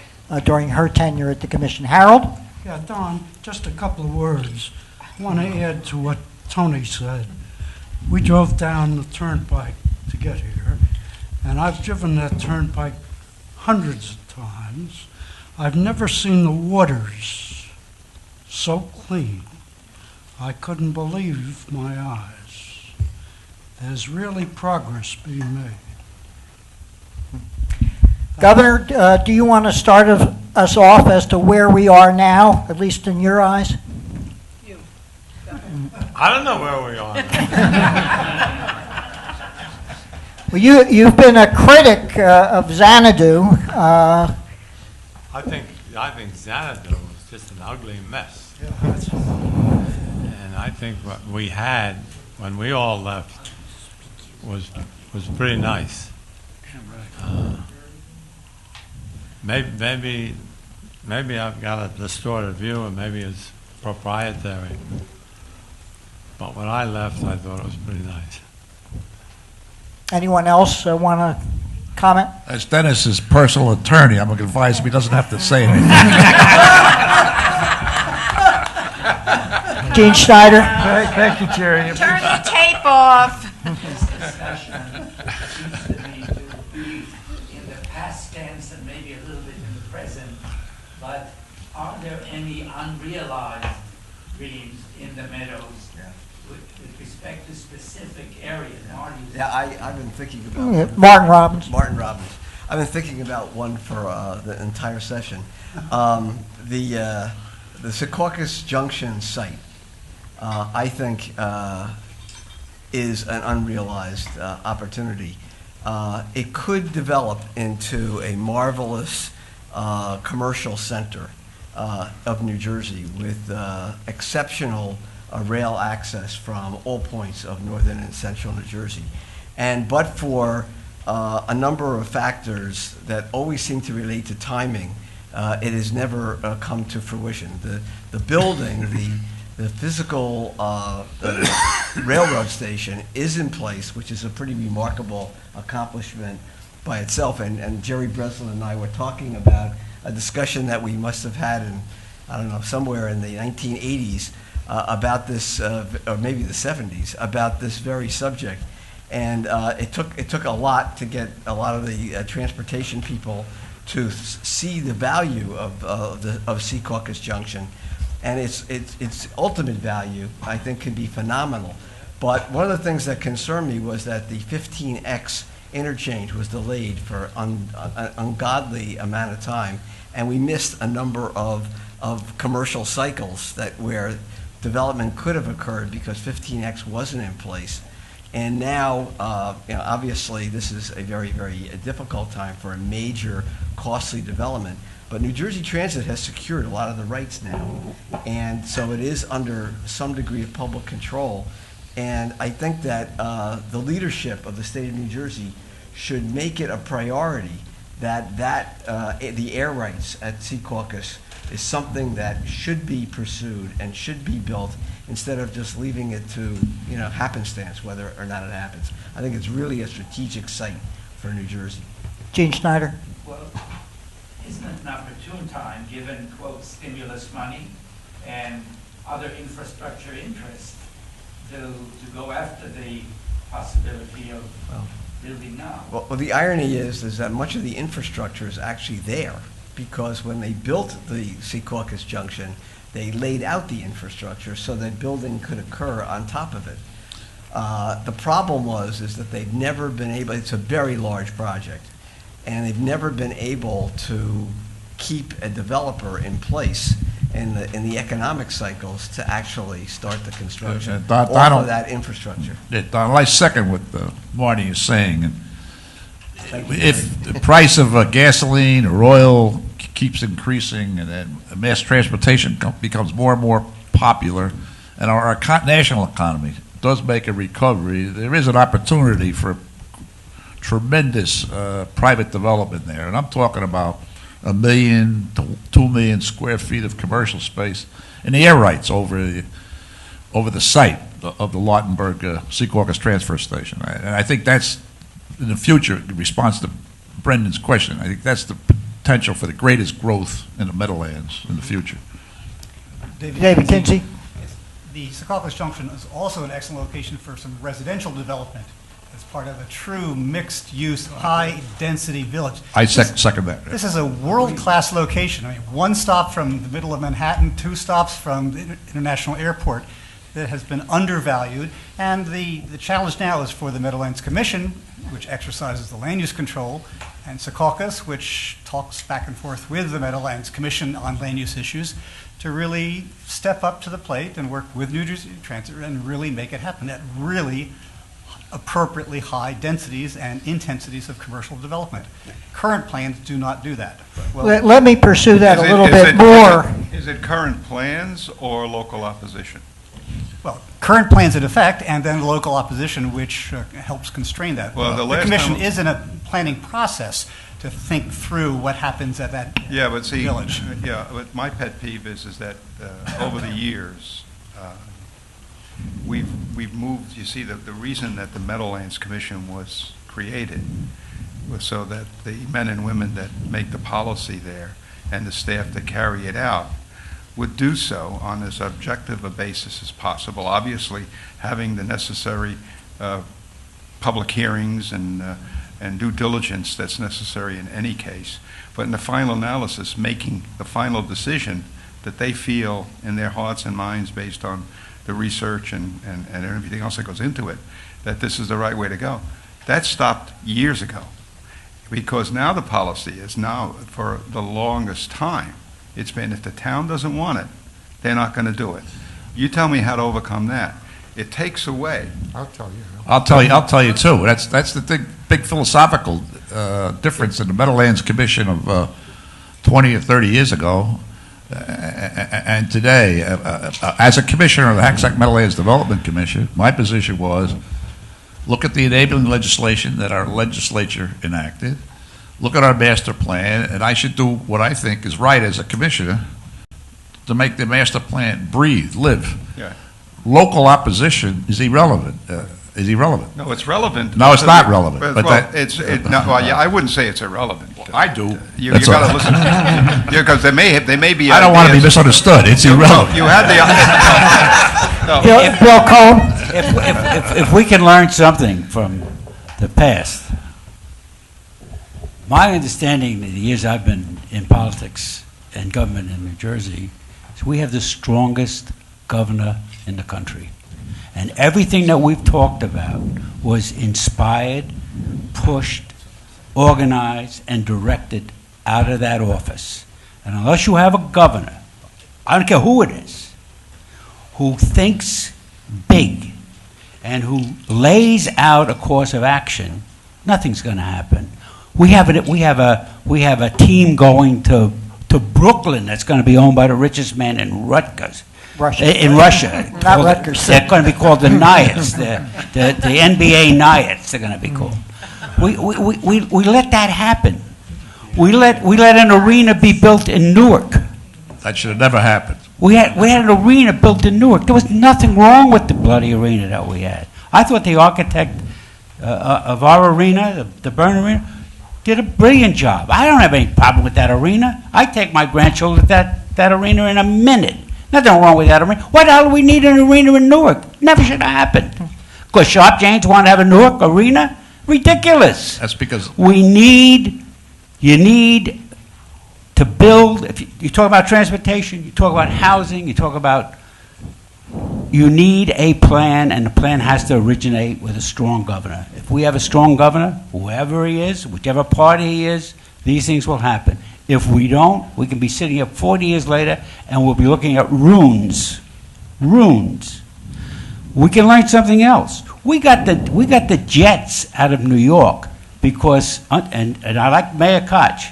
Speaker 4: during her tenure at the commission. Harold?
Speaker 1: Yeah, Don, just a couple of words. I want to add to what Tony said. We drove down the turnpike to get here, and I've driven that turnpike hundreds of times. I've never seen the waters so clean. I couldn't believe my eyes. There's really progress being made.
Speaker 4: Governor, do you want to start us off as to where we are now, at least in your eyes?
Speaker 10: I don't know where we are.
Speaker 4: Well, you've been a critic of Xanadu.
Speaker 10: I think Xanadu was just an ugly mess. And I think what we had when we all left was pretty nice. Maybe I've got a distorted view, and maybe it's proprietary. But when I left, I thought it was pretty nice.
Speaker 4: Anyone else want to comment?
Speaker 14: As Dennis's personal attorney, I'm going to advise him he doesn't have to say anything.
Speaker 4: Gene Schneider.
Speaker 7: Thank you, Jerry.
Speaker 12: Turn the tape off.
Speaker 23: This discussion seems to me to be in the past tense and maybe a little bit in the present, but are there any unrealized dreams in the meadows with respect to specific areas?
Speaker 13: Yeah, I've been thinking about
Speaker 4: Martin Robbins.
Speaker 13: Martin Robbins. I've been thinking about one for the entire session. The Secaucus Junction site, I think, is an unrealized opportunity. It could develop into a marvelous commercial center of New Jersey with exceptional rail access from all points of northern and central New Jersey. And but for a number of factors that always seem to relate to timing, it has never come to fruition. The building, the physical railroad station is in place, which is a pretty remarkable accomplishment by itself. And Jerry Breslin and I were talking about a discussion that we must have had in, I don't know, somewhere in the 1980s about this, or maybe the 70s, about this very subject. And it took a lot to get a lot of the transportation people to see the value of Secaucus Junction, and its ultimate value, I think, can be phenomenal. But one of the things that concerned me was that the 15X interchange was delayed for an ungodly amount of time, and we missed a number of commercial cycles where development could have occurred because 15X wasn't in place. And now, obviously, this is a very, very difficult time for a major, costly development. But New Jersey Transit has secured a lot of the rights now, and so it is under some degree of public control. And I think that the leadership of the state of New Jersey should make it a priority that the air rights at Secaucus is something that should be pursued and should be built, instead of just leaving it to happenstance whether or not it happens. I think it's really a strategic site for New Jersey.
Speaker 4: Gene Schneider.
Speaker 23: Well, isn't it an opportune time, given, quote, stimulus money and other infrastructure interests, to go after the possibility of building now?
Speaker 13: Well, the irony is that much of the infrastructure is actually there, because when they built the Secaucus Junction, they laid out the infrastructure so that building could occur on top of it. The problem is that they've never been able, it's a very large project, and they've never been able to keep a developer in place in the economic cycles to actually start the construction of that infrastructure.
Speaker 14: Don, I second what Marty is saying. And if the price of gasoline or oil keeps increasing, and then mass transportation becomes more and more popular, and our national economy does make a recovery, there is an opportunity for tremendous private development there. And I'm talking about 1 million to 2 million square feet of commercial space and the air rights over the site of the Lautenberg Secaucus transfer station. And I think that's, in the future, in response to Brendan's question, I think that's the potential for the greatest growth in the Meadowlands in the future.
Speaker 4: David Kinsey.
Speaker 17: The Secaucus Junction is also an excellent location for some residential development as part of a true mixed-use, high-density village.
Speaker 14: I second that.
Speaker 17: This is a world-class location. I mean, 1 stop from the middle of Manhattan, 2 stops from the International Airport, that has been undervalued. And the challenge now is for the Meadowlands Commission, which exercises the land use control, and Secaucus, which talks back and forth with the Meadowlands Commission on land use issues, to really step up to the plate and work with New Jersey Transit and really make it happen. That really appropriately high densities and intensities of commercial development. Current plans do not do that.
Speaker 4: Let me pursue that a little bit more.
Speaker 6: Is it current plans or local opposition?
Speaker 17: Well, current plans in effect, and then local opposition, which helps constrain that.
Speaker 6: Well,
Speaker 17: the commission is in a planning process to think through what happens at that village.
Speaker 6: Yeah, but my pet peeve is that over the years, we've moved. You see, the reason that the Meadowlands Commission was created was so that the men and women that make the policy there and the staff that carry it out would do so on as objective a basis as possible. Obviously, having the necessary public hearings and due diligence that's necessary in any case, but in the final analysis, making the final decision that they feel in their hearts and minds based on the research and everything else that goes into it, that this is the right way to go. That stopped years ago, because now the policy is now, for the longest time, it's been if the town doesn't want it, they're not going to do it. You tell me how to overcome that. It takes away.
Speaker 3: I'll tell you.
Speaker 14: I'll tell you too. That's the big philosophical difference in the Meadowlands Commission of 20 or 30 years ago and today. As a commissioner of the Hackensack Meadowlands Development Commission, my position was look at the enabling legislation that our legislature enacted, look at our master plan, and I should do what I think is right as a commissioner to make the master plan breathe, live.
Speaker 6: Yeah.
Speaker 14: Local opposition is irrelevant.
Speaker 6: No, it's relevant.
Speaker 14: No, it's not relevant.
Speaker 6: But I wouldn't say it's irrelevant.
Speaker 14: I do.
Speaker 6: You got to listen, because they may be.
Speaker 14: I don't want to be misunderstood. It's irrelevant.
Speaker 6: You had the.
Speaker 9: Bill Cole, if we can learn something from the past, my understanding in the years I've been in politics and government in New Jersey is we have the strongest governor in the country. And everything that we've talked about was inspired, pushed, organized, and directed out of that office. And unless you have a governor, I don't care who it is, who thinks big and who lays out a course of action, nothing's going to happen. We have a team going to Brooklyn that's going to be owned by the richest man in Rutgers. In Russia.
Speaker 4: Not Rutgers.
Speaker 9: They're going to be called the Nyates, the NBA Nyates they're going to be called. We let that happen. We let an arena be built in Newark.
Speaker 14: That should have never happened.
Speaker 9: We had an arena built in Newark. There was nothing wrong with the bloody arena that we had. I thought the architect of our arena, the Byrne Arena, did a brilliant job. I don't have any problem with that arena. I take my grandchildren to that arena in a minute. Nothing wrong with that arena. Why the hell do we need an arena in Newark? Never should have happened. Because Sharp Janes want to have a Newark arena? Ridiculous.
Speaker 14: That's because
Speaker 9: you need to build. If you talk about transportation, you talk about housing, you need a plan, and the plan has to originate with a strong governor. If we have a strong governor, whoever he is, whichever party he is, these things will happen. If we don't, we can be sitting here 40 years later and we'll be looking at ruins. Ruins. We can learn something else. We got the jets out of New York because, and I like Mayor Koch,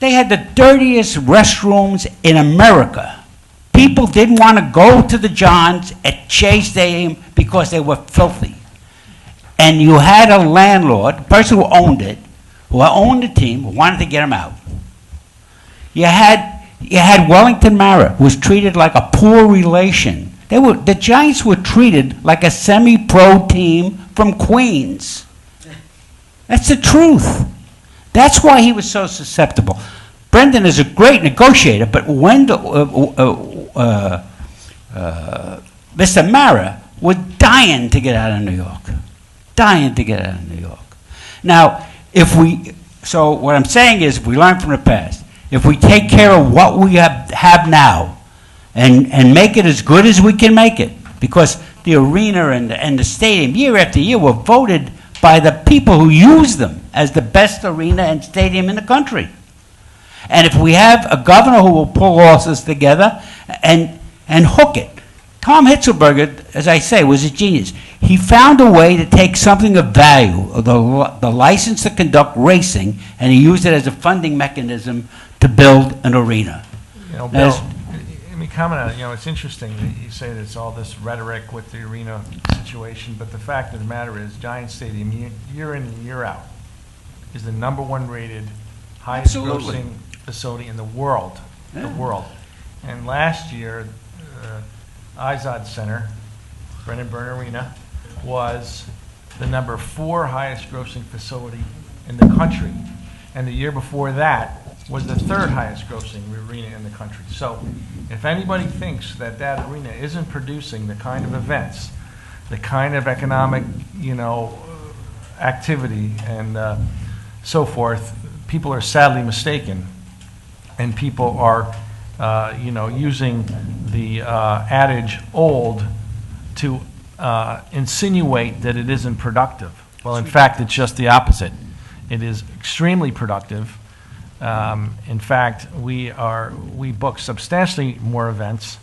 Speaker 9: they had the dirtiest restrooms in America. People didn't want to go to the Johns at Shea Stadium because they were filthy. And you had a landlord, the person who owned it, who owned the team, who wanted to get them out. You had Wellington Mara, who was treated like a poor relation. The Giants were treated like a semi-pro team from Queens. That's the truth. That's why he was so susceptible. Brendan is a great negotiator, but Mr. Mara was dying to get out of New York. Dying to get out of New York. Now, so what I'm saying is, if we learn from the past, if we take care of what we have now and make it as good as we can make it, because the arena and the stadium, year after year, were voted by the people who use them as the best arena and stadium in the country. And if we have a governor who will pull all this together and hook it. Tom Hitzelberger, as I say, was a genius.
Speaker 20: He found a way to take something of value, the license to conduct racing, and he used it as a funding mechanism to build an arena.
Speaker 11: You know,
Speaker 20: Now,
Speaker 11: Bill, let me comment on it. You know, it's interesting that you say that it's all this rhetoric with the arena situation, but the fact of the matter is Giant Stadium, year in and year out, is the #1 rated, highest
Speaker 20: Absolutely.
Speaker 11: grossing facility in the world. The
Speaker 20: Yeah.
Speaker 11: world. And last year, Izod Center, Brendan Byrne Arena, was the #4 highest grossing facility in the country. And the year before that was the 3rd highest grossing arena in the country. So if anybody thinks that that arena isn't producing the kind of events, the kind of economic, you know, activity and so forth, people are sadly mistaken. And people are, you know, using the adage old to insinuate that it isn't productive. Well, in fact, it's just the opposite. It is extremely productive. In fact, we book substantially more events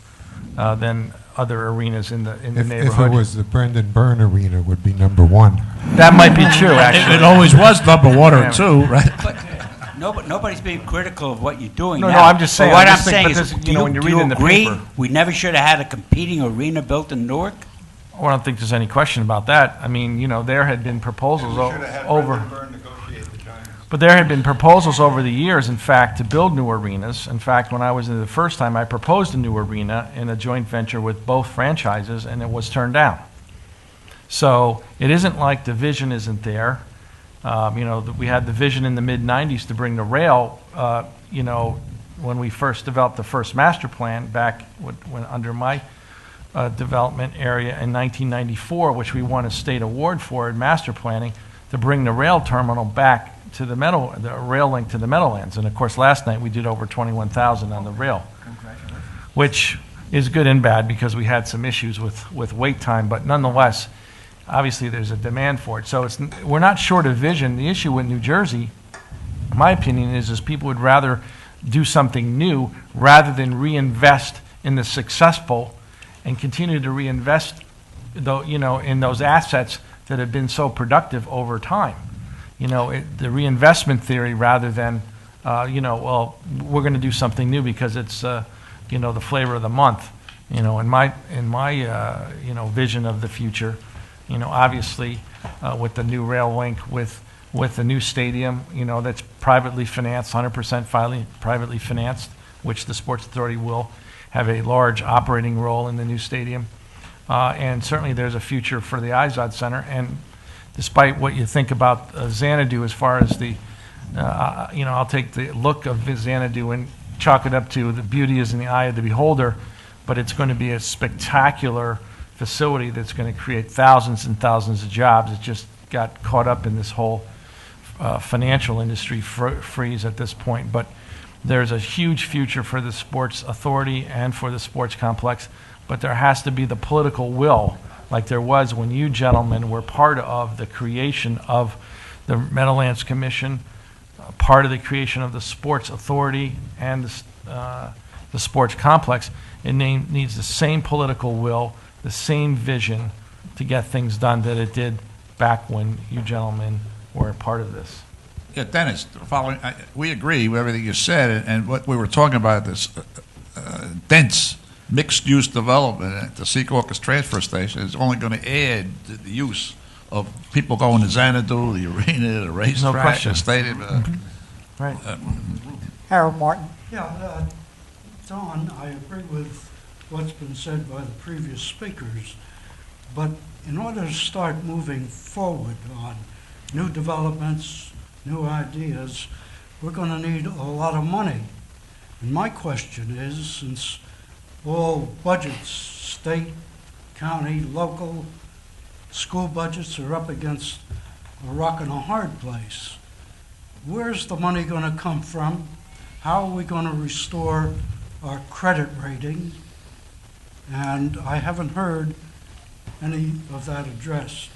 Speaker 11: than other arenas in the
Speaker 3: If
Speaker 11: neighborhood.
Speaker 3: it was the Brendan Byrne Arena, it would be #1.
Speaker 11: That might be true, actually.
Speaker 5: It always was #1 or
Speaker 11: Yeah.
Speaker 5: 2, right?
Speaker 9: Nobody's being critical of what you're doing
Speaker 11: No,
Speaker 9: now.
Speaker 11: no, I'm just saying-
Speaker 9: But what
Speaker 11: I'm
Speaker 9: I'm
Speaker 11: just saying,
Speaker 9: saying
Speaker 11: but
Speaker 9: is,
Speaker 11: this-
Speaker 9: do
Speaker 11: you know, when you read
Speaker 9: do
Speaker 11: in the
Speaker 9: agree
Speaker 11: paper-
Speaker 9: we never should have had a competing arena built in Newark?
Speaker 11: Well, I don't think there's any question about that. I mean, you know, there had been proposals over. But there had been proposals over the years, in fact, to build new arenas. In fact, when I was in the first time, I proposed a new arena in a joint venture with both franchises, and it was turned down. So it isn't like the vision isn't there. You know, we had the vision in the mid-'90s to bring the rail, you know, when we first developed the first master plan back when under my development area in 1994, which we won a state award for in master planning, to bring the rail terminal back to the rail link to the Meadowlands. And of course, last night we did over 21,000 on the rail, which is good and bad because we had some issues with wait time, but nonetheless, obviously there's a demand for it. So we're not short of vision. The issue with New Jersey, my opinion is people would rather do something new rather than reinvest in the successful and continue to reinvest, though, you know, in those assets that have been so productive over time. You know, the reinvestment theory rather than, you know, well, we're going to do something new because it's, you know, the flavor of the month. You know, in my you know, vision of the future, you know, obviously with the new rail link, with the new stadium, you know, that's privately financed, 100% privately financed, which the Sports Authority will have a large operating role in the new stadium. And certainly there's a future for the Izod Center. And despite what you think about Xanadu as far as the, you know, I'll take the look of Xanadu and chalk it up to the beauty is in the eye of the beholder, but it's going to be a spectacular facility that's going to create thousands and thousands of jobs. It just got caught up in this whole financial industry freeze at this point. But there's a huge future for the Sports Authority and for the sports complex, but there has to be the political will, like there was when you gentlemen were part of the creation of the Meadowlands Commission, part of the creation of the Sports Authority and the sports complex. It needs the same political will, the same vision to get things done that it did back when you gentlemen were a part of this.
Speaker 14: Yeah, Dennis, we agree with everything you said, and what we were talking about, this dense mixed-use development at the Secaucus Transfer Station is only going to add to the use of people going to Xanadu, the arena, the racetrack, the stadium.
Speaker 11: Right.
Speaker 4: Harold Martin.
Speaker 1: Yeah, Don, I agree with what's been said by the previous speakers, but in order to start moving forward on new developments, new ideas, we're going to need a lot of money. And my question is, since all budgets, state, county, local, school budgets are up against a rock and a hard place, where's the money going to come from? How are we going to restore our credit rating? And I haven't heard any of that addressed.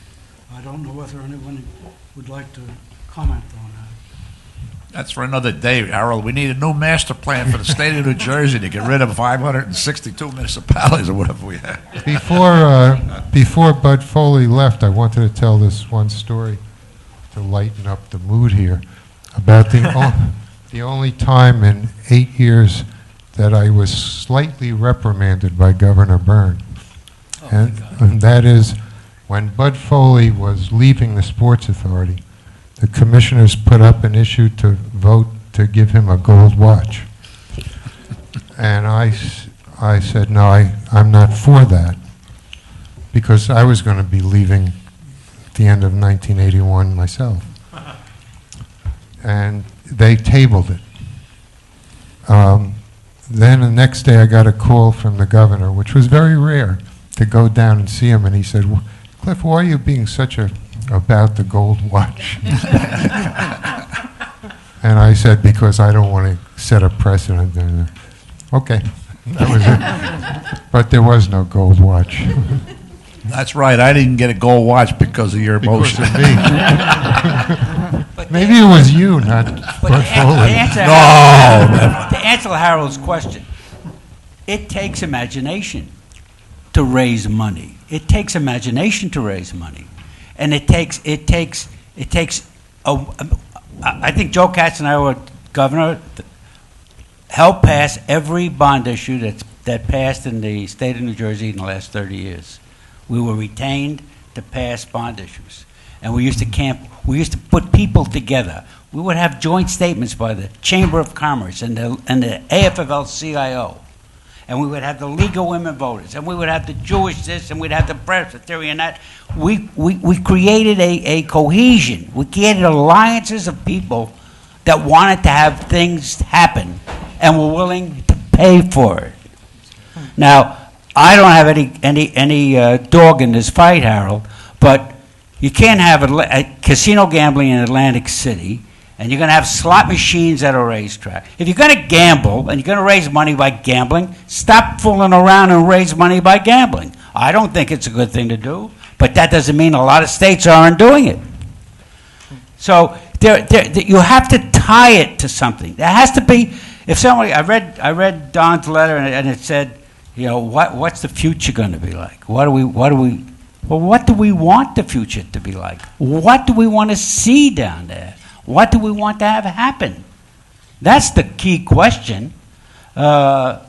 Speaker 1: I don't know whether anyone would like to comment on that.
Speaker 14: That's for another day, Harold. We need a new master plan for the state of New Jersey to get rid of 562 municipalities or whatever we have.
Speaker 3: before Bud Foley left, I wanted to tell this one story to lighten up the mood here about the only time in 8 years that I was slightly reprimanded by Governor Byrne. And that is when Bud Foley was leaving the Sports Authority, the commissioners put up an issue to vote to give him a gold watch. And I said, no, I'm not for that, because I was going to be leaving at the end of 1981 myself. And they tabled it. Then the next day I got a call from the governor, which was very rare, to go down and see him, and he said, Cliff, why are you being such about the gold watch? And I said, because I don't want to set a precedent. And, okay, that was it. But there was no gold watch.
Speaker 14: That's right. I didn't get a gold watch because of your motion.
Speaker 3: Because of me. Maybe it was you, not Bud Foley.
Speaker 20: To answer Harold's question, it takes imagination to raise money. It takes imagination to raise money, and I think Joe Katz and I were governor, helped pass every bond issue that passed in the state of New Jersey in the last 30 years. We were retained to pass bond issues. And we used to put people together. We would have joint statements by the Chamber of Commerce and the AFL-CIO. And we would have the League of Women Voters, and we would have the Jewish this, and we'd have the Presbyterian that. We created a cohesion. We created alliances of people that wanted to have things happen and were willing to pay for it. Now, I don't have any dog in this fight, Harold, but you can't have a casino gambling in Atlantic City, and you're going to have slot machines at a racetrack. If you're going to gamble and you're going to raise money by gambling, stop fooling around and raise money by gambling. I don't think it's a good thing to do, but that doesn't mean a lot of states aren't doing it. So you have to tie it to something. There has to be. If somebody, I read Don's letter and it said, you know, what's the future going to be like? What do we want the future to be like? What do we want to see down there? What do we want to have happen? That's the key question. Somebody,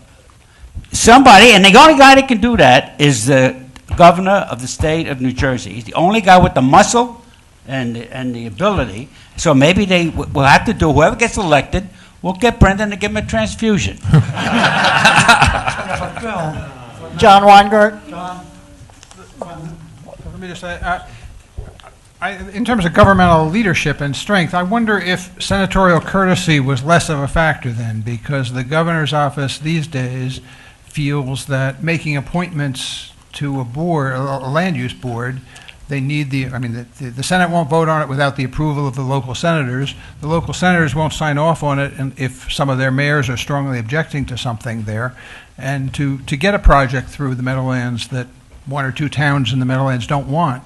Speaker 20: and the only guy that can do that is the governor of the state of New Jersey. He's the only guy with the muscle and the ability. So maybe they will have to do, whoever gets elected, we'll get Brendan to give him a transfusion.
Speaker 4: John Weingart.
Speaker 15: Let me just say, in terms of governmental leadership and strength, I wonder if senatorial courtesy was less of a factor then, because the governor's office these days feels that making appointments to a board, a land use board, they need the Senate won't vote on it without the approval of the local senators. The local senators won't sign off on it and if some of their mayors are strongly objecting to something there. And to get a project through the Meadowlands that one or two towns in the Meadowlands don't want,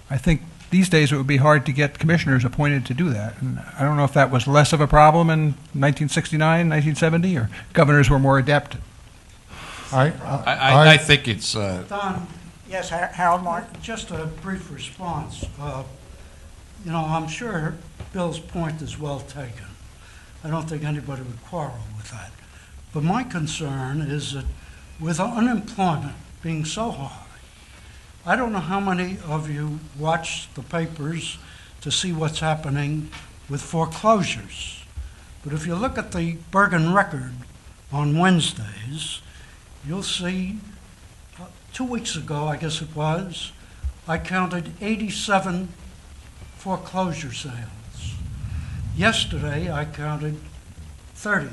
Speaker 15: I think these days it would be hard to get commissioners appointed to do that. And I don't know if that was less of a problem in 1969, 1970, or governors were more adept.
Speaker 14: I think it's...
Speaker 1: Don,
Speaker 4: yes, Harold Martin.
Speaker 1: Just a brief response. You know, I'm sure Bill's point is well taken. I don't think anybody would quarrel with that. But my concern is that with unemployment being so high, I don't know how many of you watch the papers to see what's happening with foreclosures. But if you look at the Bergen Record on Wednesdays, you'll see 2 weeks ago, I guess it was, I counted 87 foreclosure sales. Yesterday, I counted 30.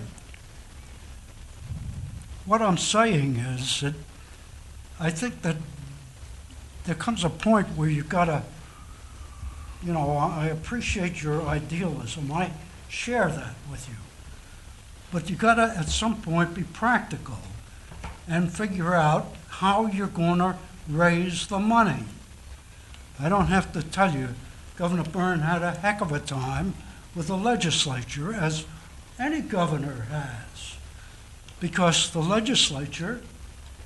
Speaker 1: What I'm saying is that I think that there comes a point where you've got to, you know, I appreciate your idealism. I share that with you. But you've got to, at some point, be practical and figure out how you're going to raise the money. I don't have to tell you, Governor Byrne had a heck of a time with the legislature, as any governor has, because the legislature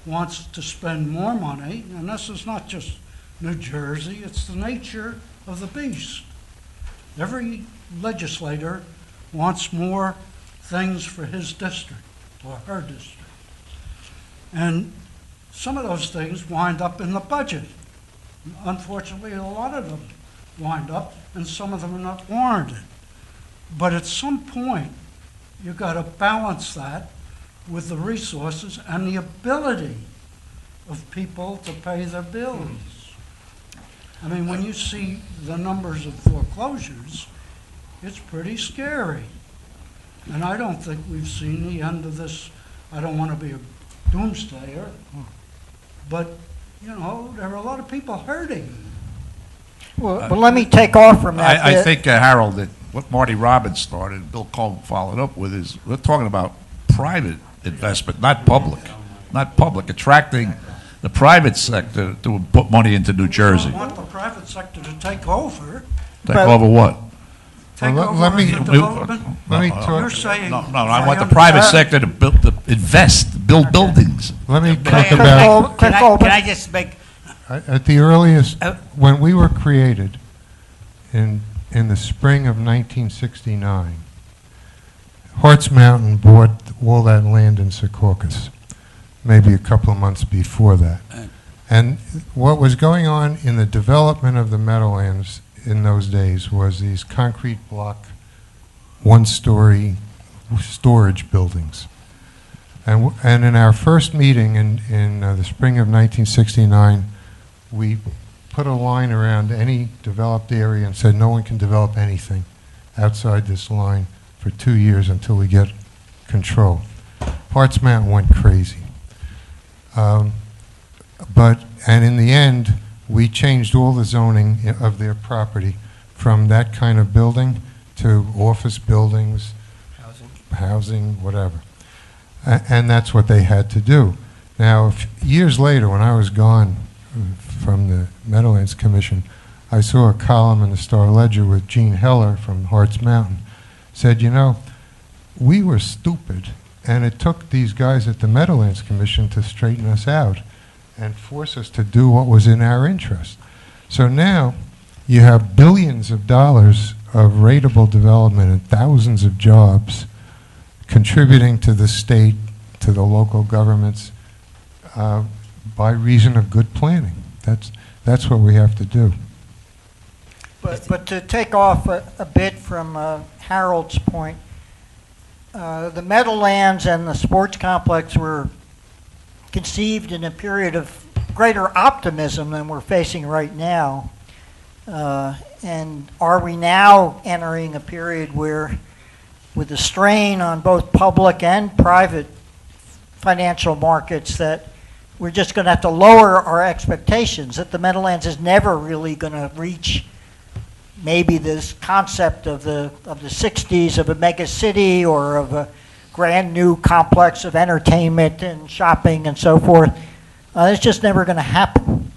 Speaker 1: wants to spend more money, and this is not just New Jersey. It's the nature of the beast. Every legislator wants more things for his district or her district. And some of those things wind up in the budget. Unfortunately, a lot of them wind up, and some of them are not warranted. But at some point, you've got to balance that with the resources and the ability of people to pay their bills. I mean, when you see the numbers of foreclosures, it's pretty scary. And I don't think we've seen the end of this. I don't want to be a doomsayer, but, you know, there are a lot of people hurting.
Speaker 4: Well, let me take off from that.
Speaker 14: I think, Harold, that what Marty Robbins started, Bill Cole followed up with, is we're talking about private investment, not public. Not public, attracting the private sector to put money into New Jersey.
Speaker 1: I want the private sector to take over.
Speaker 14: Take over what?
Speaker 1: Take
Speaker 3: Well,
Speaker 1: over
Speaker 3: let me-
Speaker 1: the development.
Speaker 3: let me talk-
Speaker 1: You're saying.
Speaker 14: No, I want the private sector to build buildings.
Speaker 3: Let me talk
Speaker 4: Can
Speaker 3: about,
Speaker 23: Can I just make,
Speaker 3: at the earliest, when we were created in the spring of 1969, Hartz Mountain bought all that land in Secaucus, maybe a couple of months before that. And what was going on in the development of the Meadowlands in those days was these concrete block, one-story storage buildings. And in our first meeting in the spring of 1969, we put a line around any developed area and said no one can develop anything outside this line for 2 years until we get control. Hartz Mountain went crazy. And in the end, we changed all the zoning of their property from that kind of building to office buildings, housing, whatever. And that's what they had to do. Now, years later, when I was gone from the Meadowlands Commission, I saw a column in the Star Ledger with Gene Heller from Hartz Mountain. Said, you know, we were stupid, and it took these guys at the Meadowlands Commission to straighten us out and force us to do what was in our interest. So now you have billions of dollars of rateable development and thousands of jobs contributing to the state, to the local governments, by reason of good planning. That's what we have to do.
Speaker 4: But to take off a bit from Harold's point, the Meadowlands and the sports complex were conceived in a period of greater optimism than we're facing right now. And are we now entering a period where, with the strain on both public and private financial markets, that we're just going to have to lower our expectations, that the Meadowlands is never really going to reach maybe this concept of the 60s of a mega city or of a brand new complex of entertainment and shopping and so forth. It's just never going to happen.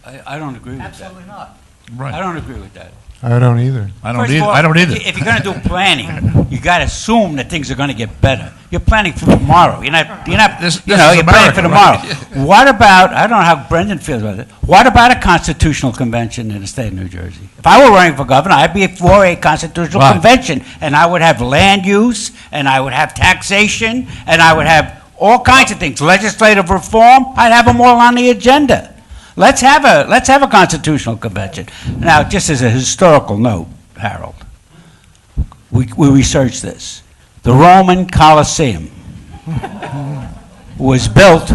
Speaker 20: I don't agree with that.
Speaker 4: Absolutely not.
Speaker 14: Right.
Speaker 20: I don't agree with that.
Speaker 3: I don't either.
Speaker 20: First of all,
Speaker 14: I don't either.
Speaker 20: If you're going to do planning, you got to assume that things are going to get better. You're planning for tomorrow. You're not. You're planning for tomorrow.
Speaker 14: Right?
Speaker 20: What about? I don't know how Brendan feels about it. What about a constitutional convention in the state of New Jersey? If I were running for governor, I'd be for a constitutional convention, and I would have land use, and I would have taxation, and I would have all kinds of things. Legislative reform. I'd have them all on the agenda. Let's have a constitutional convention. Now, just as a historical note, Harold, we researched this. The Roman Colosseum was built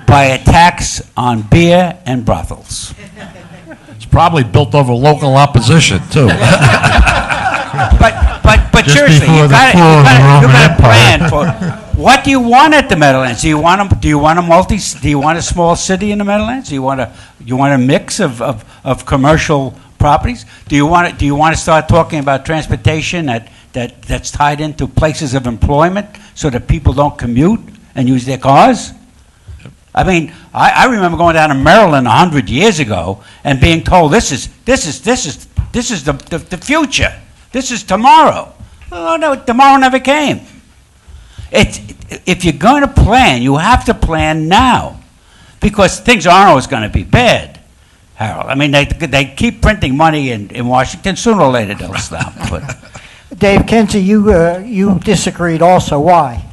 Speaker 20: by a tax on beer and brothels.
Speaker 14: It's probably built over local opposition too.
Speaker 20: But
Speaker 3: Just
Speaker 20: seriously,
Speaker 3: before
Speaker 20: you
Speaker 3: the fall of the
Speaker 20: got
Speaker 3: Roman
Speaker 20: to plan
Speaker 3: Empire.
Speaker 20: for. What do you want at the Meadowlands? Do you want a small city in the Meadowlands? Do you want a mix of commercial properties? Do you want to start talking about transportation that's tied into places of employment so that people don't commute and use their cars? I mean, I remember going down to Maryland 100 years ago and being told this is the future. This is tomorrow. Oh no, tomorrow never came. If you're going to plan, you have to plan now. because things aren't always going to be bad, Harold. I mean, they keep printing money in Washington. Sooner or later they'll stop. But
Speaker 4: Dave Kinsey, you disagreed also. Why?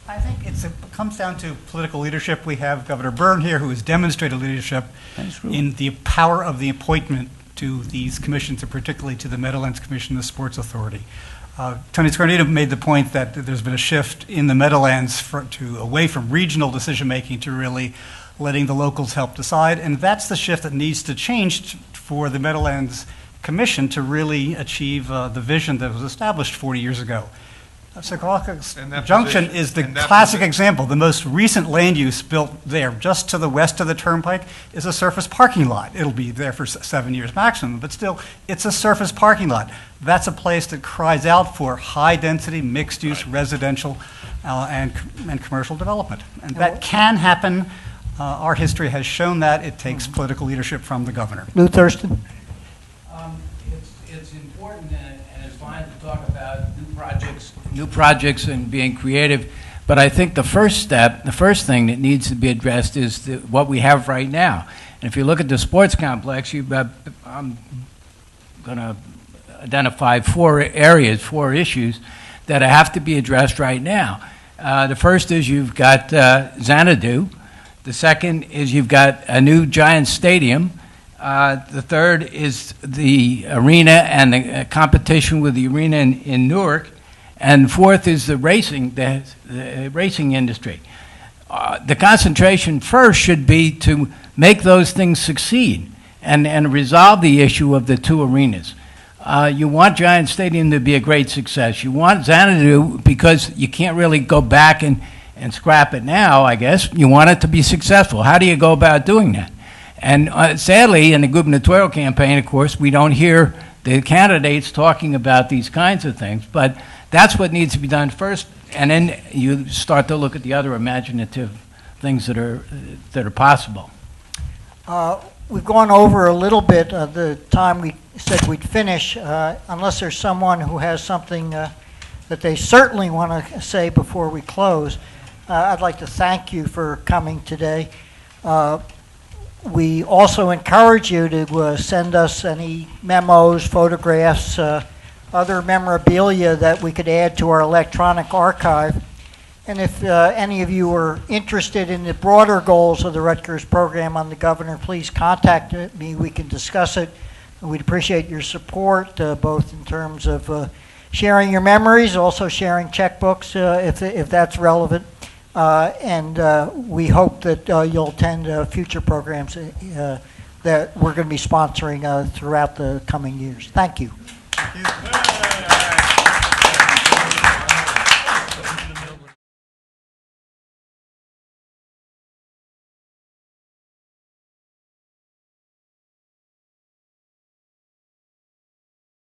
Speaker 17: I think it comes down to political leadership. We have Governor Byrne here, who has demonstrated leadership in the power of the appointment to these commissions, and particularly to the Meadowlands Commission and the Sports Authority. Tony Scarnito made the point that there's been a shift in the Meadowlands away from regional decision-making to really letting the locals help decide, and that's the shift that needs to change for the Meadowlands Commission to really achieve the vision that was established 40 years ago. Secaucus Junction is the classic example. The most recent land use built there, just to the west of the turnpike, is a surface parking lot. It'll be there for 7 years maximum, but still, it's a surface parking lot. That's a place that cries out for high-density, mixed-use, residential, and commercial development. And that can happen. Our history has shown that. It takes political leadership from the governor.
Speaker 4: Lou Thurston?
Speaker 9: It's important and it's fine to talk about new projects and being creative, but I think the first thing that needs to be addressed is what we have right now. And if you look at the sports complex, I'm going to identify four issues that have to be addressed right now. The first is you've got Xanadu. The second is you've got a new Giants stadium. The third is the arena and the competition with the arena in Newark. And fourth is the racing industry. The concentration first should be to make those things succeed and resolve the issue of the two arenas. You want Giant Stadium to be a great success. You want Xanadu because you can't really go back and scrap it now, I guess. You want it to be successful. How do you go about doing that? And sadly, in the gubernatorial campaign, of course, we don't hear the candidates talking about these kinds of things. But that's what needs to be done first, and then you start to look at the other imaginative things that are possible.
Speaker 4: We've gone over a little bit of the time we said we'd finish, unless there's someone who has something that they certainly want to say before we close. I'd like to thank you for coming today. We also encourage you to send us any memos, photographs, other memorabilia that we could add to our electronic archive. And if any of you are interested in the broader goals of the Rutgers program on the governor, please contact me. We can discuss it. And we'd appreciate your support, both in terms of sharing your memories, also sharing checkbooks if that's relevant. And we hope that you'll attend future programs that we're going to be sponsoring throughout the coming years. Thank you.
Speaker 18: Thank you.